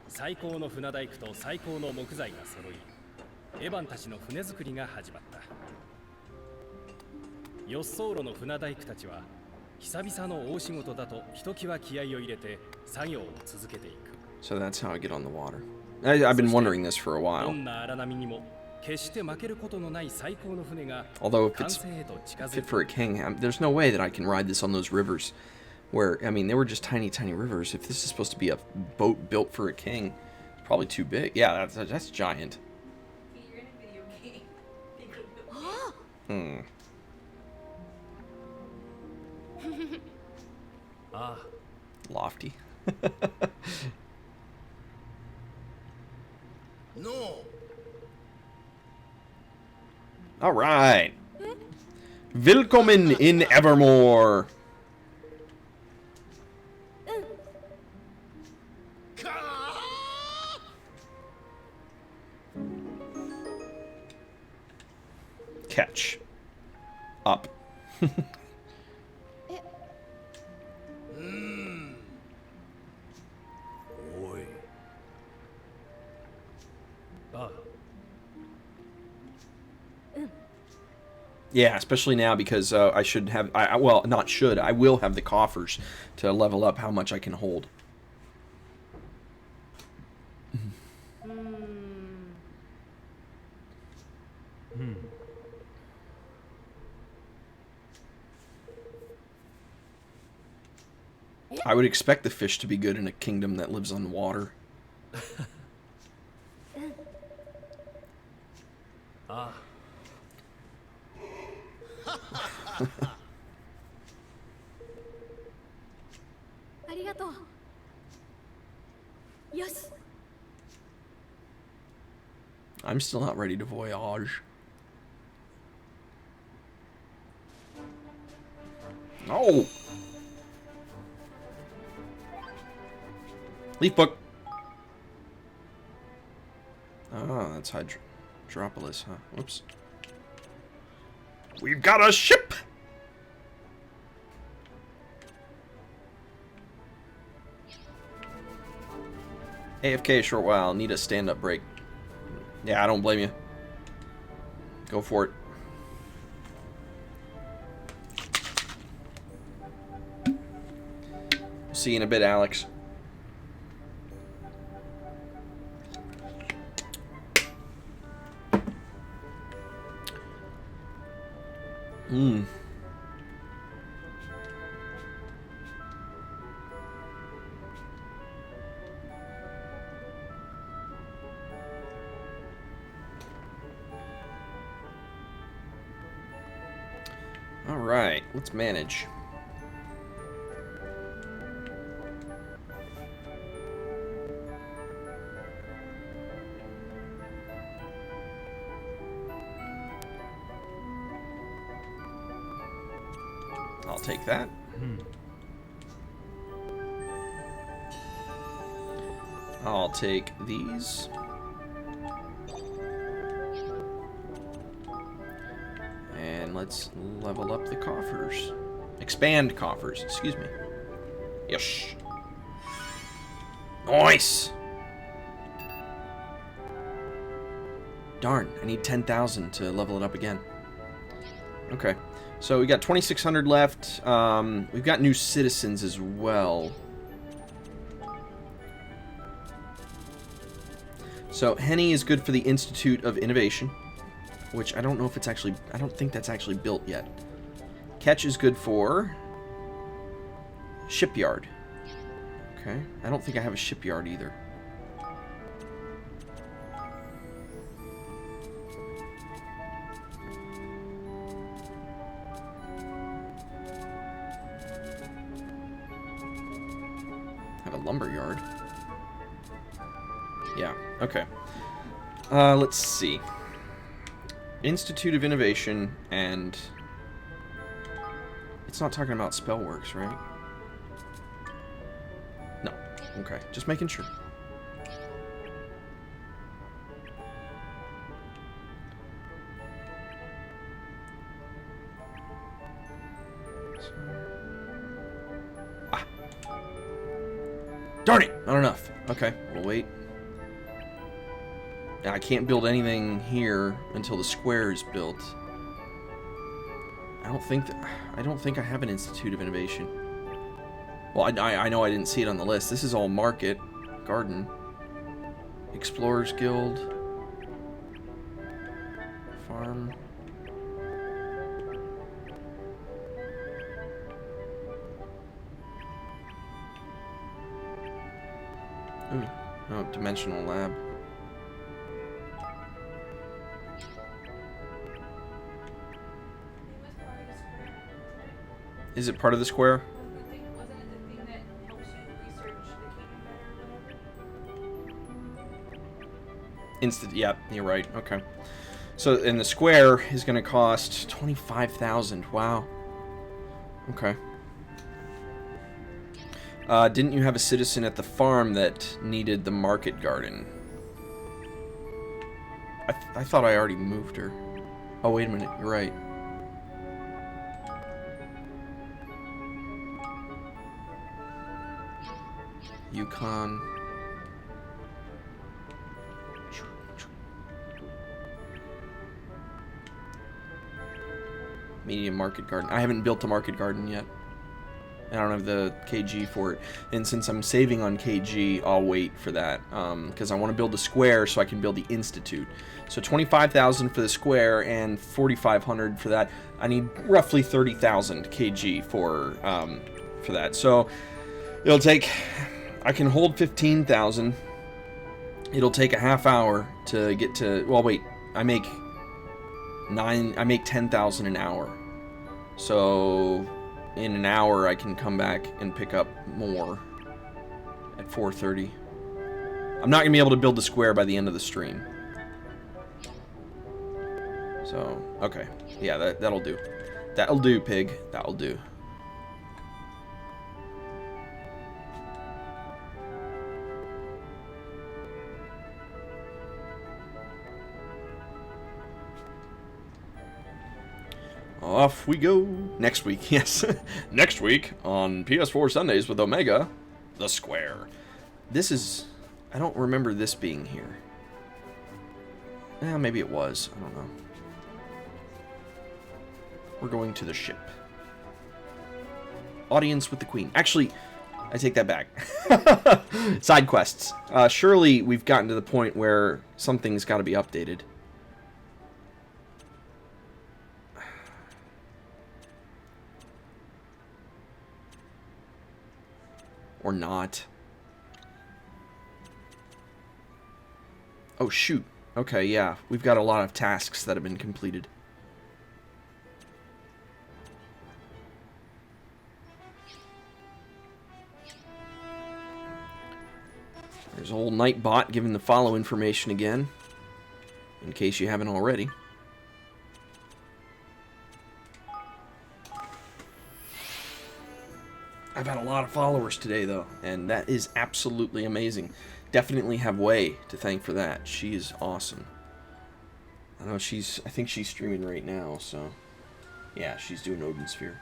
[SPEAKER 5] 最高の船大工と最高の木材が揃い、エヴァンたちの船作りが始まった。ヨッソーロの船大工たちは久々の大仕事だとひときわ気合を入れて作業を続けていく。
[SPEAKER 1] So that's how I get on the water. I've been wondering this for a
[SPEAKER 5] ど
[SPEAKER 1] while.
[SPEAKER 5] んな荒波にも決して負けることのない最高の船が
[SPEAKER 1] Although if
[SPEAKER 5] 完
[SPEAKER 1] it's
[SPEAKER 5] 成へと近づ
[SPEAKER 1] fit
[SPEAKER 5] い
[SPEAKER 1] for a
[SPEAKER 5] て
[SPEAKER 1] king, there's no way that I can ride this on those rivers. Where, I mean, they were just tiny, tiny rivers. If this is supposed to be a boat built for a king, it's probably too big. Yeah, that's giant.
[SPEAKER 2] You're in a video game. You could build it.
[SPEAKER 1] Lofty.
[SPEAKER 3] No.
[SPEAKER 1] All right. Willkommen in Evermore. Catch. Up.
[SPEAKER 3] Oi.
[SPEAKER 5] ああ
[SPEAKER 1] Yeah, especially now because I should have, well, not should, I will have the coffers to level up how much I can hold. I would expect the fish to be good in a kingdom that lives on water.
[SPEAKER 5] ああ
[SPEAKER 6] ありがとう。よし。
[SPEAKER 1] I'm still not ready to voyage. Oh! Leaf book. Oh, that's Hydropolis, huh? Whoops. We've got a ship! AFK a short while. Need a stand-up break. Yeah, I don't blame you. Go for it. See you in a bit, Alex. All right, let's manage. I'll take that. I'll take these. And let's level up the coffers. Expand coffers, excuse me. Yes. Nice! Darn, I need 10,000 to level it up again. Okay, so we got 2,600 left. We've got new citizens as well. So, Henny is good for the Institute of Innovation, which I don't know if it's actually... I don't think that's actually built yet. Ketch is good for... Shipyard. Okay, I don't think I have a shipyard either. Have a lumberyard. Yeah, okay. Let's see. Institute of Innovation and... It's not talking about Spellworks, right? No. Okay, just making sure. Ah. Darn it! Not enough. Okay, we'll wait. I can't build anything here until the square is built. I don't think I have an Institute of Innovation. Well, I know I didn't see it on the list. This is all market, garden, Explorers Guild, farm. Ooh, oh, dimensional lab. Is it part of the square?
[SPEAKER 2] Wasn't it the thing that helps you research the kingdom better or whatever?
[SPEAKER 1] Yeah, you're right. Okay. So, and the square is going to cost 25,000. Wow. Okay. Didn't you have a citizen at the farm that needed the market garden? I thought I already moved her. Oh, wait a minute. You're right. Yukon. Medium market garden. I haven't built a market garden yet. I don't have the KG for it. And since I'm saving on KG, I'll wait for that. Because I want to build a square so I can build the Institute. So 25,000 for the square and 4,500 for that. I need roughly 30,000 KG for that. So it'll take... I can hold 15,000. It'll take a half hour to get to... Well, wait. I make 10,000 an hour. So in an hour, I can come back and pick up more at 4:30. I'm not going to be able to build the square by the end of the stream. So, okay. Yeah, that'll do. That'll do, pig. That'll do. Off we go. Next week, yes. Next week on PS4 Sundays with Omega, The Square. This is... I don't remember this being here. Maybe it was. I don't know. We're going to the ship. Audience with the Queen. Actually, I take that back. Side quests. Surely we've gotten to the point where something's got to be updated. Or not. Oh, shoot. Okay, yeah. We've got a lot of tasks that have been completed. There's old Nightbot giving the follow information again, in case you haven't already. I've had a lot of followers today, though, and that is absolutely amazing. Definitely have Wei to thank for that. She is awesome. I know I think she's streaming right now, so yeah, she's doing Odin Sphere.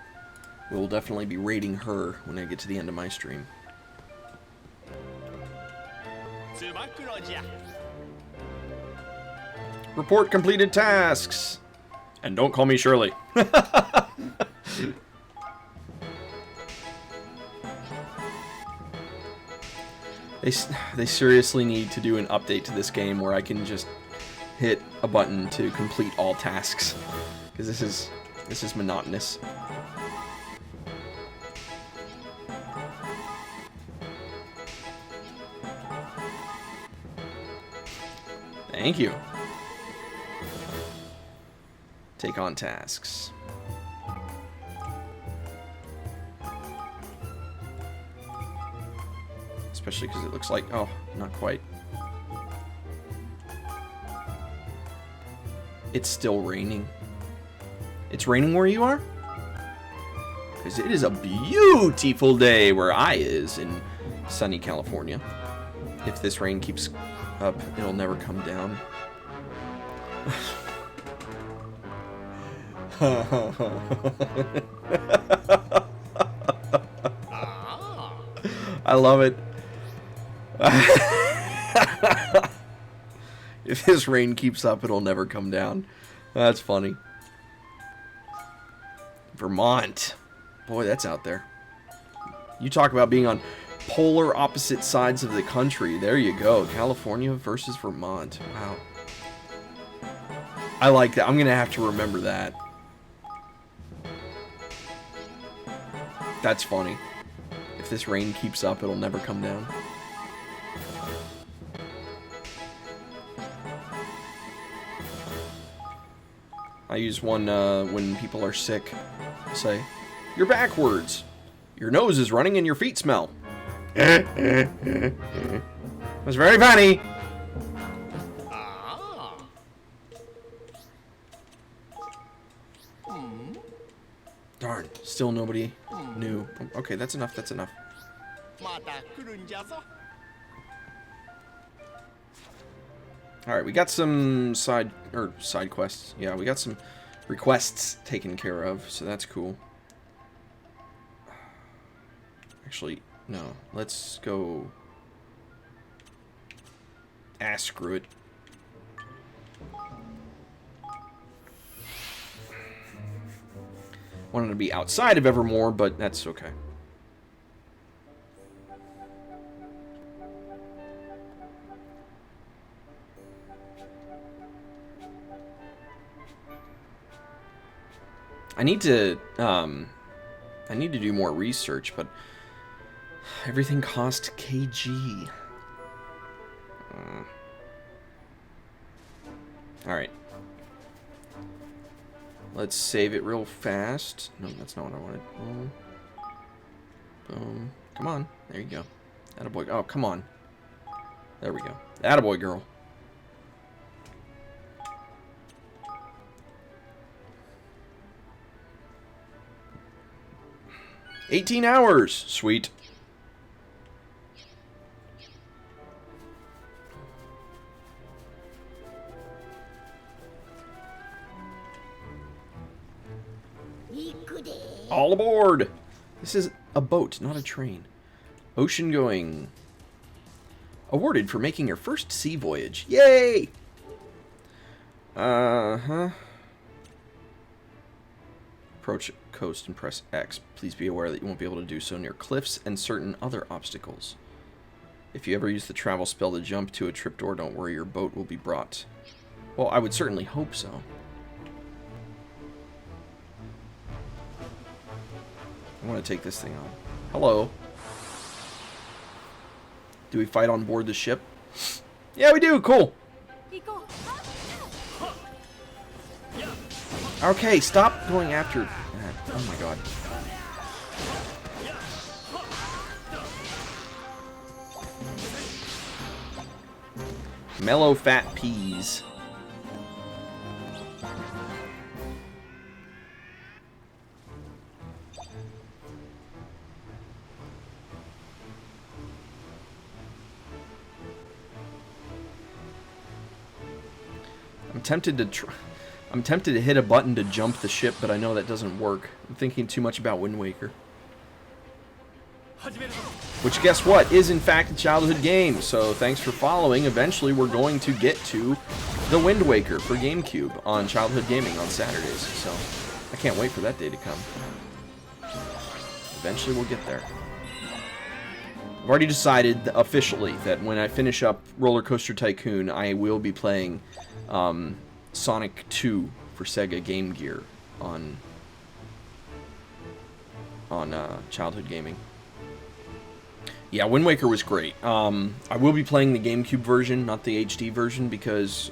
[SPEAKER 1] We'll definitely be rating her when I get to the end of my stream. Report completed tasks. And don't call me Shirley. They seriously need to do an update to this game where I can just hit a button to complete all tasks, because this is monotonous. Thank you. Take on tasks. Especially because it looks like, oh, not quite. It's still raining. It's raining where you are? Because it is a beautiful day where I is in sunny California. If this rain keeps up, it'll never come down. I love it. If this rain keeps up, it'll never come down. That's funny. Vermont. Boy, that's out there. You talk about being on polar opposite sides of the country. There you go. California versus Vermont. Wow. I like that. I'm going to have to remember that. That's funny. If this rain keeps up, it'll never come down. I use one when people are sick. Say, you're backwards. Your nose is running and your feet smell. That's very funny. Darn, still nobody knew. Okay, that's enough, that's enough. Alright, we got some side quests. Yeah, we got some requests taken care of, so that's cool. Actually, no. Let's go... Ah, screw it. Wanted to be outside of Evermore, but that's okay. I need to do more research, but everything cost KG. Alright. Let's save it real fast. No, that's not what I wanted. Boom. Boom. Come on. There you go. Attaboy. Oh, come on. There we go. Attaboy, girl. $18 hours. Sweet. All aboard! This is a boat, not a train. Ocean going. Awarded for making your first sea voyage. Yay! Uh-huh. Approach coast and press X. Please be aware that you won't be able to do so near cliffs and certain other obstacles. If you ever use the travel spell to jump to a trapdoor, don't worry, your boat will be brought. Well, I would certainly hope so. I want to take this thing on. Hello. Do we fight on board the ship? Yeah, we do. Cool. Okay, stop going after that. Oh my god. Mellow fat peas. tempted to I'm tempted to hit a button to jump the ship, but I know that doesn't work. I'm thinking too much about Wind Waker. Which, guess what, is in fact a childhood game. So thanks for following. Eventually we're going to get to the Wind Waker for GameCube on Childhood Gaming on Saturdays. So I can't wait for that day to come. Eventually we'll get there. I've already decided officially that when I finish up Roller Coaster Tycoon, I will be playing Sonic 2 for Sega Game Gear on Childhood Gaming. Yeah, Wind Waker was great. I will be playing the GameCube version, not the HD version, because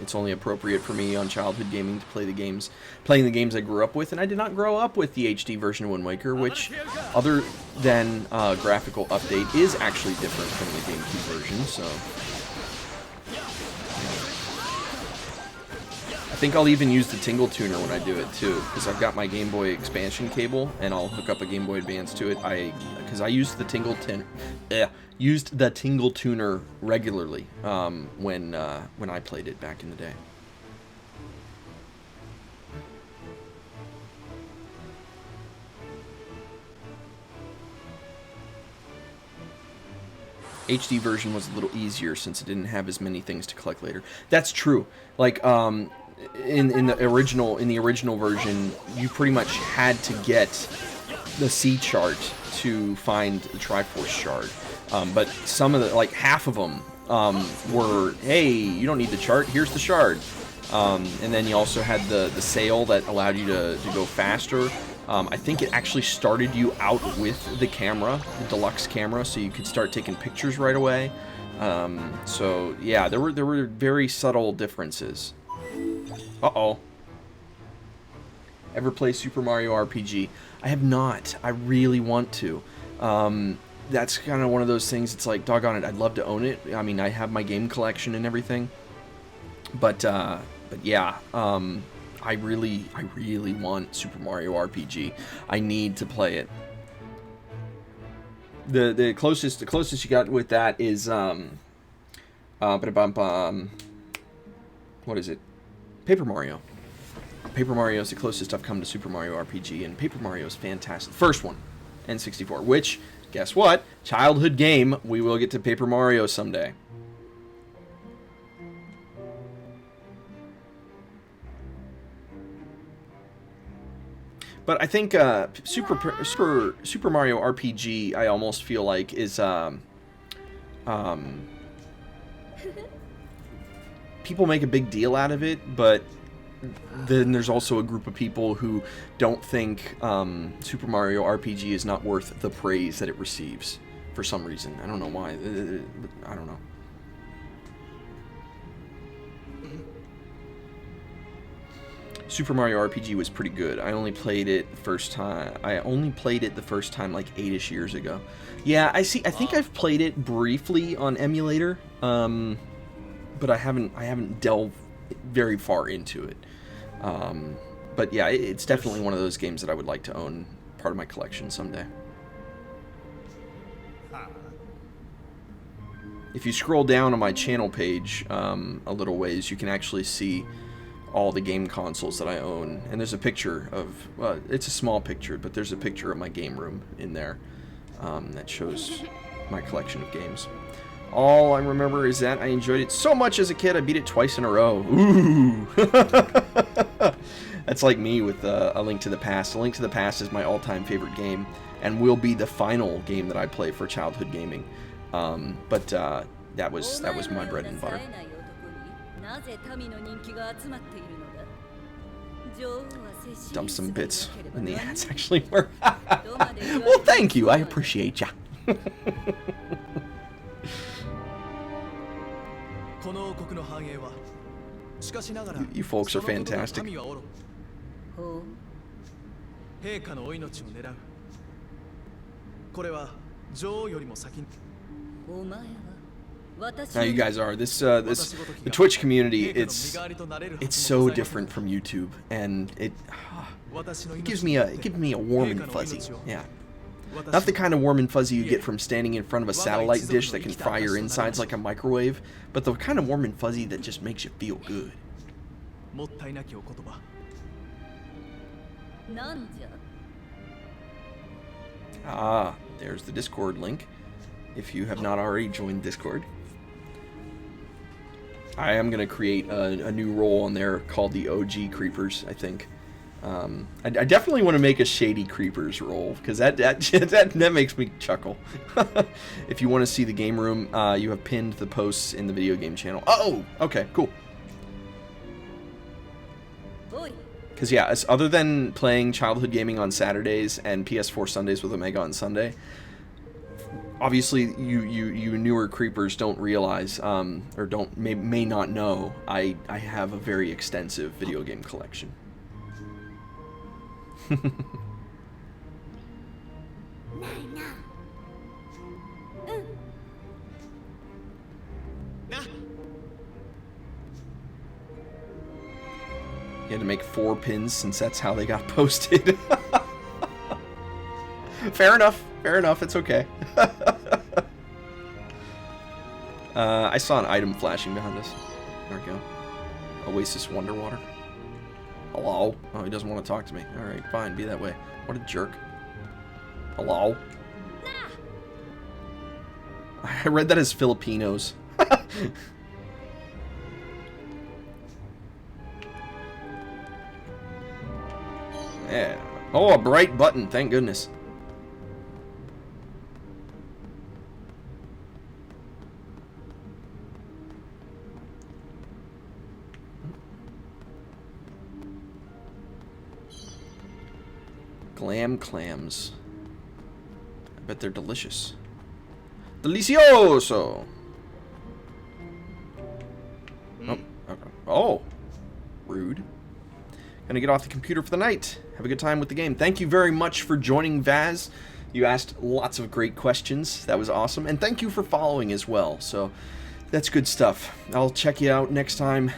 [SPEAKER 1] it's only appropriate for me on Childhood Gaming to play the games, playing the games I grew up with, and I did not grow up with the HD version of Wind Waker, which, other than graphical update, is actually different from the GameCube version. So I think I'll even use the Tingle Tuner when I do it too, because I've got my Game Boy expansion cable, and I'll hook up a Game Boy Advance to it. Because I used the Tingle Tuner regularly when I played it back in the day. HD version was a little easier since it didn't have as many things to collect later. That's true. Like in the original version, you pretty much had to get the C chart to find the Triforce shard. But some of the, like half of them, were, hey, you don't need the chart, here's the shard. And then you also had the sail that allowed you to go faster. I think it actually started you out with the camera, the deluxe camera, so you could start taking pictures right away. So yeah, there were very subtle differences. Uh-oh. Ever play Super Mario RPG? I have not. I really want to. That's kind of one of those things, it's like, doggone it, I'd love to own it. I mean, I have my game collection and everything. But yeah, I really want Super Mario RPG. I need to play it. The closest you got with that is what is it? Paper Mario. Paper Mario is the closest I've come to Super Mario RPG, and Paper Mario is fantastic. First one, N64, which, guess what? Childhood game, we will get to Paper Mario someday. But I think Super Mario RPG, I almost feel like, is people make a big deal out of it, but then there's also a group of people who don't think Super Mario RPG is not worth the praise that it receives for some reason. I don't know why. I don't know. Super Mario RPG was pretty good. I only played it the first time like 8-ish years ago. Yeah, I think I've played it briefly on emulator, but I haven't delved very far into it. But yeah, it's definitely one of those games that I would like to own part of my collection someday. If you scroll down on my channel page a little ways, you can actually see all the game consoles that I own, and there's a picture of, it's a small picture, but there's a picture of my game room in there that shows my collection of games. All I remember is that I enjoyed it so much as a kid, I beat it twice in a row. Ooh! That's like me with A Link to the Past. A Link to the Past is my all-time favorite game, and will be the final game that I play for childhood gaming. But that was my bread and butter. Dump some bits when the ads actually work. Well, thank you. I appreciate ya. You folks are fantastic. Now you guys are the Twitch community. It's so different from YouTube, and it gives me a warm and fuzzy. Yeah, not the kind of warm and fuzzy you get from standing in front of a satellite dish that can fry your insides like a microwave, but the kind of warm and fuzzy that just makes you feel good.
[SPEAKER 3] もったいなきお言葉。
[SPEAKER 6] なんじゃ。
[SPEAKER 1] Ah, there's the Discord link. If you have not already joined Discord, I am going to create a new role on there called the OG Creepers, I think. I definitely want to make a Shady Creepers role, because that makes me chuckle. If you want to see the game room, you have pinned the posts in the video game channel. Oh, okay, cool. Because, yeah, other than playing childhood gaming on Saturdays and PS4 Sundays with Omega on Sunday, obviously you newer creepers don't realize, or may not know, I have a very extensive video game collection. You had to make 4 pins since that's how they got posted. Fair enough. Fair enough. It's okay. I saw an item flashing behind us. There we go. Oasis Wonderwater. Hello? Oh, he doesn't want to talk to me. Alright, fine. Be that way. What a jerk. Hello? I read that as Filipinos. Yeah. Oh, a bright button. Thank goodness. Glam clams. I bet they're delicious. Delicioso! Oh, okay. Oh! Rude. Gonna get off the computer for the night. Have a good time with the game. Thank you very much for joining, Vaz. You asked lots of great questions. That was awesome. And thank you for following as well. So, that's good stuff. I'll check you out next time.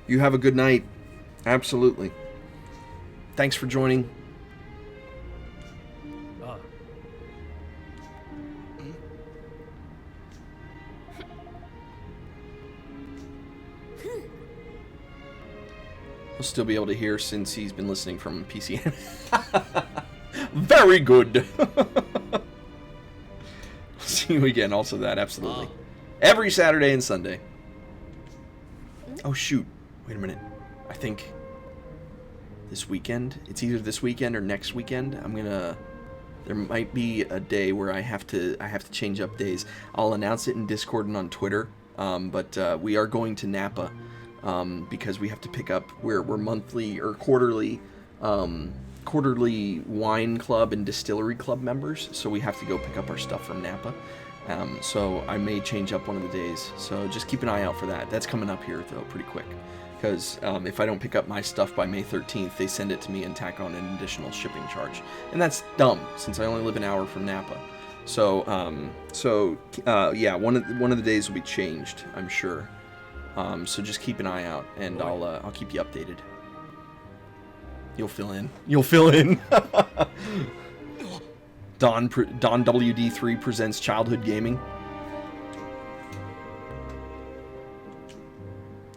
[SPEAKER 1] You have a good night. Absolutely. Thanks for joining. He'll still be able to hear since he's been listening from PC. Very good. See you again. Also that, absolutely. Every Saturday and Sunday. Oh shoot. Wait a minute. I think this weekend. It's either this weekend or next weekend. There might be a day where I have to change up days. I'll announce it in Discord and on Twitter. But we are going to Napa. Because we have to pick up, we're monthly or quarterly wine club and distillery club members, so we have to go pick up our stuff from Napa. So I may change up one of the days, so just keep an eye out for that. That's coming up here though pretty quick, because if I don't pick up my stuff by May 13th, they send it to me and tack on an additional shipping charge, and that's dumb since I only live an hour from Napa. So yeah, one of the days will be changed, I'm sure. So just keep an eye out, and I'll keep you updated. You'll fill in. You'll fill in. Don WD3 presents childhood gaming.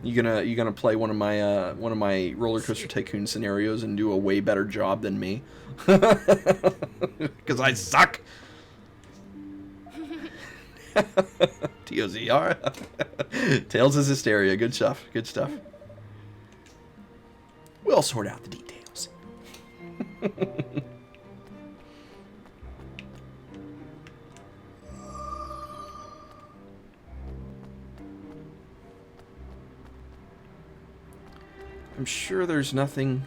[SPEAKER 1] You gonna play one of my Roller Coaster Tycoon scenarios and do a way better job than me? Because I suck. TOZR. Tales is hysteria. Good stuff. Good stuff. We'll sort out the details. I'm sure there's nothing...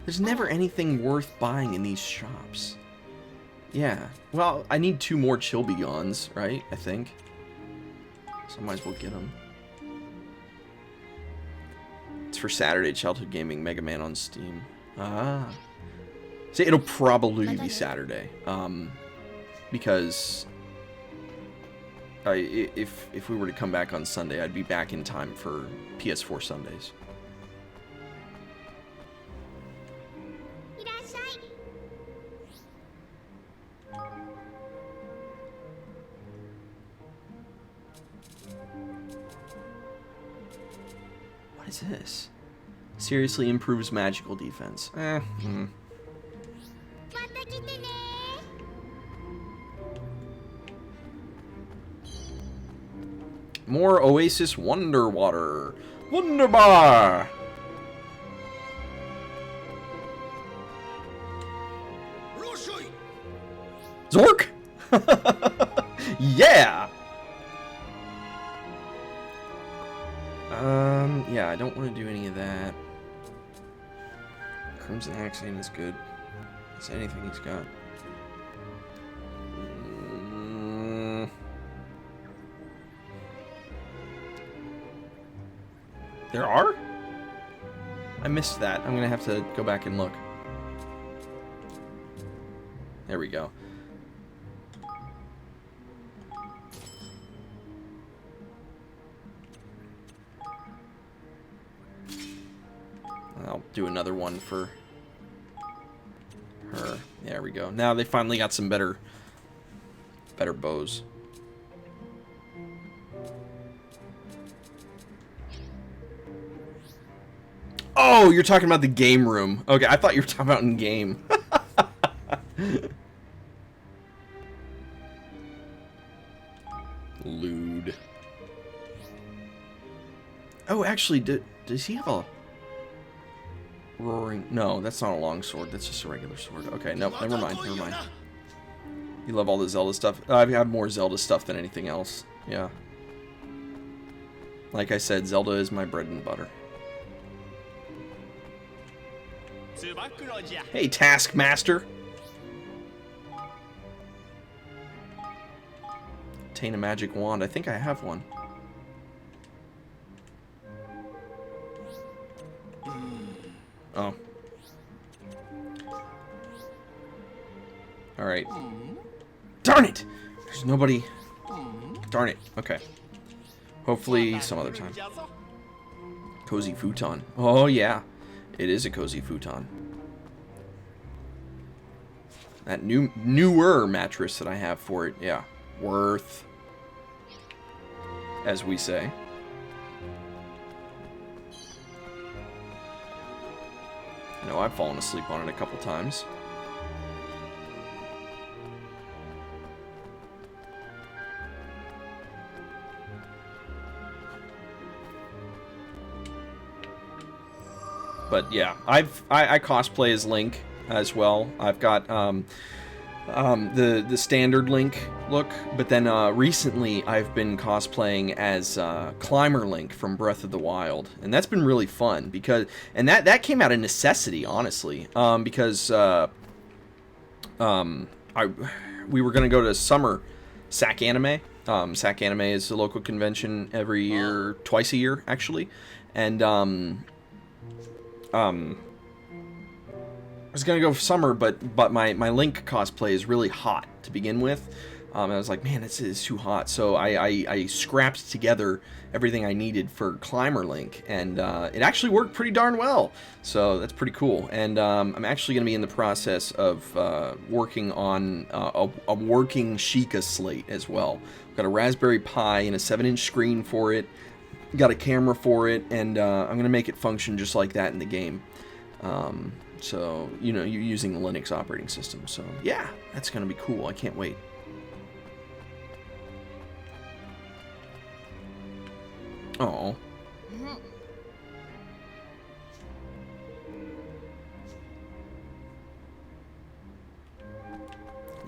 [SPEAKER 1] There's never anything worth buying in these shops. Yeah. Well, I need 2 more Chill Begons, right? I think. So I might as well get them. It's for Saturday Childhood Gaming Mega Man on Steam. Ah. See, it'll probably be Saturday. Because... if we were to come back on Sunday, I'd be back in time for PS4 Sundays. What is this? Seriously improves magical defense. More Oasis Wonder Water. Wunderbar! Zork! Yeah! Yeah, I don't want to do any of that. Crimson Axiom is good. Is anything he's got? There are? I missed that. I'm gonna have to go back and look. There we go. I'll do another one for her. There we go. Now they finally got some better bows. Oh, you're talking about the game room. Okay, I thought you were talking about in game. Lewd. Oh, actually, does he have a roaring? No, that's not a long sword. That's just a regular sword. Okay, nope, never mind, never mind. You love all the Zelda stuff? I've had more Zelda stuff than anything else. Yeah. Like I said, Zelda is my bread and butter. Hey, Taskmaster! Obtain a magic wand. I think I have one. Oh. Alright. Darn it! There's nobody... Darn it. Okay. Hopefully some other time. Cozy futon. Oh, yeah. It is a cozy futon. That newer mattress that I have for it, yeah. Worth. As we say. I know I've fallen asleep on it a couple times. But yeah, I cosplay as Link as well. I've got the standard Link look, but then recently I've been cosplaying as Climber Link from Breath of the Wild, and that's been really fun because that came out of necessity, honestly, because we were gonna go to summer SAC Anime. SAC Anime is a local convention every year, twice a year actually, and I was gonna go for summer, but my Link cosplay is really hot to begin with. I was like, man, it's too hot. So I scrapped together everything I needed for Climber Link, and it actually worked pretty darn well. So that's pretty cool. And I'm actually gonna be in the process of working on a working Sheikah slate as well. I've got a Raspberry Pi and a 7-inch screen for it. Got a camera for it, and I'm gonna make it function just like that in the game. So, you know, you're using the Linux operating system. So, yeah, that's gonna be cool. I can't wait. Oh.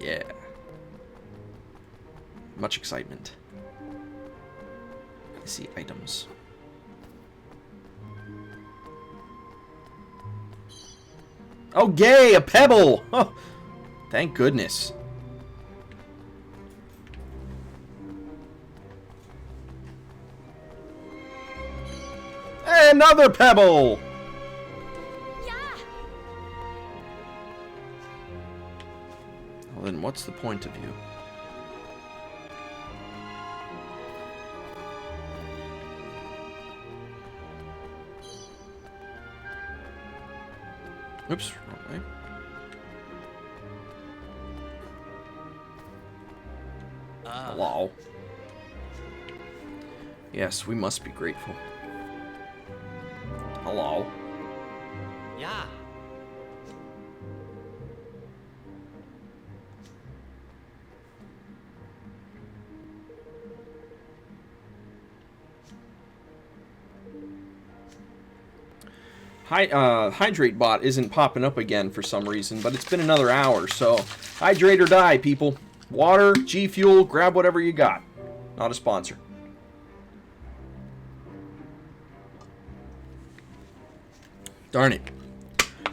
[SPEAKER 1] Yeah. Much excitement. I see items. Oh, yay! A pebble! Oh, thank goodness. Another pebble! Well, then what's the point of you? Oops, wrong way. Hello. Yes, we must be grateful. Hello. Hydrate bot isn't popping up again for some reason, but it's been another hour, so hydrate or die, people. Water, G Fuel, grab whatever you got. Not a sponsor. Darn it.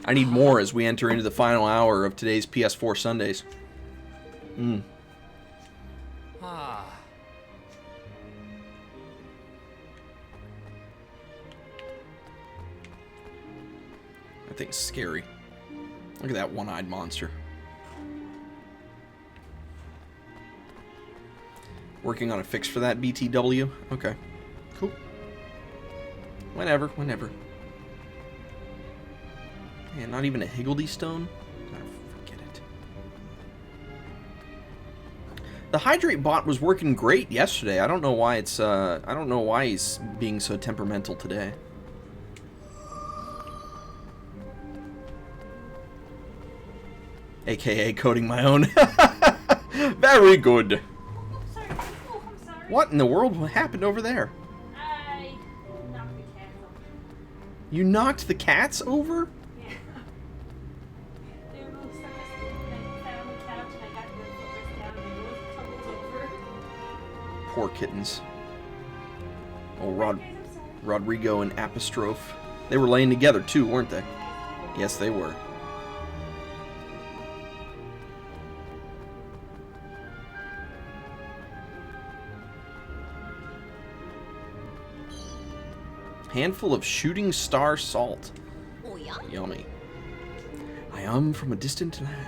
[SPEAKER 1] I need more as we enter into the final hour of today's PS4 Sundays. That thing's scary. Look at that one-eyed monster. Working on a fix for that, BTW? Okay. Cool. Whenever. Man, not even a Higgledy stone? Oh, forget it. The hydrate bot was working great yesterday. I don't know why it's, I don't know why he's being so temperamental today. AKA coding my own. Very good.
[SPEAKER 2] Oh, sorry. Oh, I'm sorry.
[SPEAKER 1] What in the world happened over there?
[SPEAKER 2] I knocked the cat over.
[SPEAKER 1] You knocked the cats over?
[SPEAKER 2] Yeah. They were both stuck asleep and I sat on the couch and I got the flippers down and they both tumbled over.
[SPEAKER 1] Poor kittens. Oh,
[SPEAKER 2] Guys, I'm sorry.
[SPEAKER 1] Rodrigo and Apostrophe. They were laying together too, weren't they? Yes, they were. Handful of shooting star salt. Yummy. I am from a distant land.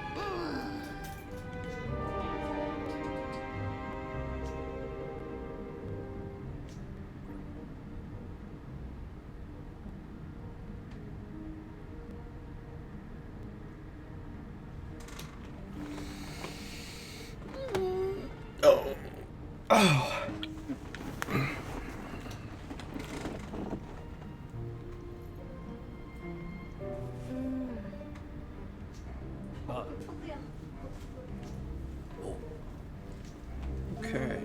[SPEAKER 1] Oh. Oh. Okay.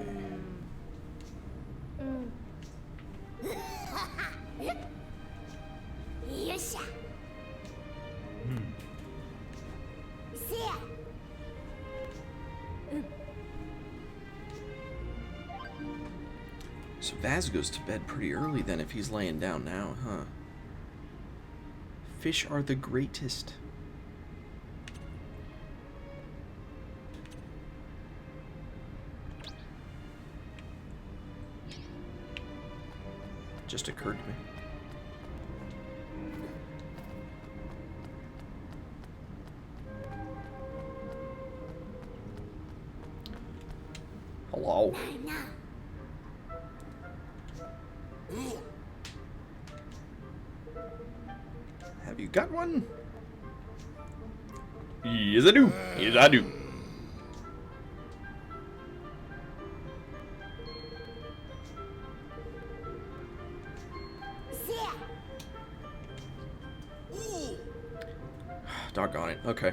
[SPEAKER 1] So Vaz goes to bed pretty early then if he's laying down now, huh? Fish are the greatest. Just occurred to me. Hello. Have you got one? Yes, I do. Yes, I do. Doggone it. Okay.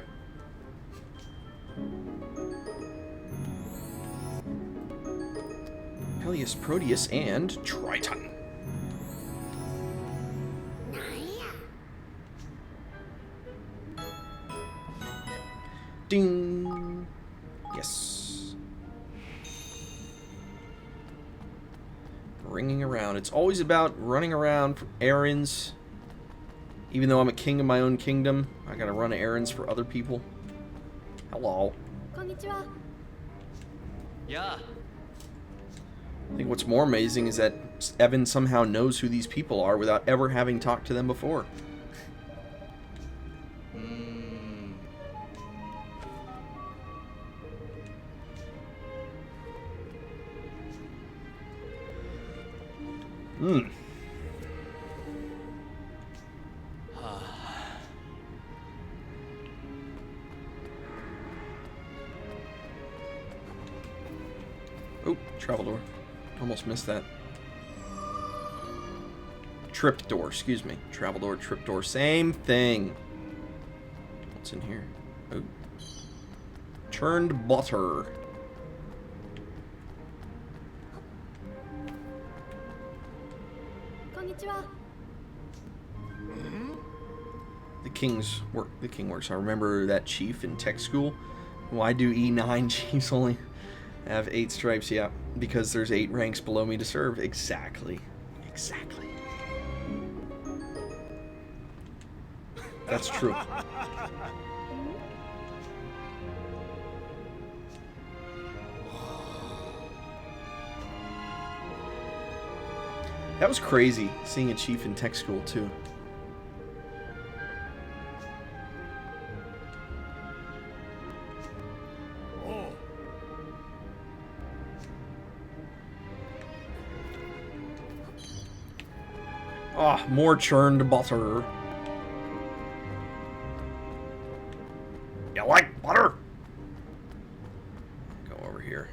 [SPEAKER 1] Peleus, Proteus, and Triton. Ding. Yes. Ringing around. It's always about running around for errands. Even though I'm a king of my own kingdom, I gotta run errands for other people. Hello.
[SPEAKER 6] Konnichiwa.
[SPEAKER 3] Yeah.
[SPEAKER 1] I think what's more amazing is that Evan somehow knows who these people are without ever having talked to them before. Oh, travel door. Almost missed that. Trip door, excuse me. Travel door, trip door, same thing. What's in here? Oh. Churned butter.
[SPEAKER 6] Konnichiwa.
[SPEAKER 1] the king works. I remember that chief in tech school. Why do E9 chiefs only have 8 stripes? Yeah, because there's 8 ranks below me to serve. Exactly. Exactly. That's true. That was crazy, seeing a chief in tech school, too. Ah, more churned butter. You like butter? Go over here.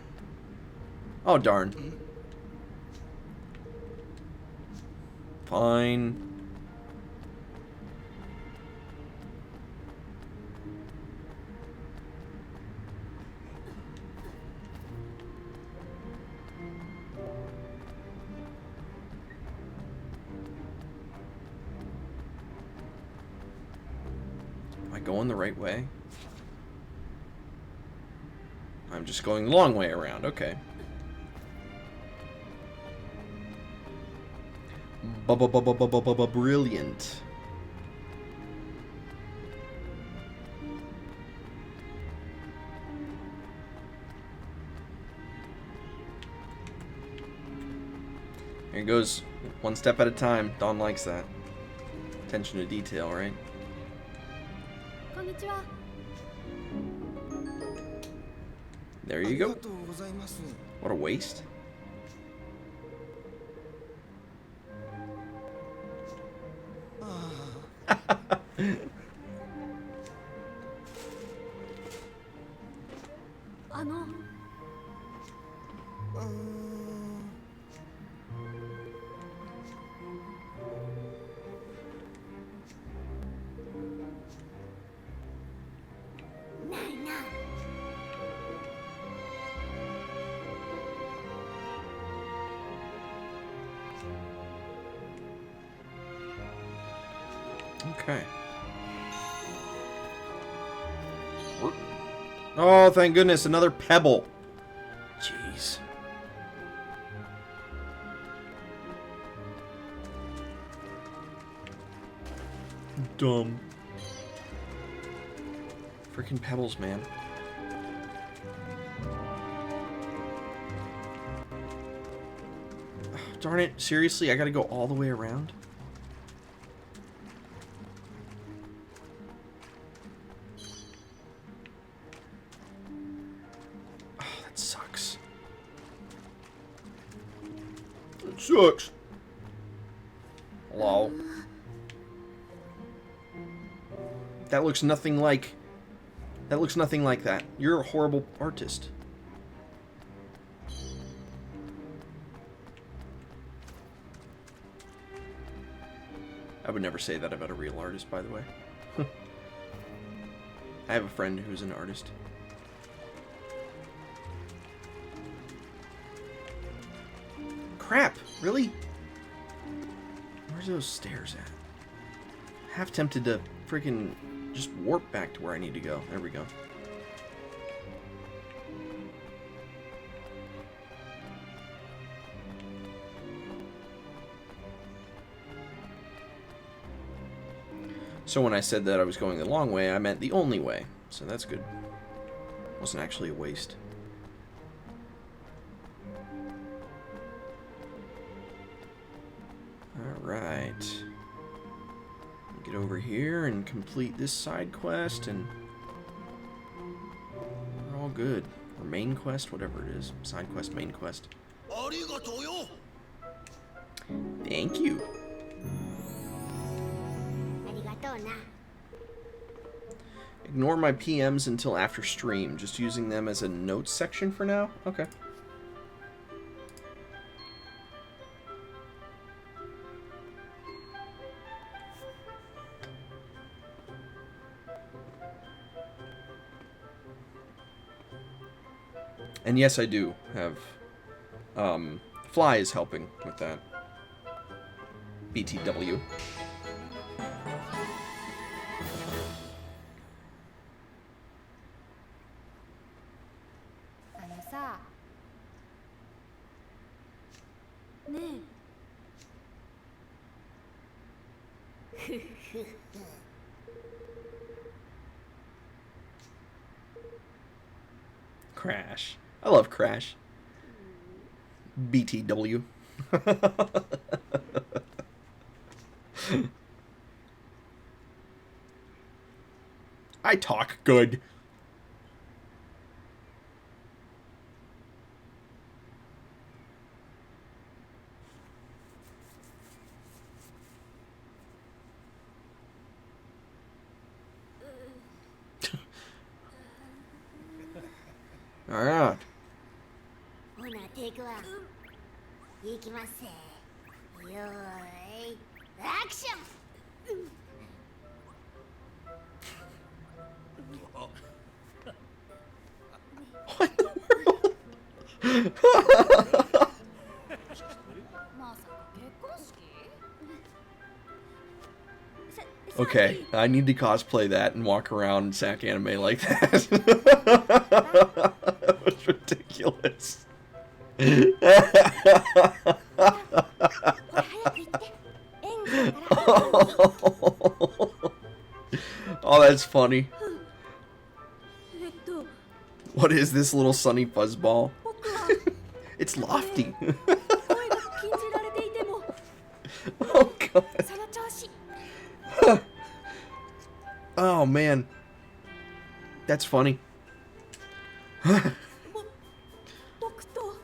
[SPEAKER 1] Oh, darn. Fine. Am I going the right way? I'm just going the long way around. Okay. Brilliant. Here it goes, one step at a time. Dawn likes that. Attention to detail, right?
[SPEAKER 6] こんにちは。
[SPEAKER 1] There you go. What a waste. Okay. Oh, thank goodness, another pebble. Jeez. Dumb. Freaking pebbles, man. Oh, darn it, seriously, I gotta go all the way around? Sucks. Hello. That looks nothing like... That looks nothing like that. You're a horrible artist. I would never say that about a real artist, by the way. I have a friend who's an artist. Crap! Really? Where's those stairs at? Half tempted to freaking just warp back to where I need to go. There we go. So when I said that I was going the long way, I meant the only way. So that's good. Wasn't actually a waste. Alright. Get over here and complete this side quest, and we're all good. Or main quest, whatever it is. Side quest, main quest. Thank you. Ignore my PMs until after stream. Just using them as a notes section for now? Okay. And yes, I do have... Fly is helping with that. BTW.
[SPEAKER 6] あのさねえ
[SPEAKER 1] Crash. I love Crash. BTW. I talk good. All right.
[SPEAKER 7] ほなテイクワンいきますせよーいアクション
[SPEAKER 1] What in the world?
[SPEAKER 6] まさか結婚式
[SPEAKER 1] Okay, I need to cosplay that and walk around sack anime like that. That was ridiculous.
[SPEAKER 7] ほら早く行って演技だから
[SPEAKER 1] Oh, that's funny.
[SPEAKER 6] えっと
[SPEAKER 1] What is this little sunny fuzzball?
[SPEAKER 6] 僕は
[SPEAKER 1] It's lofty.
[SPEAKER 6] 声が禁じられていても
[SPEAKER 1] Oh, God.
[SPEAKER 6] その調子
[SPEAKER 1] Oh, man. That's funny.
[SPEAKER 6] 僕と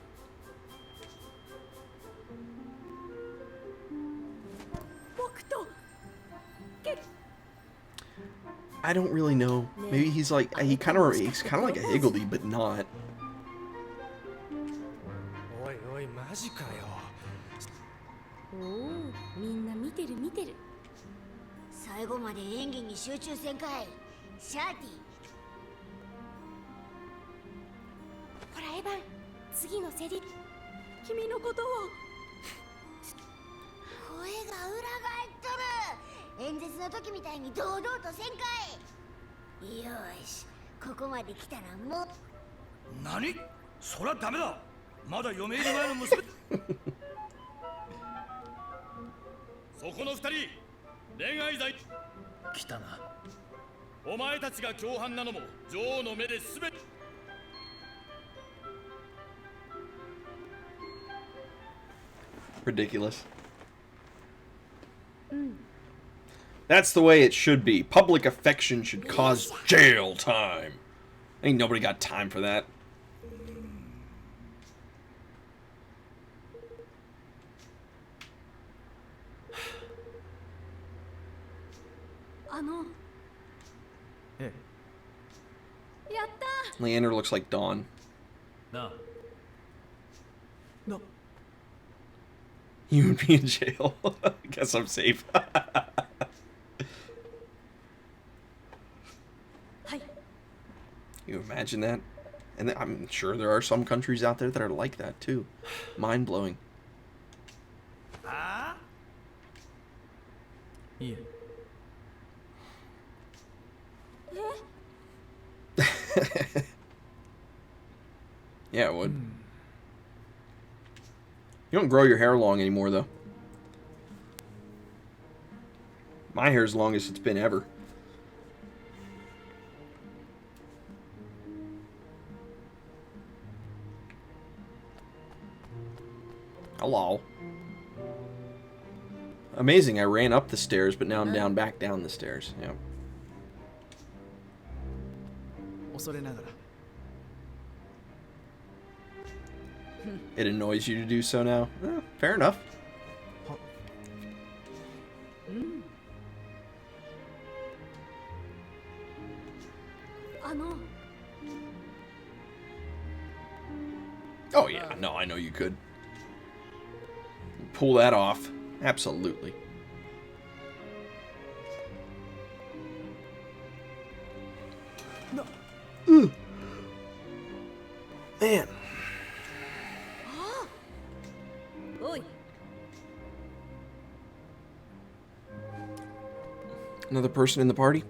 [SPEAKER 6] 僕と
[SPEAKER 1] I don't really know. Maybe he's like, he's kind of like a Higgledy, but not.
[SPEAKER 5] おいおいマジかよ。
[SPEAKER 6] おおみんな見てる見てる
[SPEAKER 7] 最後まで演技に集中せんかいシャーティ
[SPEAKER 6] ほらエヴァン次のセリフ君のことを
[SPEAKER 7] 声が裏返っとる演説の時みたいに堂々とせんかいよーしここまで来たらもう
[SPEAKER 8] 何そりゃダメだまだ嫁入り前の娘そこの二人恋愛罪
[SPEAKER 3] 来たな。
[SPEAKER 8] お前たちが共犯なのも女王の目で全て
[SPEAKER 1] Ridiculous. That's the way it should be. Public affection should cause jail time. Ain't nobody got time for that.
[SPEAKER 6] あの
[SPEAKER 3] え
[SPEAKER 6] やった
[SPEAKER 1] Leander looks like Dawn.
[SPEAKER 3] え。なあ。
[SPEAKER 1] You would be in jail. I guess I'm safe.
[SPEAKER 6] はい
[SPEAKER 1] You imagine that? And I'm sure there are some countries out there that are like that too. Mind blowing.
[SPEAKER 8] ああ
[SPEAKER 3] いえ。
[SPEAKER 1] Yeah, it would. You don't grow your hair long anymore, though. My hair's long as it's been ever. Hello. Amazing, I ran up the stairs, but now I'm back down the stairs. Yeah.
[SPEAKER 3] 恐れながら。
[SPEAKER 1] It annoys you to do so now? Fair enough.
[SPEAKER 6] あの
[SPEAKER 1] Oh, yeah. No, I know you could. Pull that off. Absolutely. Man.
[SPEAKER 6] おい
[SPEAKER 1] Another person in the party?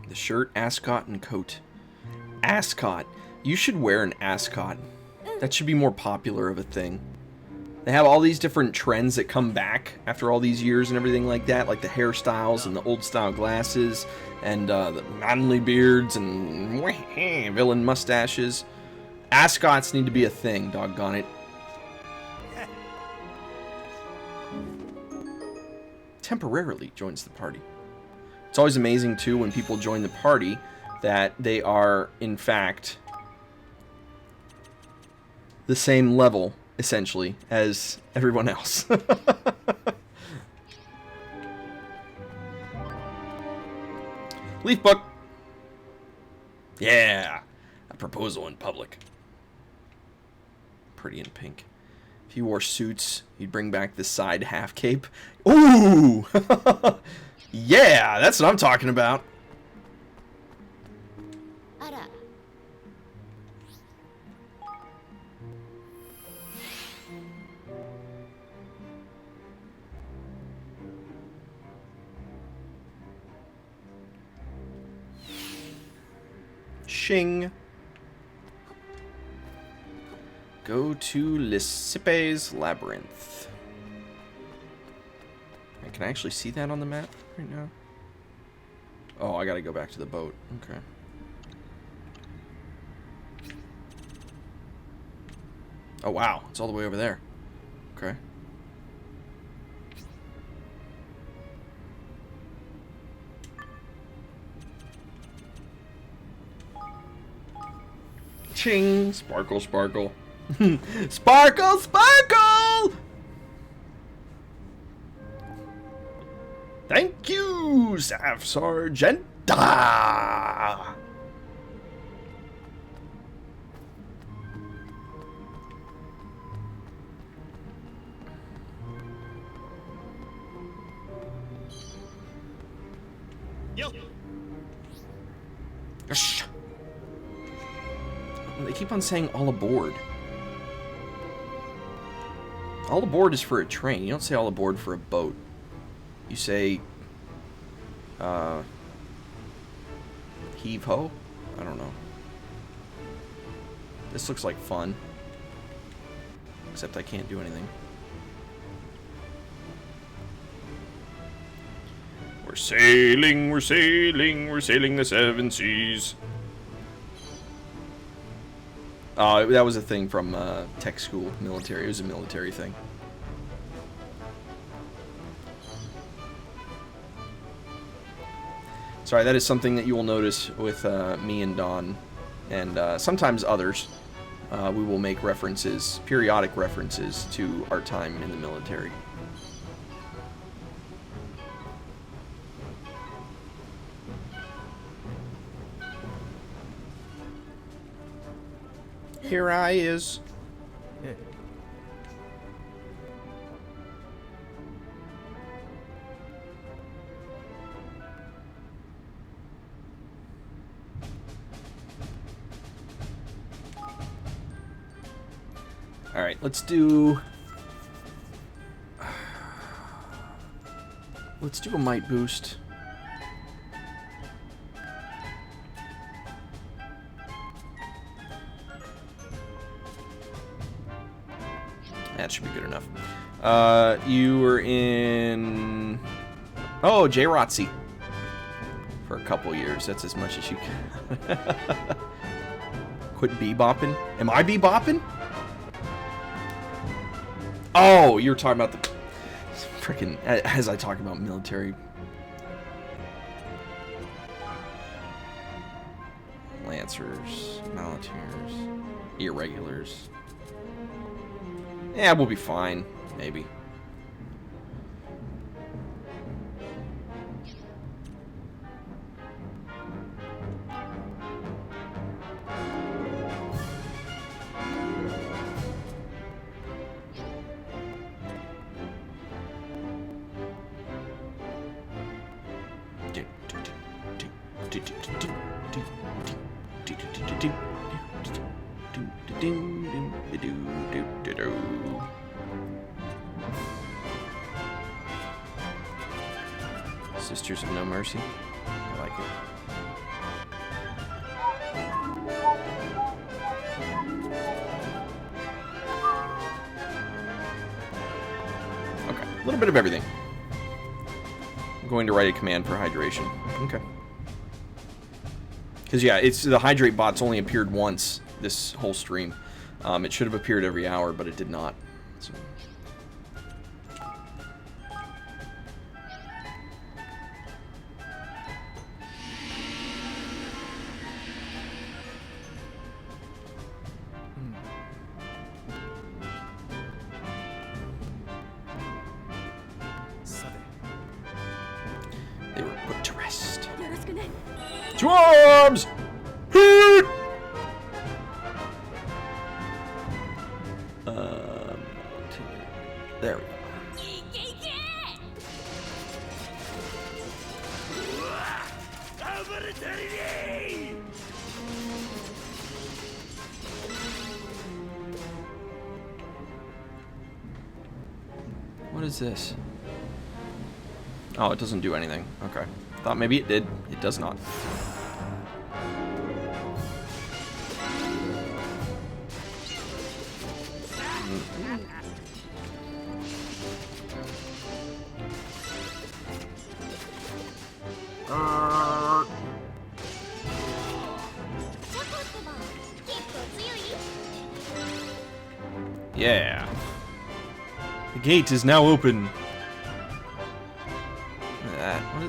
[SPEAKER 1] The shirt, ascot, and coat. Ascot. You should wear an ascot. That should be more popular of a thing. They have all these different trends that come back after all these years and everything like that, like the hairstyles and the old style glasses and the manly beards and villain mustaches. Ascots need to be a thing, doggone it. Temporarily joins the party. It's always amazing, too, when people join the party that they are, in fact, the same level, essentially, as everyone else. Leaf book. Yeah. A proposal in public. Pretty in pink. If you wore suits, you'd bring back the side half cape. Ooh! Yeah, that's what I'm talking about.
[SPEAKER 7] あら
[SPEAKER 1] Shing. Go to Lysipe's Labyrinth. Wait, can I actually see that on the map right now? Oh, I gotta go back to the boat. Okay. Oh, wow. It's all the way over there. Okay. Ching! Sparkle, sparkle. Sparkle, sparkle! Thank you, Staff Sergeant.
[SPEAKER 8] Yo.
[SPEAKER 1] Shh. They keep on saying all aboard. All aboard is for a train. You don't say all aboard for a boat. You say, heave ho? I don't know. This looks like fun. Except I can't do anything. We're sailing, we're sailing, we're sailing the seven seas. That was a thing from tech school, military. It was a military thing. Sorry, that is something that you will notice with me and Dawn, and sometimes others. We will make references, periodic references, to our time in the military. Here I is.
[SPEAKER 3] ええ
[SPEAKER 1] All right, let's do a might boost. That should be good enough. You were in... Oh, J-Rotzi. For a couple years. That's as much as you can. Quit bebopping? Am I bebopping? Oh, you're talking about the... Frickin'... As I talk about military... Lancers, Malatiers, Irregulars... Yeah, we'll be fine. Maybe. Sisters of No Mercy. I like it. Okay, a little bit of everything. I'm going to write a command for hydration. Okay. Because, yeah, it's the hydrate bot's only appeared once this whole stream. It should have appeared every hour, but it did not. So. They were put to rest. To arms! Heat! There we go. What is this? Oh, it doesn't do anything. Okay. Thought maybe it did. It does not. Yeah. The gate is now open.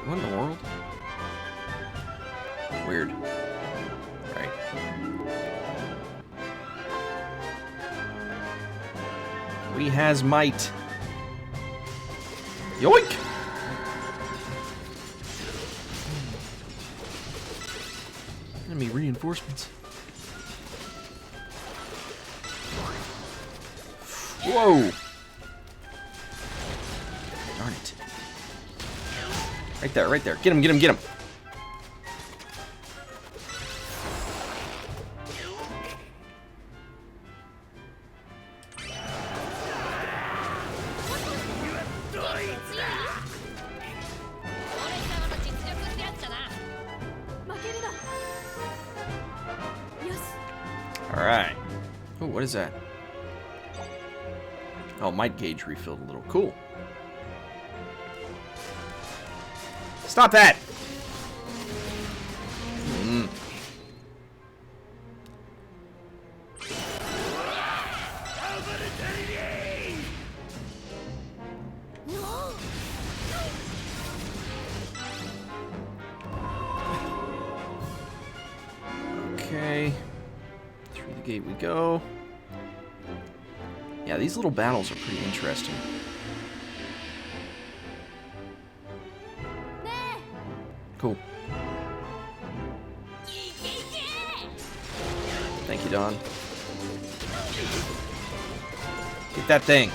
[SPEAKER 1] What in the world? Weird. Right. We has might. Yoink! Enemy reinforcements. Whoa! Darn it. Right there, right there. Get him, get him, get him. Alright. Oh, what is that? Oh, might gauge refilled a little. Cool. Stop that! Okay. Through the gate we go. Yeah, these little battles are pretty interesting. Cool. Thank you, Don. Get that thing.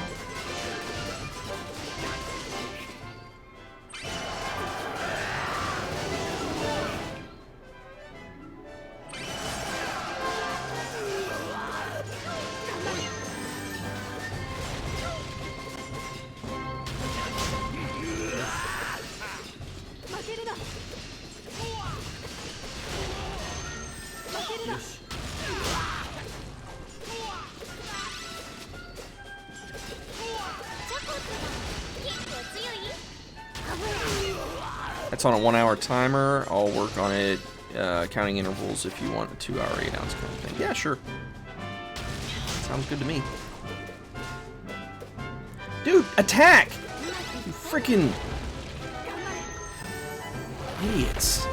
[SPEAKER 1] That's on a 1 hour timer. I'll work on it, counting intervals if you want a 2 hour, 8 ounce kind of thing. Yeah, sure. Sounds good to me. Dude, attack! You freaking idiots.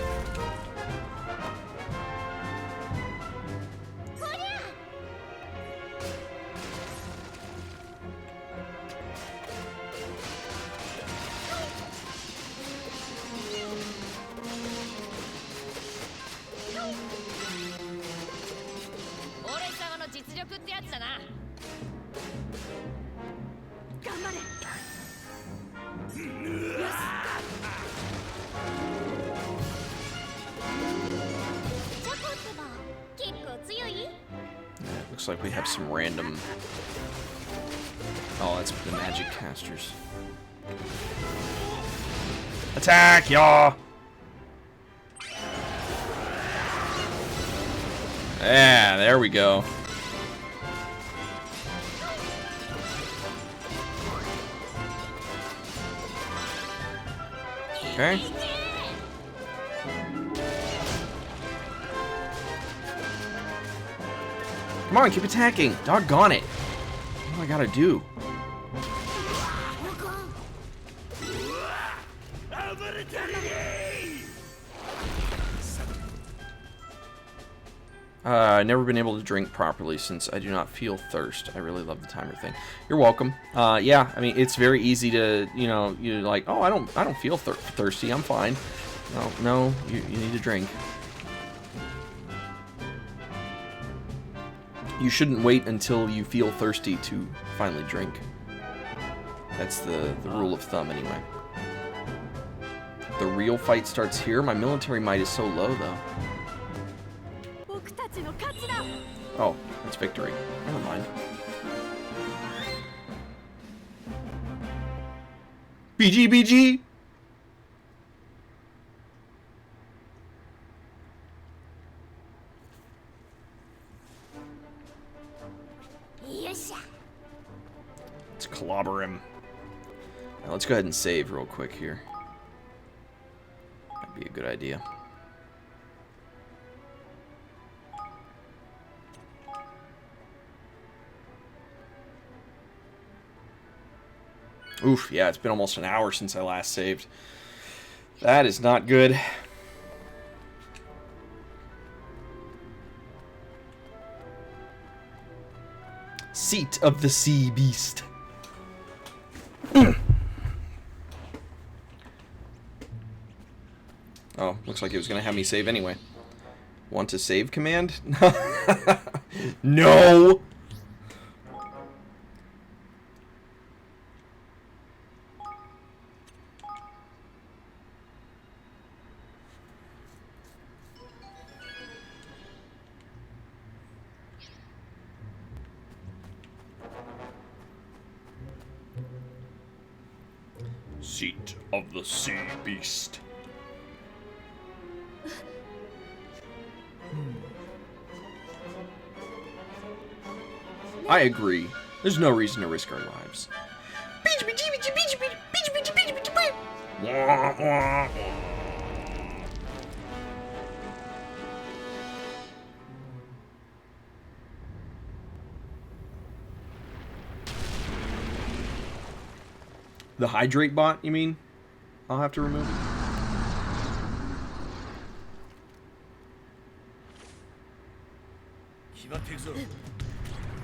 [SPEAKER 1] like we have some random... Oh, that's the magic casters. Attack, y'all! Yeah, there we go. Okay. Come on, keep attacking. Doggone it. What do I gotta do? Never been able to drink properly since I do not feel thirst. I really love the timer thing. You're welcome. Yeah, I mean, it's very easy to, you know, you're like, oh, I don't feel thirsty. I'm fine. No, you need to drink. You shouldn't wait until you feel thirsty to finally drink. That's the rule of thumb, anyway. The real fight starts here. My military might is so low, though. Oh, that's victory. Never mind. BG! Let's clobber him. Now let's go ahead and save real quick here. That'd be a good idea. Oof, yeah, it's been almost an hour since I last saved. That is not good. Seat of the Sea Beast. Oh, looks like it was going to have me save anyway. Want to save command? No! Seat of the Sea Beast. I agree. There's no reason to risk our lives. The hydrate bot, you mean? I'll have to remove it.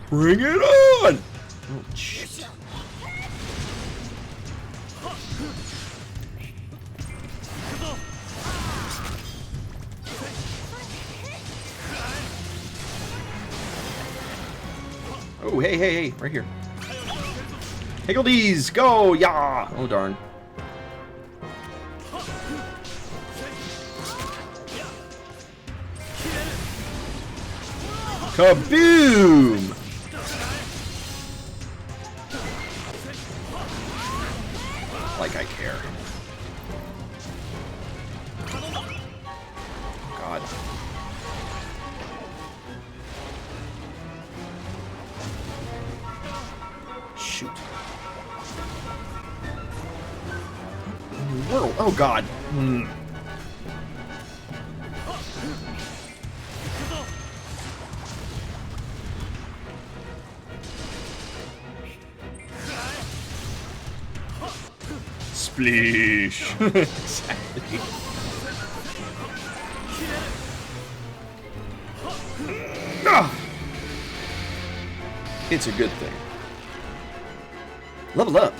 [SPEAKER 1] Bring it on! Oh, shit. Oh, hey, right here. Higgledies, go, yeah! Oh, darn. Kaboom! Like I care. God. Shoot. Whoa, oh God. Spleesh. Exactly. It's a good thing. Level up.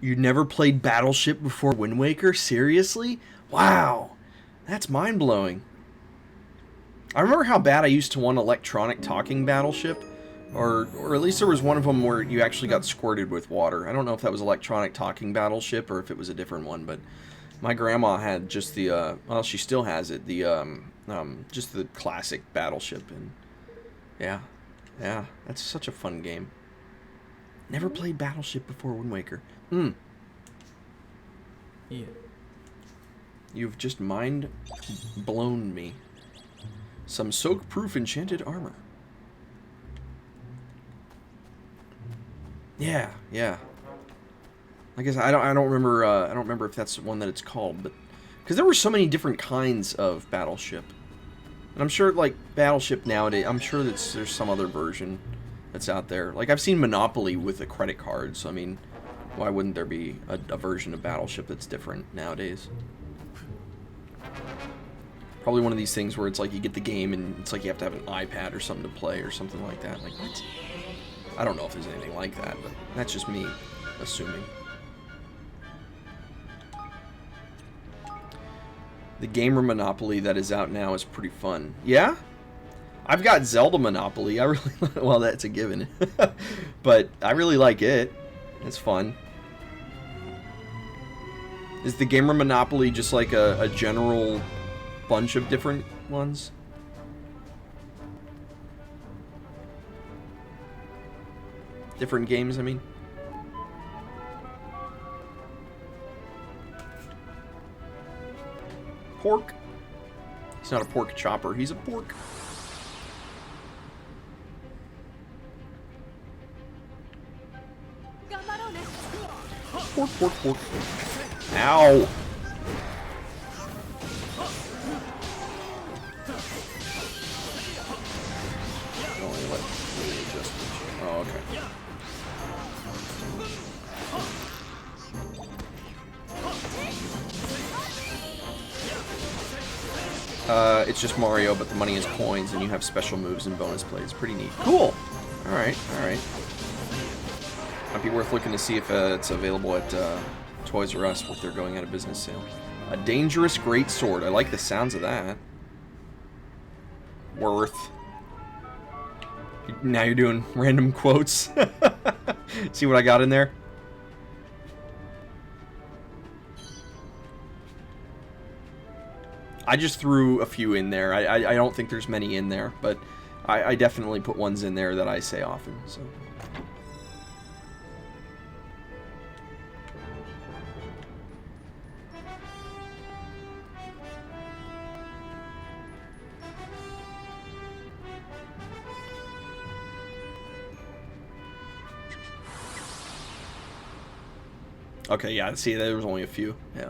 [SPEAKER 1] You never played Battleship before Wind Waker? Seriously? Wow. That's mind-blowing. I remember how bad I used to want electronic talking battleship. Or at least there was one of them where you actually got squirted with water. I don't know if that was electronic talking battleship or if it was a different one, but my grandma had just the, well, she still has it, the, just the classic battleship, and yeah, that's such a fun game. Never played Battleship before Wind Waker.
[SPEAKER 3] いえ
[SPEAKER 1] You've just mind blown me. Some soak-proof enchanted armor. Yeah. I guess I don't remember if that's one that it's called, but because there were so many different kinds of Battleship, and I'm sure like Battleship nowadays, I'm sure there's some other version that's out there. Like I've seen Monopoly with a credit card, so I mean, why wouldn't there be a version of Battleship that's different nowadays? Probably one of these things where it's like you get the game and it's like you have to have an iPad or something to play or something like that. Like what? I don't know if there's anything like that, but that's just me assuming. The gamer Monopoly that is out now is pretty fun. Yeah? I've got Zelda Monopoly. I really well, that's a given. But I really like it. It's fun. Is the gamer Monopoly just like a general bunch of different ones? Different games, I mean. Pork. He's not a pork chopper, he's a pork. Pork. Ow! Oh, okay. It's just Mario, but the money is coins, and you have special moves and bonus plays. Pretty neat. Cool! Alright. Might be worth looking to see if it's available at Toys R Us if they're going out of business sale. A dangerous great sword. I like the sounds of that. Worth. Now you're doing random quotes. See what I got in there? I just threw a few in there. I don't think there's many in there, but I definitely put ones in there that I say often. So. Okay, yeah, see, there was only a few. Yeah.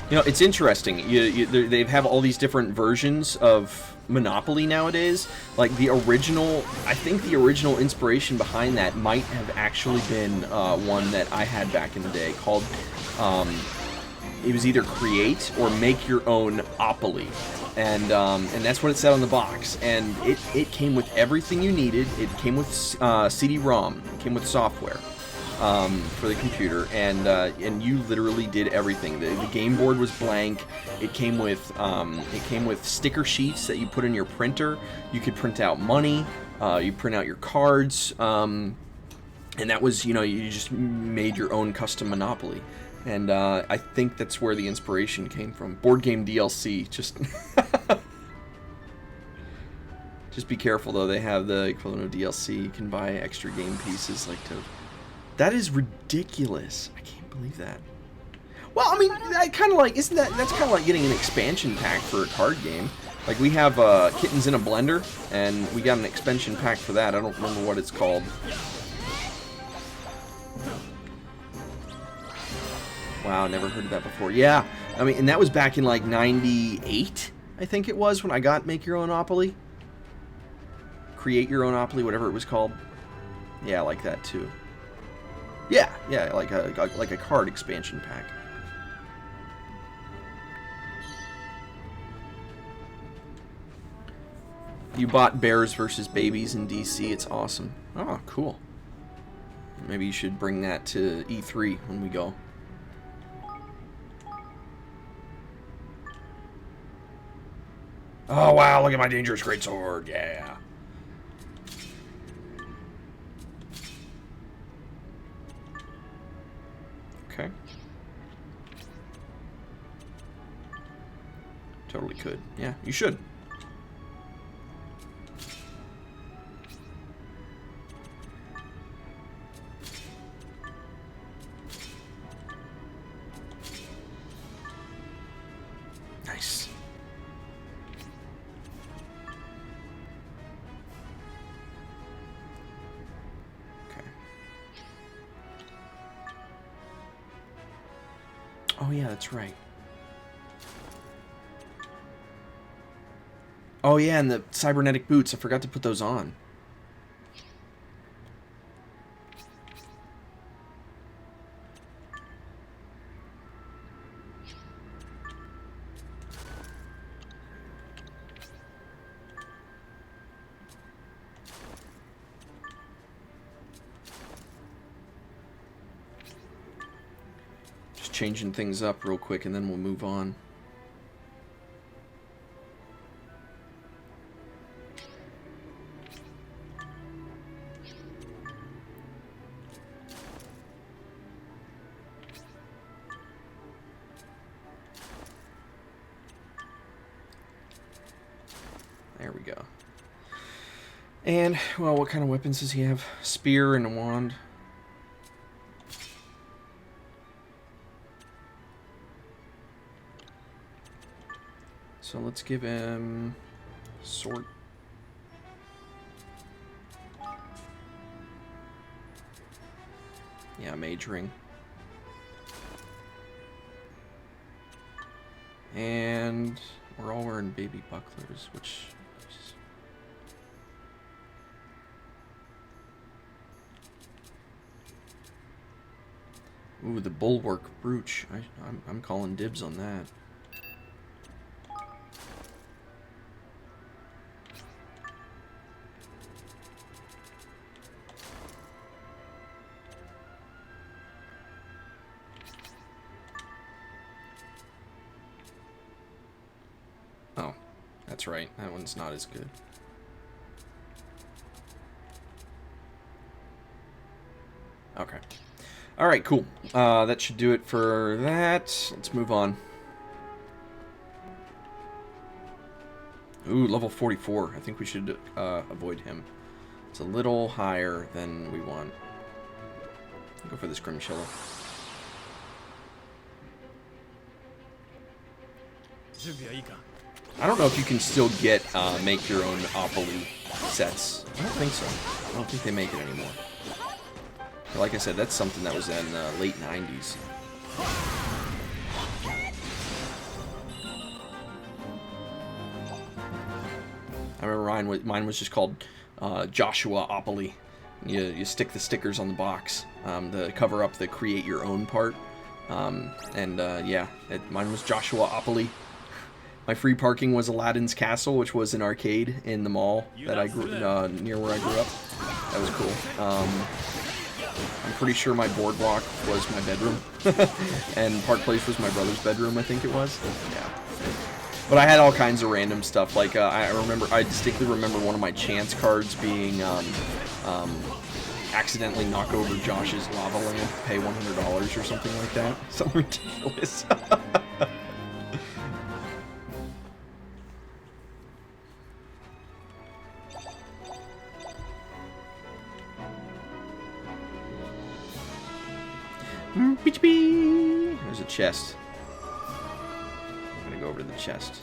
[SPEAKER 1] You know, it's interesting. They have all these different versions of Monopoly nowadays. Like the original, I think the original inspiration behind that might have actually been one that I had back in the day called, it was either create or make your own opoly. And that's what it said on the box. And it came with everything you needed. It came with CD-ROM. It came with software. For the computer, and you literally did everything. The game board was blank. It came with sticker sheets that you put in your printer. You could print out money. You print out your cards, and that was, you know, you just made your own custom Monopoly. And I think that's where the inspiration came from. Board game DLC, just just be careful though. They have the equivalent of DLC. You can buy extra game pieces like to. That is ridiculous. I can't believe that. Well, I mean, I kind of like, that's kind of like getting an expansion pack for a card game. Like, we have Kittens in a Blender, and we got an expansion pack for that. I don't remember what it's called. Wow, never heard of that before. Yeah, I mean, and that was back in, like, 98, I think it was, when I got Make Your Own Opoly. Create Your Own Opoly, whatever it was called. Yeah, I like that, too. Yeah, like a card expansion pack. You bought Bears vs. Babies in DC. It's awesome. Oh, cool. Maybe you should bring that to E3 when we go. Oh, wow, look at my dangerous greatsword. Yeah. Okay. Totally could. Yeah, you should. Nice. Okay. Oh yeah, that's right. Oh yeah, and the cybernetic boots. I forgot to put those on. Just changing things up real quick and then we'll move on. There we go. And, well, what kind of weapons does he have? Spear and a wand. So let's give him sword. Yeah, mage ring. And we're all wearing baby bucklers, which... Ooh, the bulwark brooch. I'm calling dibs on that. Oh, that's right. That one's not as good. Okay. Alright, cool. That should do it for that. Let's move on. Ooh, level 44. I think we should avoid him. It's a little higher than we want. Go for the Scrimshilla. I don't know if you can still get make your own Opoly sets. I don't think so. I don't think they make it anymore. But like I said, that's something that was in the late 90s. I remember mine was just called Joshua Opoly. You stick the stickers on the box to cover up the create your own part. Yeah, mine was Joshua Opoly. My free parking was Aladdin's Castle, which was an arcade in the mall that I grew near where I grew up. That was cool. I'm pretty sure my boardwalk was my bedroom, and Park Place was my brother's bedroom, I think it was. Yeah. But I had all kinds of random stuff. Like I distinctly remember one of my chance cards being accidentally knock over Josh's lava lamp, pay $100 or something like that. Something ridiculous. There's a chest. I'm gonna go over to the chest.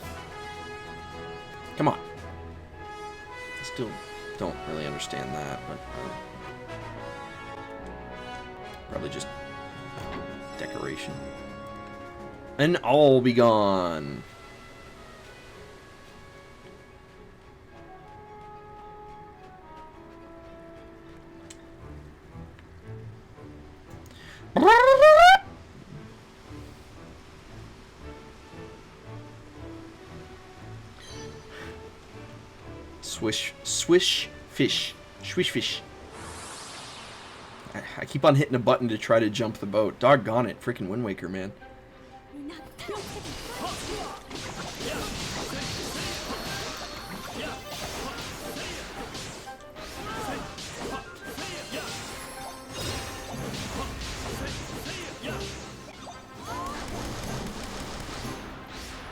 [SPEAKER 1] Come on. I still don't really understand that, but probably just decoration. And all be gone. Swish fish. Swish fish. I keep on hitting a button to try to jump the boat. Doggone it. Freaking Wind Waker, man.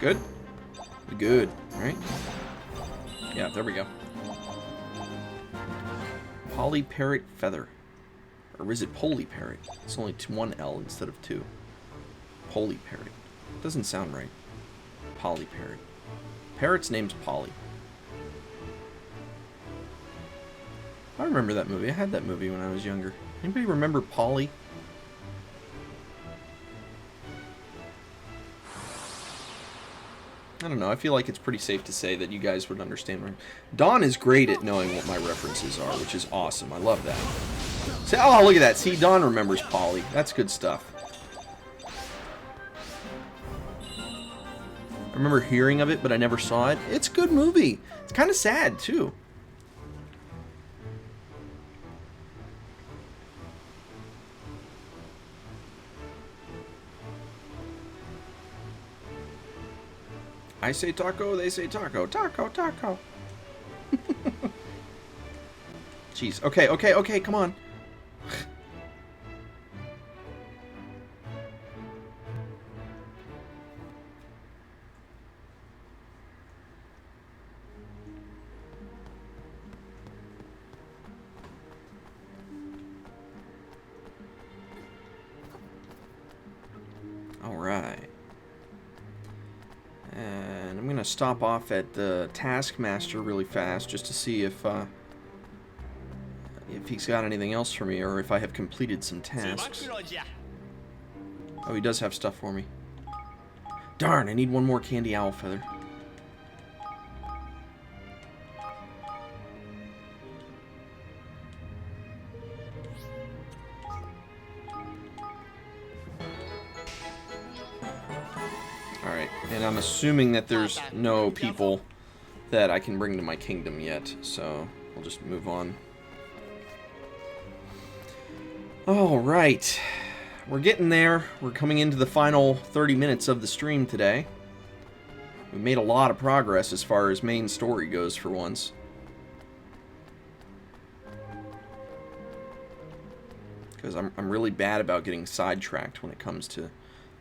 [SPEAKER 1] Good? Good. Alright. Yeah, there we go. Polyparrot feather. Or is it polyparrot? It's only one L instead of two. Polyparrot. Doesn't sound right. Polyparrot. Parrot's name's Polly. I remember that movie. I had that movie when I was younger. Anybody remember Polly? I don't know. I feel like it's pretty safe to say that you guys would understand. Dawn is great at knowing what my references are, which is awesome. I love that. See, oh, look at that. See, Dawn remembers Polly. That's good stuff. I remember hearing of it, but I never saw it. It's a good movie. It's kind of sad, too. I say taco, they say taco. Taco, taco. Jeez. Okay, okay, okay, come on. All right. And I'm gonna stop off at the Taskmaster really fast just to see if he's got anything else for me or if I have completed some tasks. Oh, he does have stuff for me. Darn, I need one more candy owl feather. Alright, and I'm assuming that there's no people that I can bring to my kingdom yet, so we'll just move on. Alright, we're getting there. We're coming into the final 30 minutes of the stream today. We made a lot of progress as far as main story goes for once. Because I'm really bad about getting sidetracked when it comes to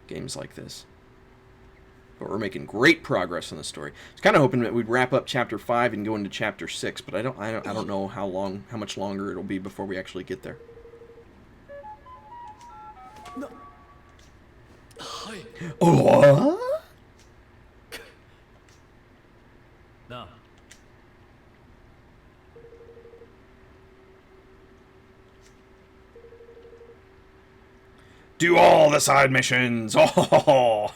[SPEAKER 1] games like this. But we're making great progress in the story. I was kind of hoping that we'd wrap up chapter 5 and go into chapter 6, but I don't know how much longer it'll be before we actually get there. Oh, what?
[SPEAKER 3] No.
[SPEAKER 1] Do all the side missions. Oh,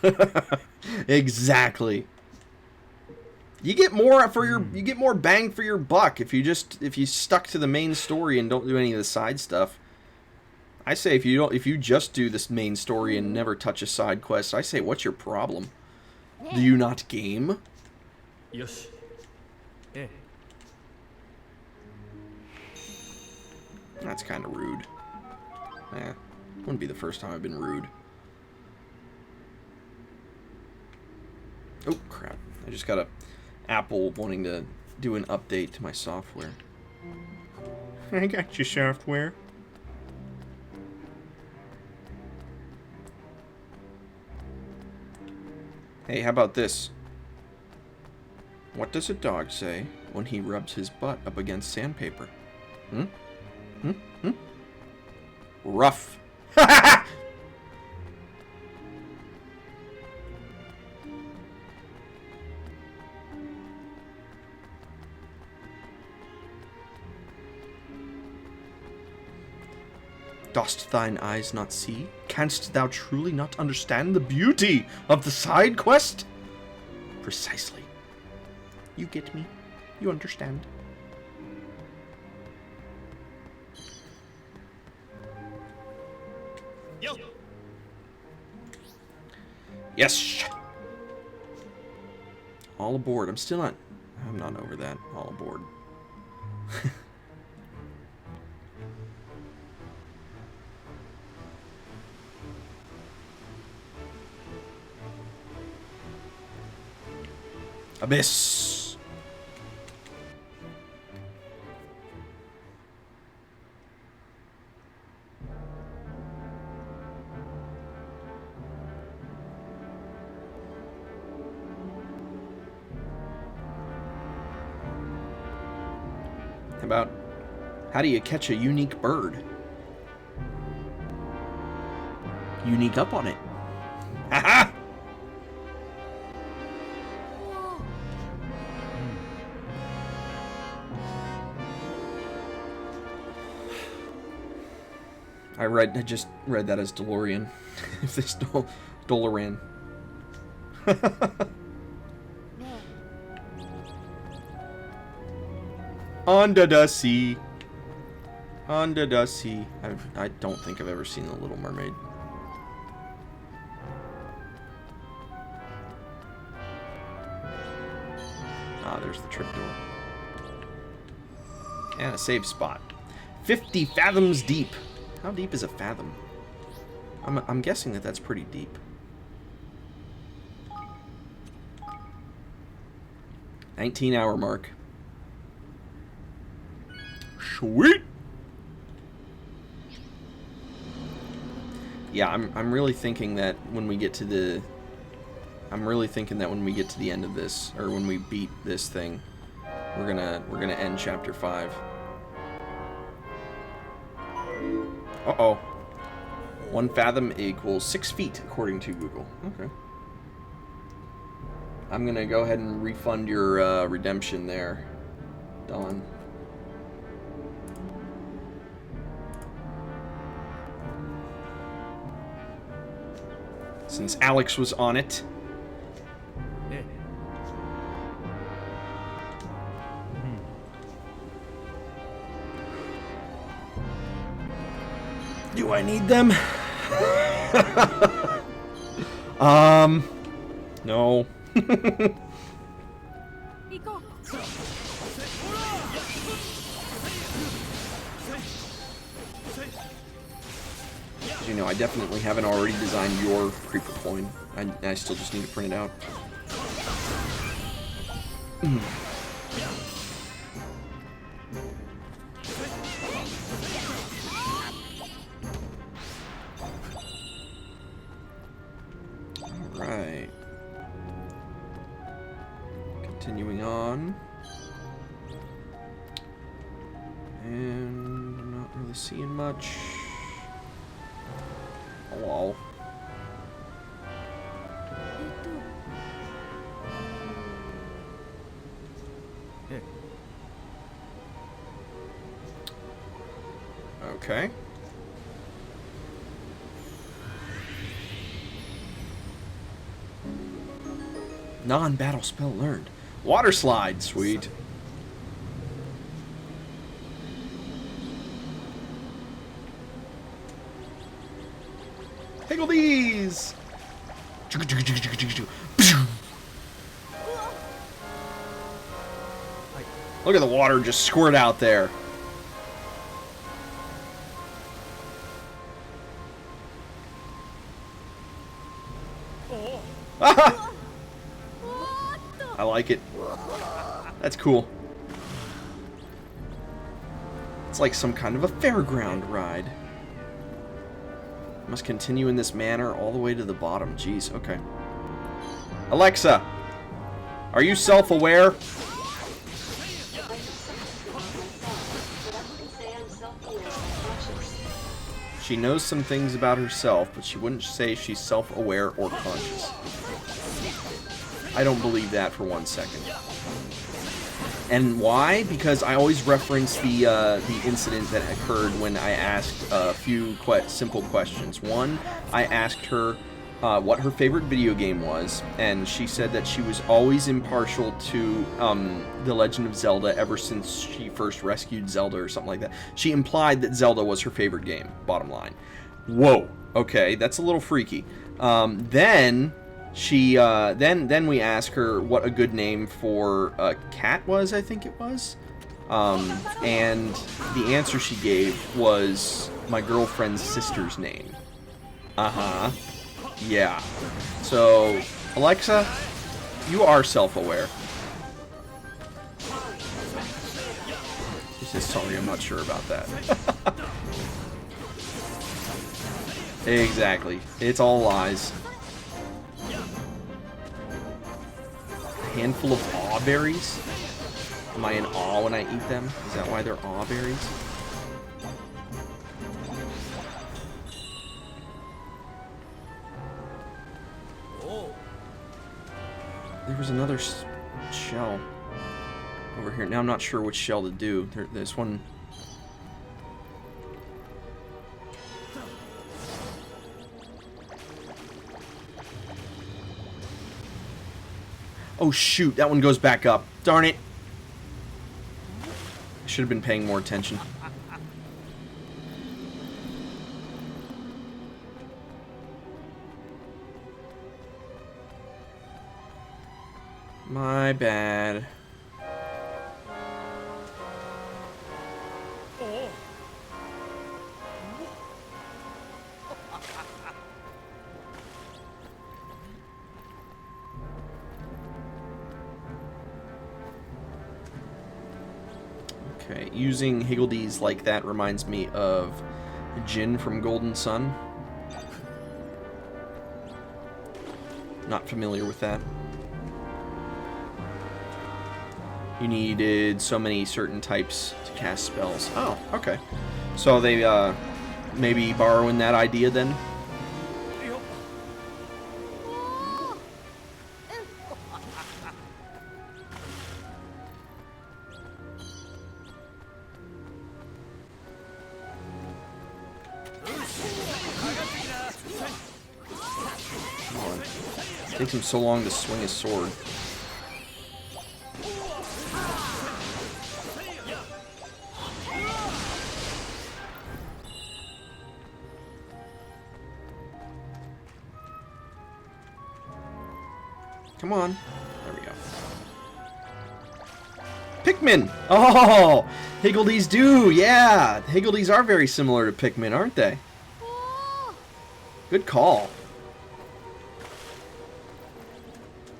[SPEAKER 1] exactly. You get more for your you get more bang for your buck if you stuck to the main story and don't do any of the side stuff. I say if you just do this main story and never touch a side quest, I say what's your problem? Do you not game?
[SPEAKER 3] Yosh. Eh.
[SPEAKER 1] That's kind of rude. Eh, wouldn't be the first time I've been rude. Oh crap! I just got a Apple wanting to do an update to my software. I got your software. Hey, how about this? What does a dog say when he rubs his butt up against sandpaper? Hmm? Hmm? Hmm? Rough. Dost thine eyes not see? Canst thou truly not understand the beauty of the side quest? Precisely. You get me. You understand.
[SPEAKER 8] Yo.
[SPEAKER 1] Yes! All aboard. I'm not over that. All aboard. Abyss. about how do you catch a unique bird? Unique up on it. Haha! I just read that as DeLorean. If this Doloran. Under the sea. Under the sea. I don't think I've ever seen The Little Mermaid. Ah, there's the trapdoor. And a save spot. 50 fathoms deep. How deep is a fathom? I'm guessing that that's pretty deep. 19-hour mark. Sweet. Yeah, I'm really thinking that when we get to the end of this, or when we beat this thing, we're gonna end chapter 5. Uh-oh. 1 fathom equals 6 feet, according to Google. Okay. I'm gonna go ahead and refund your redemption there, Don. Since Alex was on it. Do I need them? No. You know, I definitely haven't already designed your creeper coin. I still just need to print it out. Alright. Continuing on. And I'm not really seeing much. Hello. Okay. Non-battle spell learned. Water slide, sweet. Higgle these! Look at the water just squirt out there. I like it. That's cool. It's like some kind of a fairground ride. Must continue in this manner all the way to the bottom. Jeez, okay. Alexa, are you self-aware? She knows some things about herself, but she wouldn't say she's self-aware or conscious. I don't believe that for 1 second. And why? Because I always reference the incident that occurred when I asked a few simple questions. One, I asked her what her favorite video game was, and she said that she was always impartial to The Legend of Zelda ever since she first rescued Zelda or something like that. She implied that Zelda was her favorite game, bottom line. Whoa, okay, that's a little freaky. Then we asked her what a good name for a cat was, I think it was. And the answer she gave was my girlfriend's sister's name. Uh-huh. Yeah. So, Alexa, you are self-aware. She says, sorry, I'm not sure about that. Exactly. It's all lies. A handful of awe berries? Am I in awe when I eat them? Is that why they're awe berries? There was another shell over here. Now I'm not sure which shell to do. This one... Oh shoot, that one goes back up. Darn it. I should have been paying more attention. My bad. Okay, using Higgledies like that reminds me of Jin from Golden Sun. Not familiar with that. You needed so many certain types to cast spells. Oh, okay. So they maybe borrowing that idea then? It takes him so long to swing his sword. Come on. There we go. Pikmin! Oh! Higgledies do! Yeah! Higgledies are very similar to Pikmin, aren't they? Good call.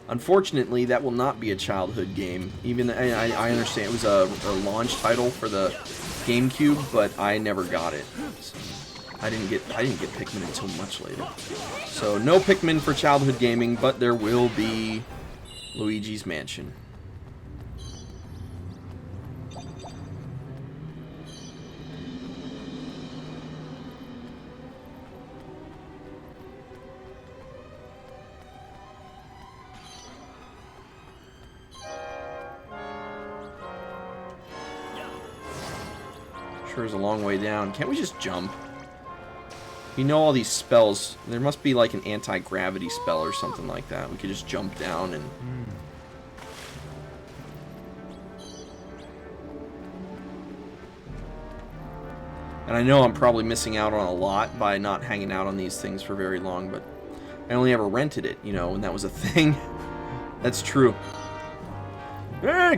[SPEAKER 1] Unfortunately, that will not be a childhood game. Even I understand it was a launch title for the GameCube, but I never got it. So I didn't get Pikmin until much later. So no Pikmin for childhood gaming, but there will be Luigi's Mansion. Sure is a long way down. Can't we just jump? We know all these spells. There must be like an anti-gravity spell or something like that. We could just jump down and... And I know I'm probably missing out on a lot by not hanging out on these things for very long, but I only ever rented it, you know, when that was a thing. That's true.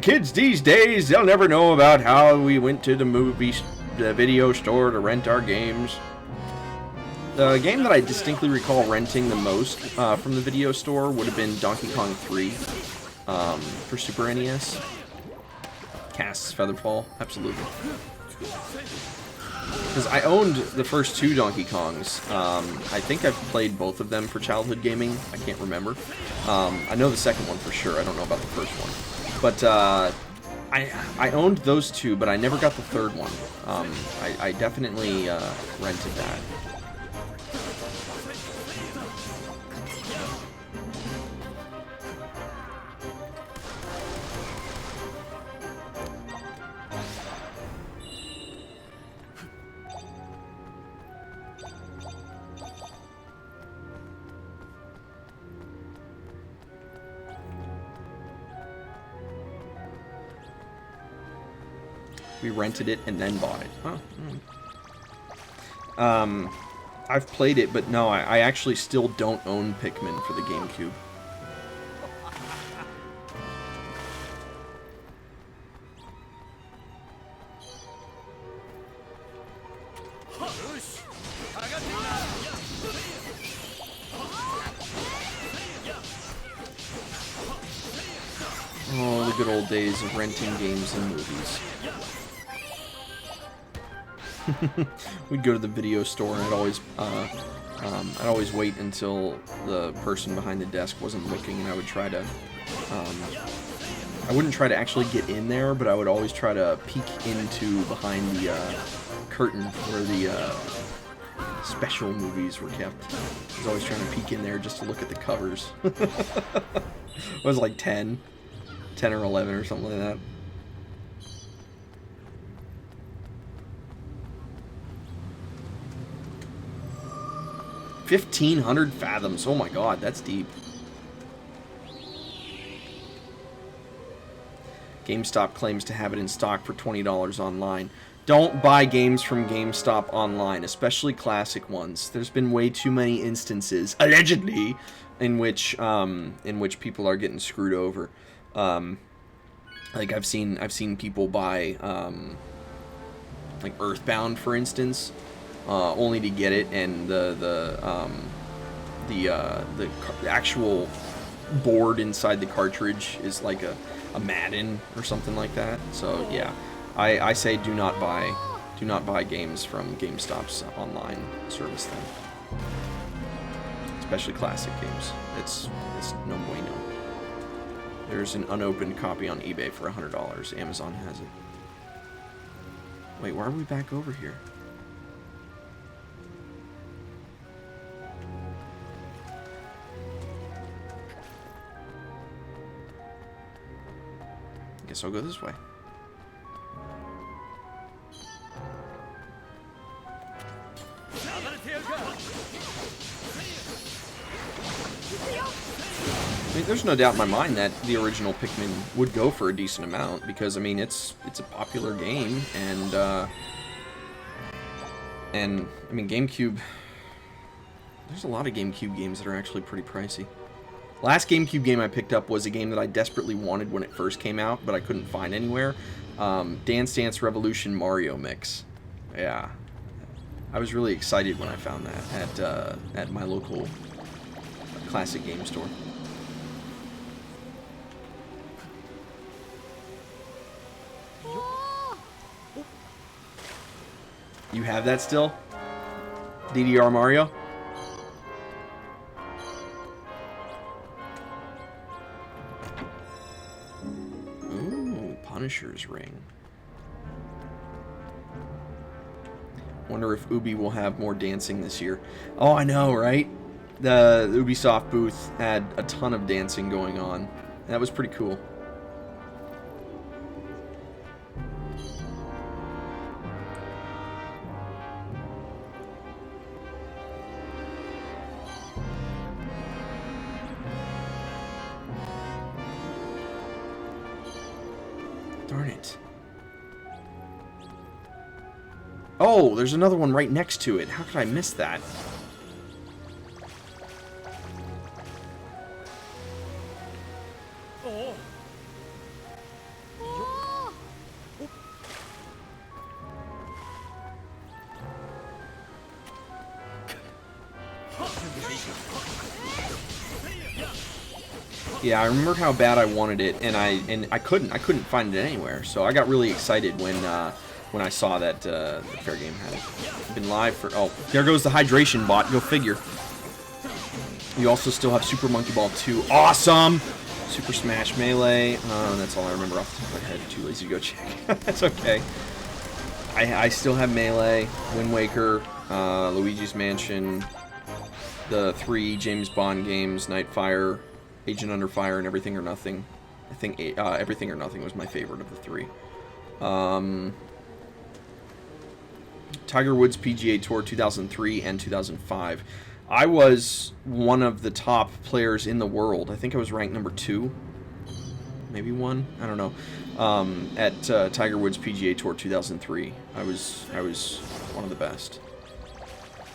[SPEAKER 1] Kids these days, they'll never know about how we went to the video store to rent our games. The game that I distinctly recall renting the most from the video store would have been Donkey Kong 3 for Super NES. Casts Featherfall, absolutely. Because I owned the first two Donkey Kongs. I think I've played both of them for childhood gaming. I can't remember. I know the second one for sure. I don't know about the first one. But I owned those two, but I never got the third one. I definitely rented that. We rented it and then bought it. Huh. I've played it, but no, I actually still don't own Pikmin for the GameCube. Oh, the good old days of renting games and movies. We'd go to the video store, and I'd always wait until the person behind the desk wasn't looking, and I would try to I wouldn't try to actually get in there, but I would always try to peek into behind the curtain where the special movies were kept. I was always trying to peek in there just to look at the covers. It was like 10 or 11 or something like that. $1,500 fathoms. Oh my god, that's deep. GameStop claims to have it in stock for $20 online. Don't buy games from GameStop online, especially classic ones. There's been way too many instances, allegedly, in which people are getting screwed over. Like I've seen people buy like Earthbound, for instance, only to get it, and the actual board inside the cartridge is like a Madden or something like that. So yeah, I say do not buy games from GameStop's online service then, especially classic games. It's no bueno. There's an unopened copy on eBay for $100. Amazon has it. Wait, why are we back over here? Guess I'll go this way. I mean, there's no doubt in my mind that the original Pikmin would go for a decent amount because, I mean, it's a popular game, and I mean, GameCube. There's a lot of GameCube games that are actually pretty pricey. Last GameCube game I picked up was a game that I desperately wanted when it first came out, but I couldn't find anywhere. Dance Dance Revolution Mario Mix. Yeah, I was really excited when I found that at my local classic game store. You have that still? DDR Mario? Ooh, Punisher's ring. Wonder if Ubi will have more dancing this year. Oh, I know, right? The Ubisoft booth had a ton of dancing going on. That was pretty cool. Darn it. Oh, there's another one right next to it. How could I miss that? Yeah, I remember how bad I wanted it, and I couldn't find it anywhere. So I got really excited when I saw that the Fair Game had it. Been live for, oh, there goes the hydration bot. Go figure. You also still have Super Monkey Ball 2. Awesome. Super Smash Melee. That's all I remember off the top of my head. Too lazy to go check. That's okay. I still have Melee, Wind Waker, Luigi's Mansion, the 3 James Bond games, Nightfire, Agent Under Fire, and Everything or Nothing. I think Everything or Nothing was my favorite of the 3. Tiger Woods PGA Tour 2003 and 2005. I was one of the top players in the world. I think I was ranked number 2, maybe 1. I don't know. At Tiger Woods PGA Tour 2003, I was one of the best.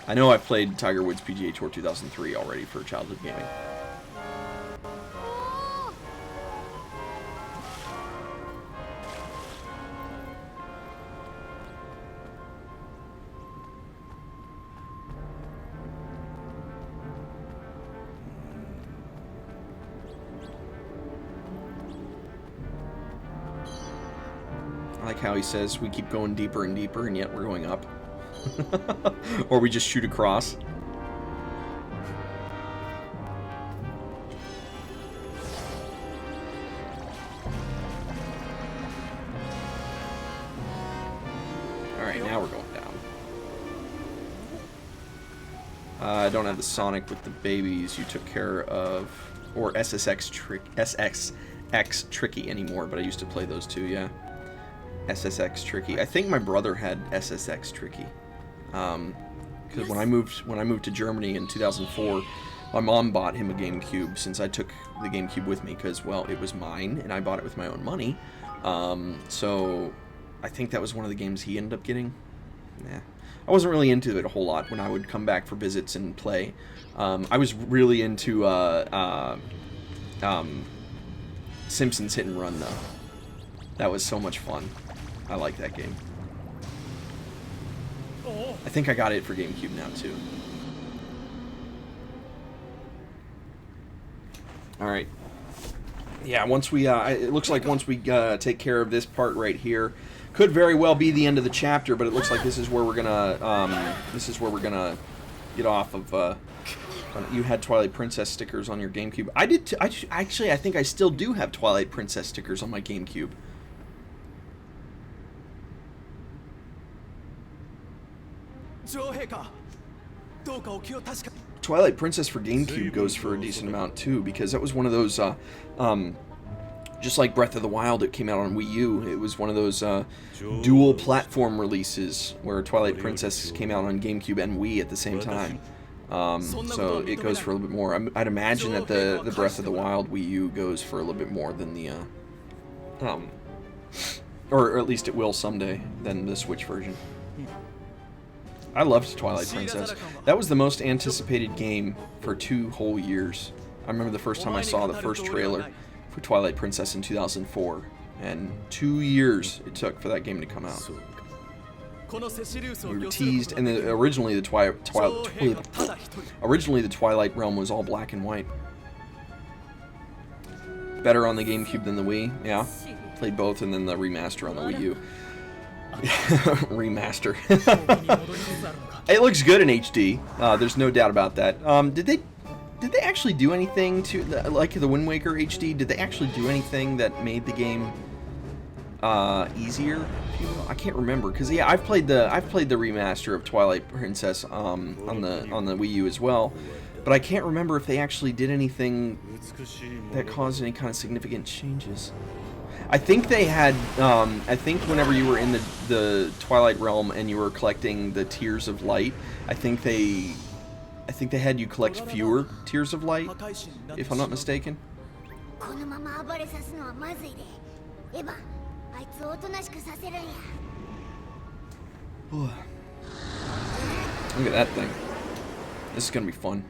[SPEAKER 1] I know I've played Tiger Woods PGA Tour 2003 already for childhood gaming. I like how he says we keep going deeper and deeper, and yet we're going up. Or we just shoot across. Alright, now we're going down. I don't have the Sonic with the babies you took care of, or SSX Tricky anymore, but I used to play those too, yeah. SSX Tricky. I think my brother had SSX Tricky. Because when I moved to Germany in 2004, my mom bought him a GameCube since I took the GameCube with me because, well, it was mine and I bought it with my own money. So I think that was one of the games he ended up getting. Nah. I wasn't really into it a whole lot when I would come back for visits and play. I was really into Simpsons Hit and Run, though. That was so much fun. I like that game. I think I got it for GameCube now, too. Alright. Yeah, once we, it looks like once we take care of this part right here, could very well be the end of the chapter, but it looks like this is where we're gonna, get off of, you had Twilight Princess stickers on your GameCube. I did, actually, I think I still do have Twilight Princess stickers on my GameCube. Twilight Princess for GameCube goes for a decent amount too, because that was one of those, just like Breath of the Wild, it came out on Wii U. It was one of those dual platform releases where Twilight Princess came out on GameCube and Wii at the same time. So it goes for a little bit more. I'd imagine that the Breath of the Wild Wii U goes for a little bit more than the, or at least it will someday, than the Switch version. I loved Twilight Princess. That was the most anticipated game for 2 whole years. I remember the first time I saw the first trailer for Twilight Princess in 2004, and 2 years it took for that game to come out. We were teased, and originally the Twilight realm was all black and white. Better on the GameCube than the Wii, yeah. Played both, and then the remaster on the Wii U. Remaster. It looks good in HD. There's no doubt about that. Did they actually do anything to like the Wind Waker HD? Did they actually do anything that made the game easier? I can't remember, because yeah, I've played the remaster of Twilight Princess on the Wii U as well, but I can't remember if they actually did anything that caused any kind of significant changes. I think they had, I think whenever you were in the Twilight Realm and you were collecting the Tears of Light, I think they had you collect fewer Tears of Light, if I'm not mistaken. Look at that thing. This is gonna be fun.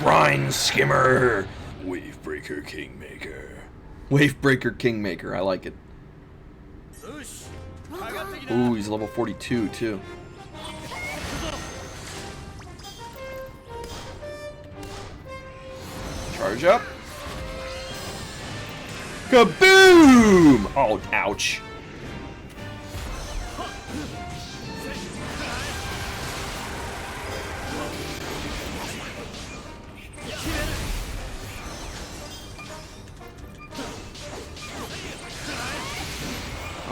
[SPEAKER 1] Brine Skimmer! Wavebreaker Kingmaker. Wavebreaker Kingmaker, I like it. Ooh, he's level 42 too. Charge up. Kaboom! Oh, ouch.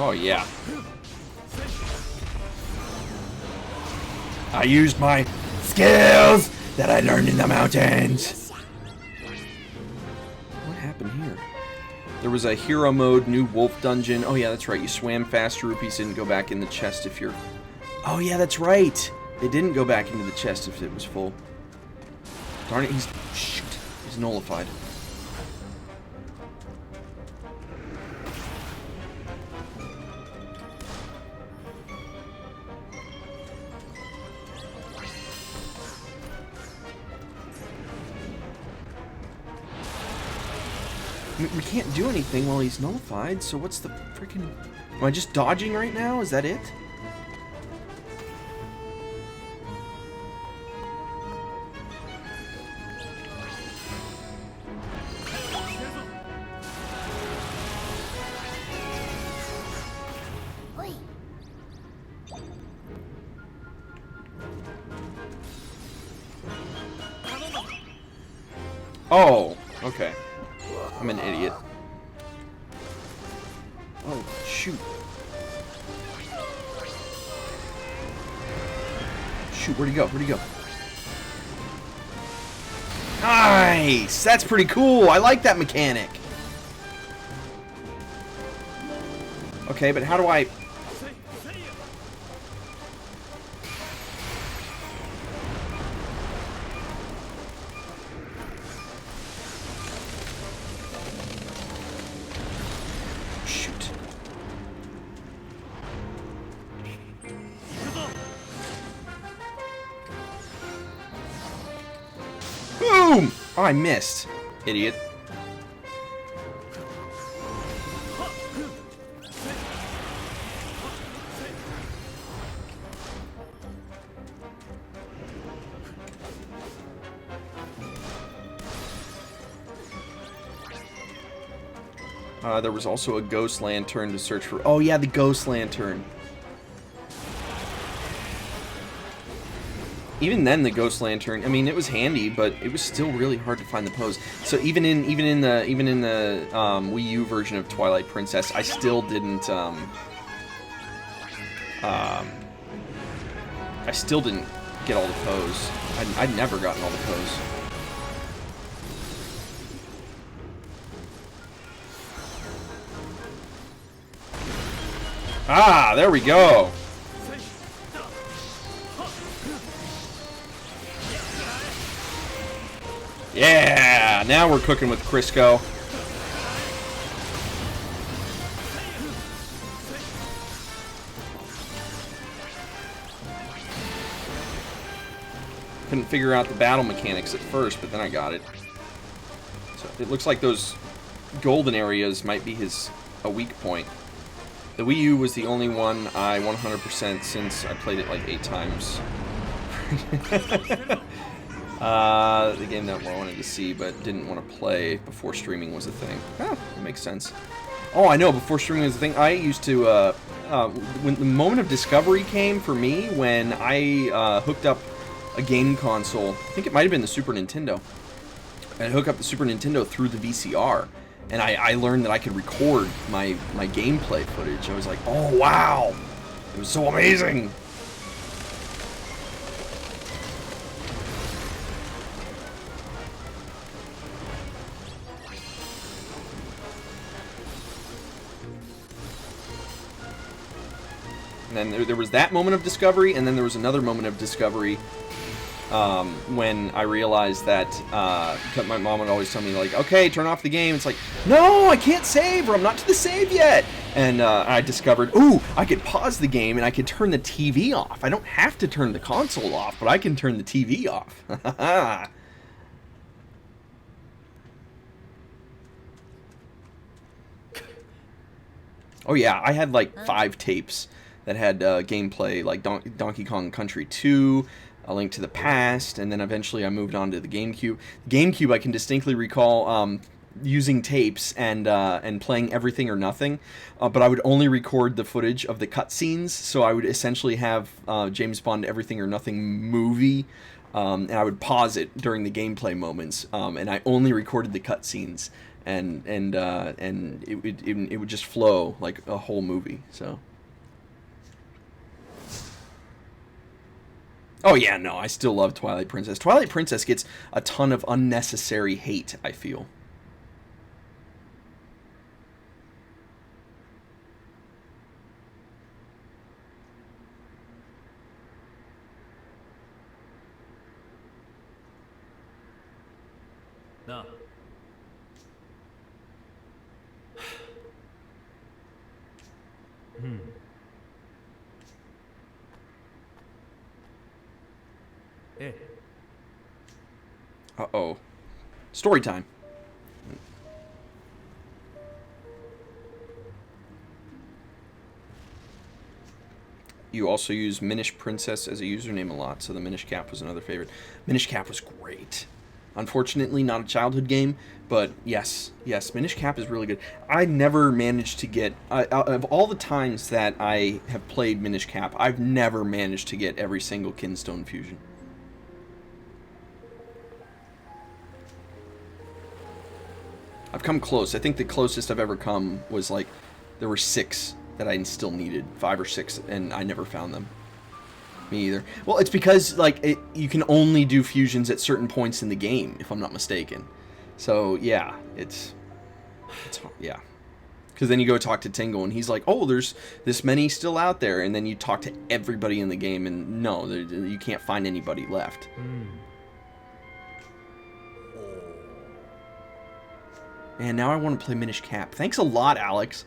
[SPEAKER 1] Oh, yeah. I used my skills that I learned in the mountains. What happened here? There was a hero mode, new wolf dungeon. Oh, yeah, that's right. You swam fast. Rupees didn't go back in the chest if you're... Oh, yeah, that's right. They didn't go back into the chest if it was full. Darn it, shoot. He's nullified. We can't do anything while he's nullified, so what's the freaking... Am I just dodging right now? Is that it? Oh, okay. I'm an idiot. Oh, shoot. Shoot, where'd he go? Where'd he go? Nice! That's pretty cool. I like that mechanic. Okay, but how do I... Shoot. Boom! Oh, I missed. Idiot. There was also a ghost lantern to search for. Oh yeah, the ghost lantern. Even then, the ghost lantern. I mean, it was handy, but it was still really hard to find the pose. So even in the Wii U version of Twilight Princess, I still didn't. I still didn't get all the pose. I'd never gotten all the pose. Ah, there we go. Yeah, now we're cooking with Crisco. Couldn't figure out the battle mechanics at first, but then I got it. So it looks like those golden areas might be a weak point. The Wii U was the only one I 100% since I played it like 8 times. The game that I wanted to see but didn't want to play before streaming was a thing. Ah, that makes sense. Oh, I know, before streaming was a thing, I used to, when the moment of discovery came for me when I hooked up a game console, I think it might have been the Super Nintendo. I hooked up the Super Nintendo through the VCR. And I learned that I could record my gameplay footage. I was like, oh wow! It was so amazing! And then there was that moment of discovery, and then there was another moment of discovery when I realized that, because my mom would always tell me, like, okay, turn off the game. It's like, no, I can't save, or I'm not to the save yet. And I discovered, ooh, I could pause the game, and I could turn the TV off. I don't have to turn the console off, but I can turn the TV off. Oh yeah, I had like 5 tapes that had gameplay, like Donkey Kong Country 2, A Link to the Past, and then eventually I moved on to the GameCube. GameCube, I can distinctly recall using tapes and playing Everything or Nothing, but I would only record the footage of the cutscenes, so I would essentially have James Bond Everything or Nothing movie, and I would pause it during the gameplay moments, and I only recorded the cutscenes, and it would just flow like a whole movie. So. Oh yeah, no, I still love Twilight Princess. Twilight Princess gets a ton of unnecessary hate, I feel.
[SPEAKER 3] Na.
[SPEAKER 1] Uh-oh. Story time. You also use Minish Princess as a username a lot, so the Minish Cap was another favorite. Minish Cap was great. Unfortunately, not a childhood game, but yes, Minish Cap is really good. I never managed to get, of all the times that I have played Minish Cap, I've never managed to get every single Kinstone fusion. I've come close. I think the closest I've ever come was like there were 6 that I still needed, 5 or 6, and I never found them. Me either. Well, it's because like you can only do fusions at certain points in the game, if I'm not mistaken. So yeah, it's yeah. Because then you go talk to Tingle, and he's like, "Oh, there's this many still out there," and then you talk to everybody in the game, and no, you can't find anybody left. Man, now I want to play Minish Cap. Thanks a lot, Alex.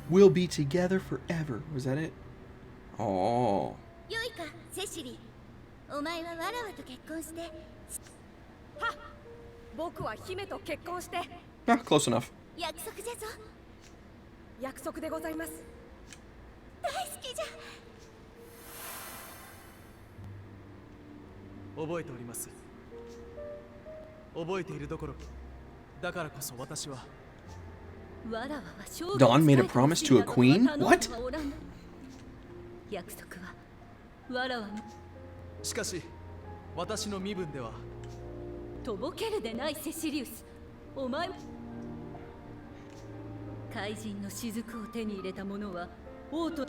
[SPEAKER 1] We'll be together forever. Was that it? Oh.
[SPEAKER 7] よいかセシリ、お前はわらわと結婚して。
[SPEAKER 6] は、僕は姫と結婚して。
[SPEAKER 1] Ah, close enough.
[SPEAKER 7] 約束じゃぞ。
[SPEAKER 6] 約束でございます。
[SPEAKER 7] 大好きじゃ。
[SPEAKER 9] 覚えております。覚えているどころだからこそ私は。
[SPEAKER 1] Dawn made a promise to a queen? What?
[SPEAKER 7] 約束はわらわの。
[SPEAKER 9] しかし私の身分では
[SPEAKER 7] とぼけるでないセシリウス。お前怪人の雫を手に入れた者は王と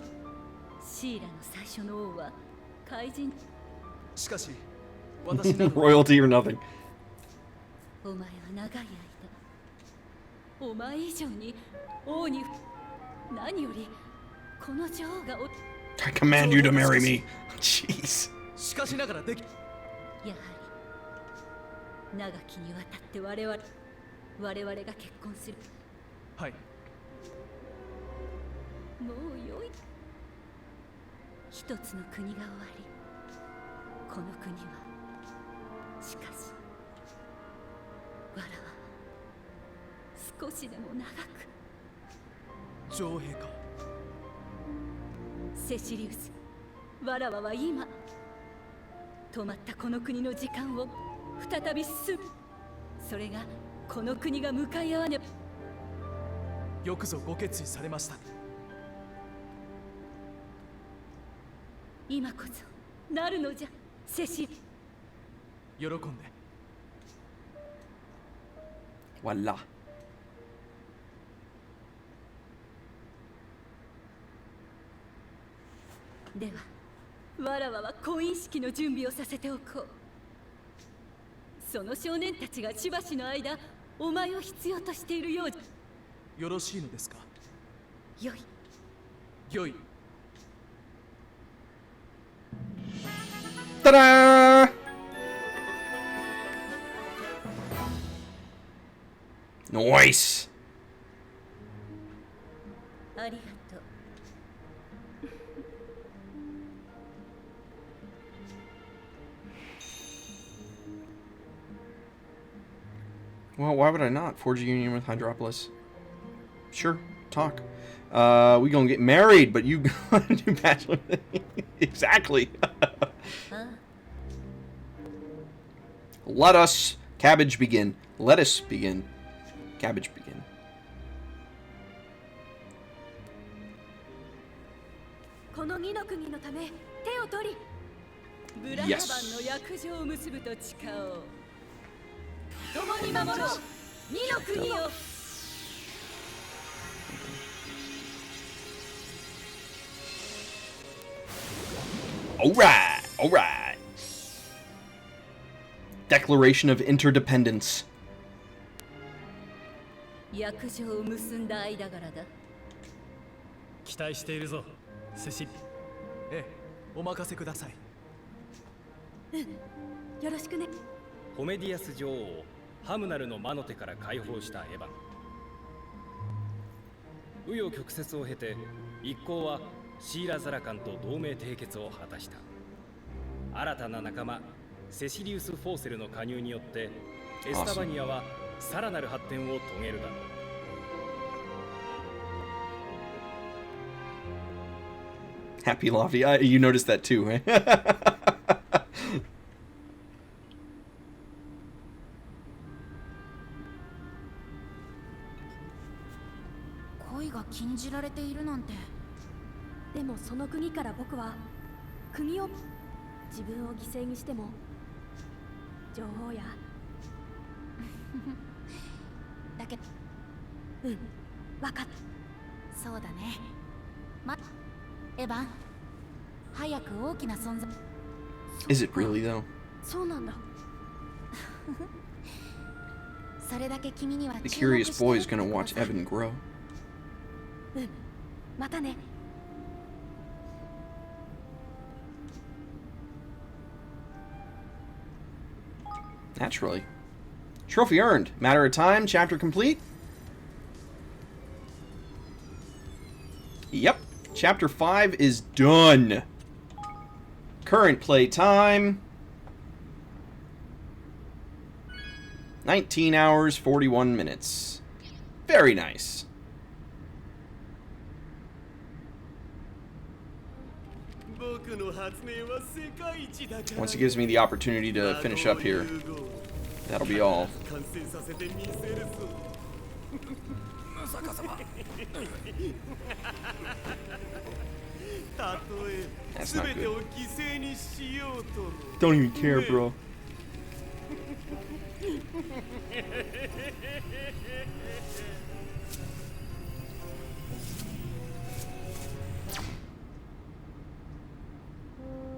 [SPEAKER 7] シーラの最初の王は怪人。
[SPEAKER 9] しかし私の
[SPEAKER 1] royalty or nothing.
[SPEAKER 7] お前は長い間お前以上に王に何よりこの女王が
[SPEAKER 1] I command you to marry me. Jeez.
[SPEAKER 9] しかしながらでき
[SPEAKER 7] やはり長きにわたって我々が結婚する。
[SPEAKER 9] はい。
[SPEAKER 7] もうよい。一つの国が終わり、この国はしかしわらわ少しでも長く。
[SPEAKER 9] 女王陛下。
[SPEAKER 7] セシリウス、わらわは今止まったこの国の時間を再び進む。それがこの国が向かい合わねば。
[SPEAKER 9] よくぞご決意されました。
[SPEAKER 7] 今こそなるのじゃ、セシリ。
[SPEAKER 9] 喜んで。
[SPEAKER 1] わら。
[SPEAKER 7] では、わらわは婚姻式の準備をさせておこう。その少年たちがしばしの間、お前を必要としているようじゃ。
[SPEAKER 9] よろしいのですか。
[SPEAKER 7] よい。
[SPEAKER 9] よい。
[SPEAKER 1] ただー。Nice.
[SPEAKER 7] ありがとう。
[SPEAKER 1] Well, why would I not? Forge a union with Hydropolis. Sure, talk. We gonna get married, but you gonna do bachelor. Exactly. Let us cabbage begin. Let us begin. Cabbage begin.
[SPEAKER 6] この二の国のため手を取り、ブラハバンの約定を結ぶと誓おう。共に守ろう、二の国を。
[SPEAKER 1] Alright, alright. Declaration of Interdependence.
[SPEAKER 7] 約定を結んだ間柄だ。
[SPEAKER 5] 期待しているぞ、セシ。
[SPEAKER 9] ええ、お任せください。
[SPEAKER 6] うん、よろしくね。
[SPEAKER 5] ホメディアス女王をハムナルの魔の手から解放したエヴァン。紆余曲折を経て一行はシーラ・ザラカンと同盟締結を果たした。新たな仲間セシリウス・フォーセルの加入によってエスタバニアはさらなる発展を遂げるだろう。
[SPEAKER 1] Happy Lofty. You noticed that too, right?
[SPEAKER 6] 恋が禁じられているなんて。
[SPEAKER 7] でもその国から僕は国を自分を犠牲にしても情報や
[SPEAKER 6] だけど
[SPEAKER 7] 分かった。
[SPEAKER 6] そうだね。エヴァン、早く大きな存在。
[SPEAKER 1] Is it really though?
[SPEAKER 7] そうなんだ。
[SPEAKER 6] それだけ君には
[SPEAKER 1] The curious boy is gonna watch Evan grow.
[SPEAKER 7] またね。
[SPEAKER 1] Naturally. Trophy earned. Matter of time. Chapter complete. Yep. Chapter 5 is done. Current play time. 19 hours, 41 minutes. Very nice. Once it gives me the opportunity to finish up here, that'll be all. That's not good. Don't even care, bro.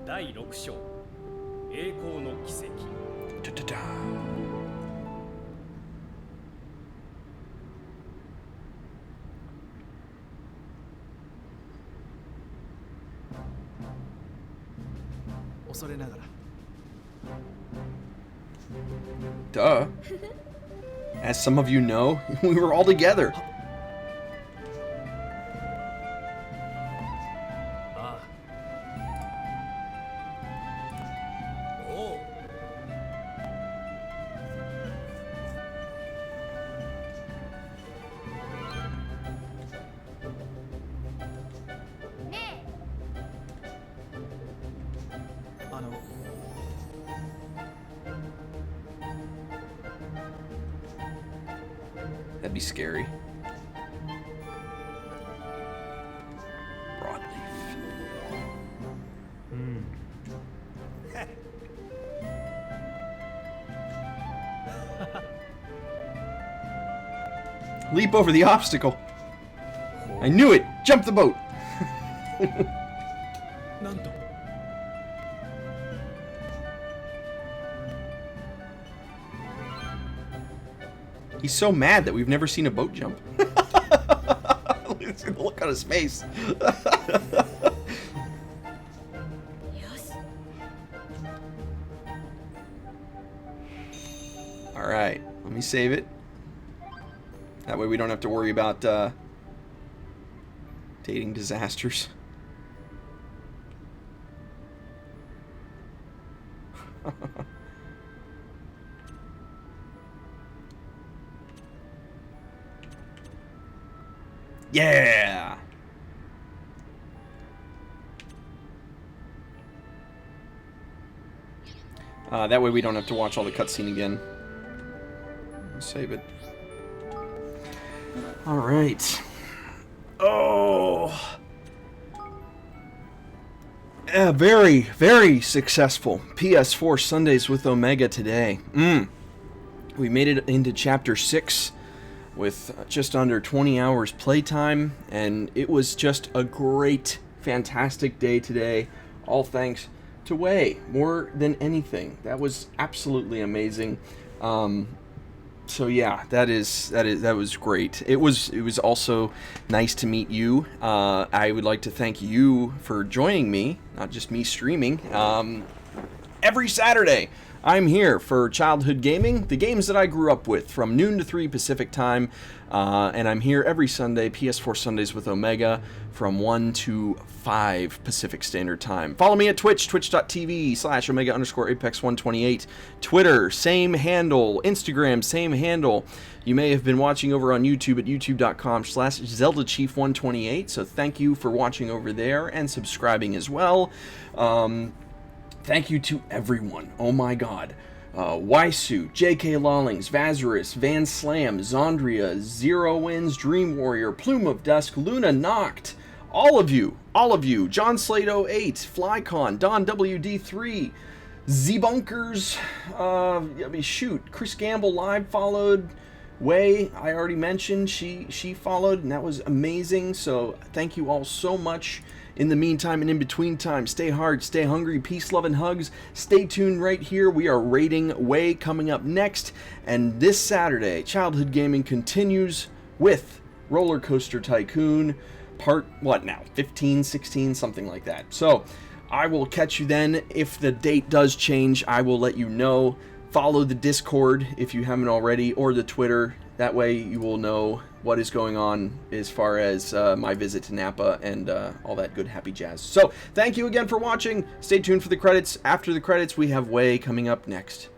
[SPEAKER 5] 第6章栄光の奇跡。
[SPEAKER 1] Da-da-da. Duh. As some of you know, we were all together.
[SPEAKER 3] ああ。おう。
[SPEAKER 1] That'd be scary. Broadleaf. Leap over the obstacle. I knew it. Jump the boat. He's so mad that we've never seen a boat jump. Look on his face. Alright, let me save it. That way we don't have to worry about dating disasters. Yeah! That way we don't have to watch all the cutscene again. Save it. Alright. Oh! Very, very successful PS4 Sundays with Omega today. We made it into Chapter 6 with just under 20 hours playtime, and it was just a great, fantastic day today, all thanks to Wei, more than anything. That was absolutely amazing. So yeah, that was great. It was also nice to meet you. I would like to thank you for joining me, not just me streaming, every Saturday. I'm here for childhood gaming, the games that I grew up with, from noon to 3 Pacific time, and I'm here every Sunday, PS4 Sundays with Omega, from 1 to 5 Pacific Standard Time. Follow me at Twitch, twitch.tv/Omega_Apex128. Twitter, same handle. Instagram, same handle. You may have been watching over on YouTube at youtube.com/ZeldaChief128, so thank you for watching over there and subscribing as well. Thank you to everyone. Oh my god. Waisu, J.K. Lawlings, Vazarus, Van Slam, Zondria, Zero Wins, Dream Warrior, Plume of Dusk, Luna Noct, all of you, John Slate 08, Flycon, Don WD3, Z-Bunkers, Chris Gamble live followed, Way, I already mentioned, she followed, and that was amazing, so thank you all so much. In the meantime and in between time, stay hard, stay hungry, peace, love, and hugs. Stay tuned right here. We are rating Way coming up next. And this Saturday, Childhood Gaming continues with Roller Coaster Tycoon, part, 15, 16, something like that. So, I will catch you then. If the date does change, I will let you know. Follow the Discord if you haven't already, or the Twitter. That way you will know what is going on as far as my visit to Napa and all that good happy jazz. So, thank you again for watching. Stay tuned for the credits. After the credits, we have Way coming up next.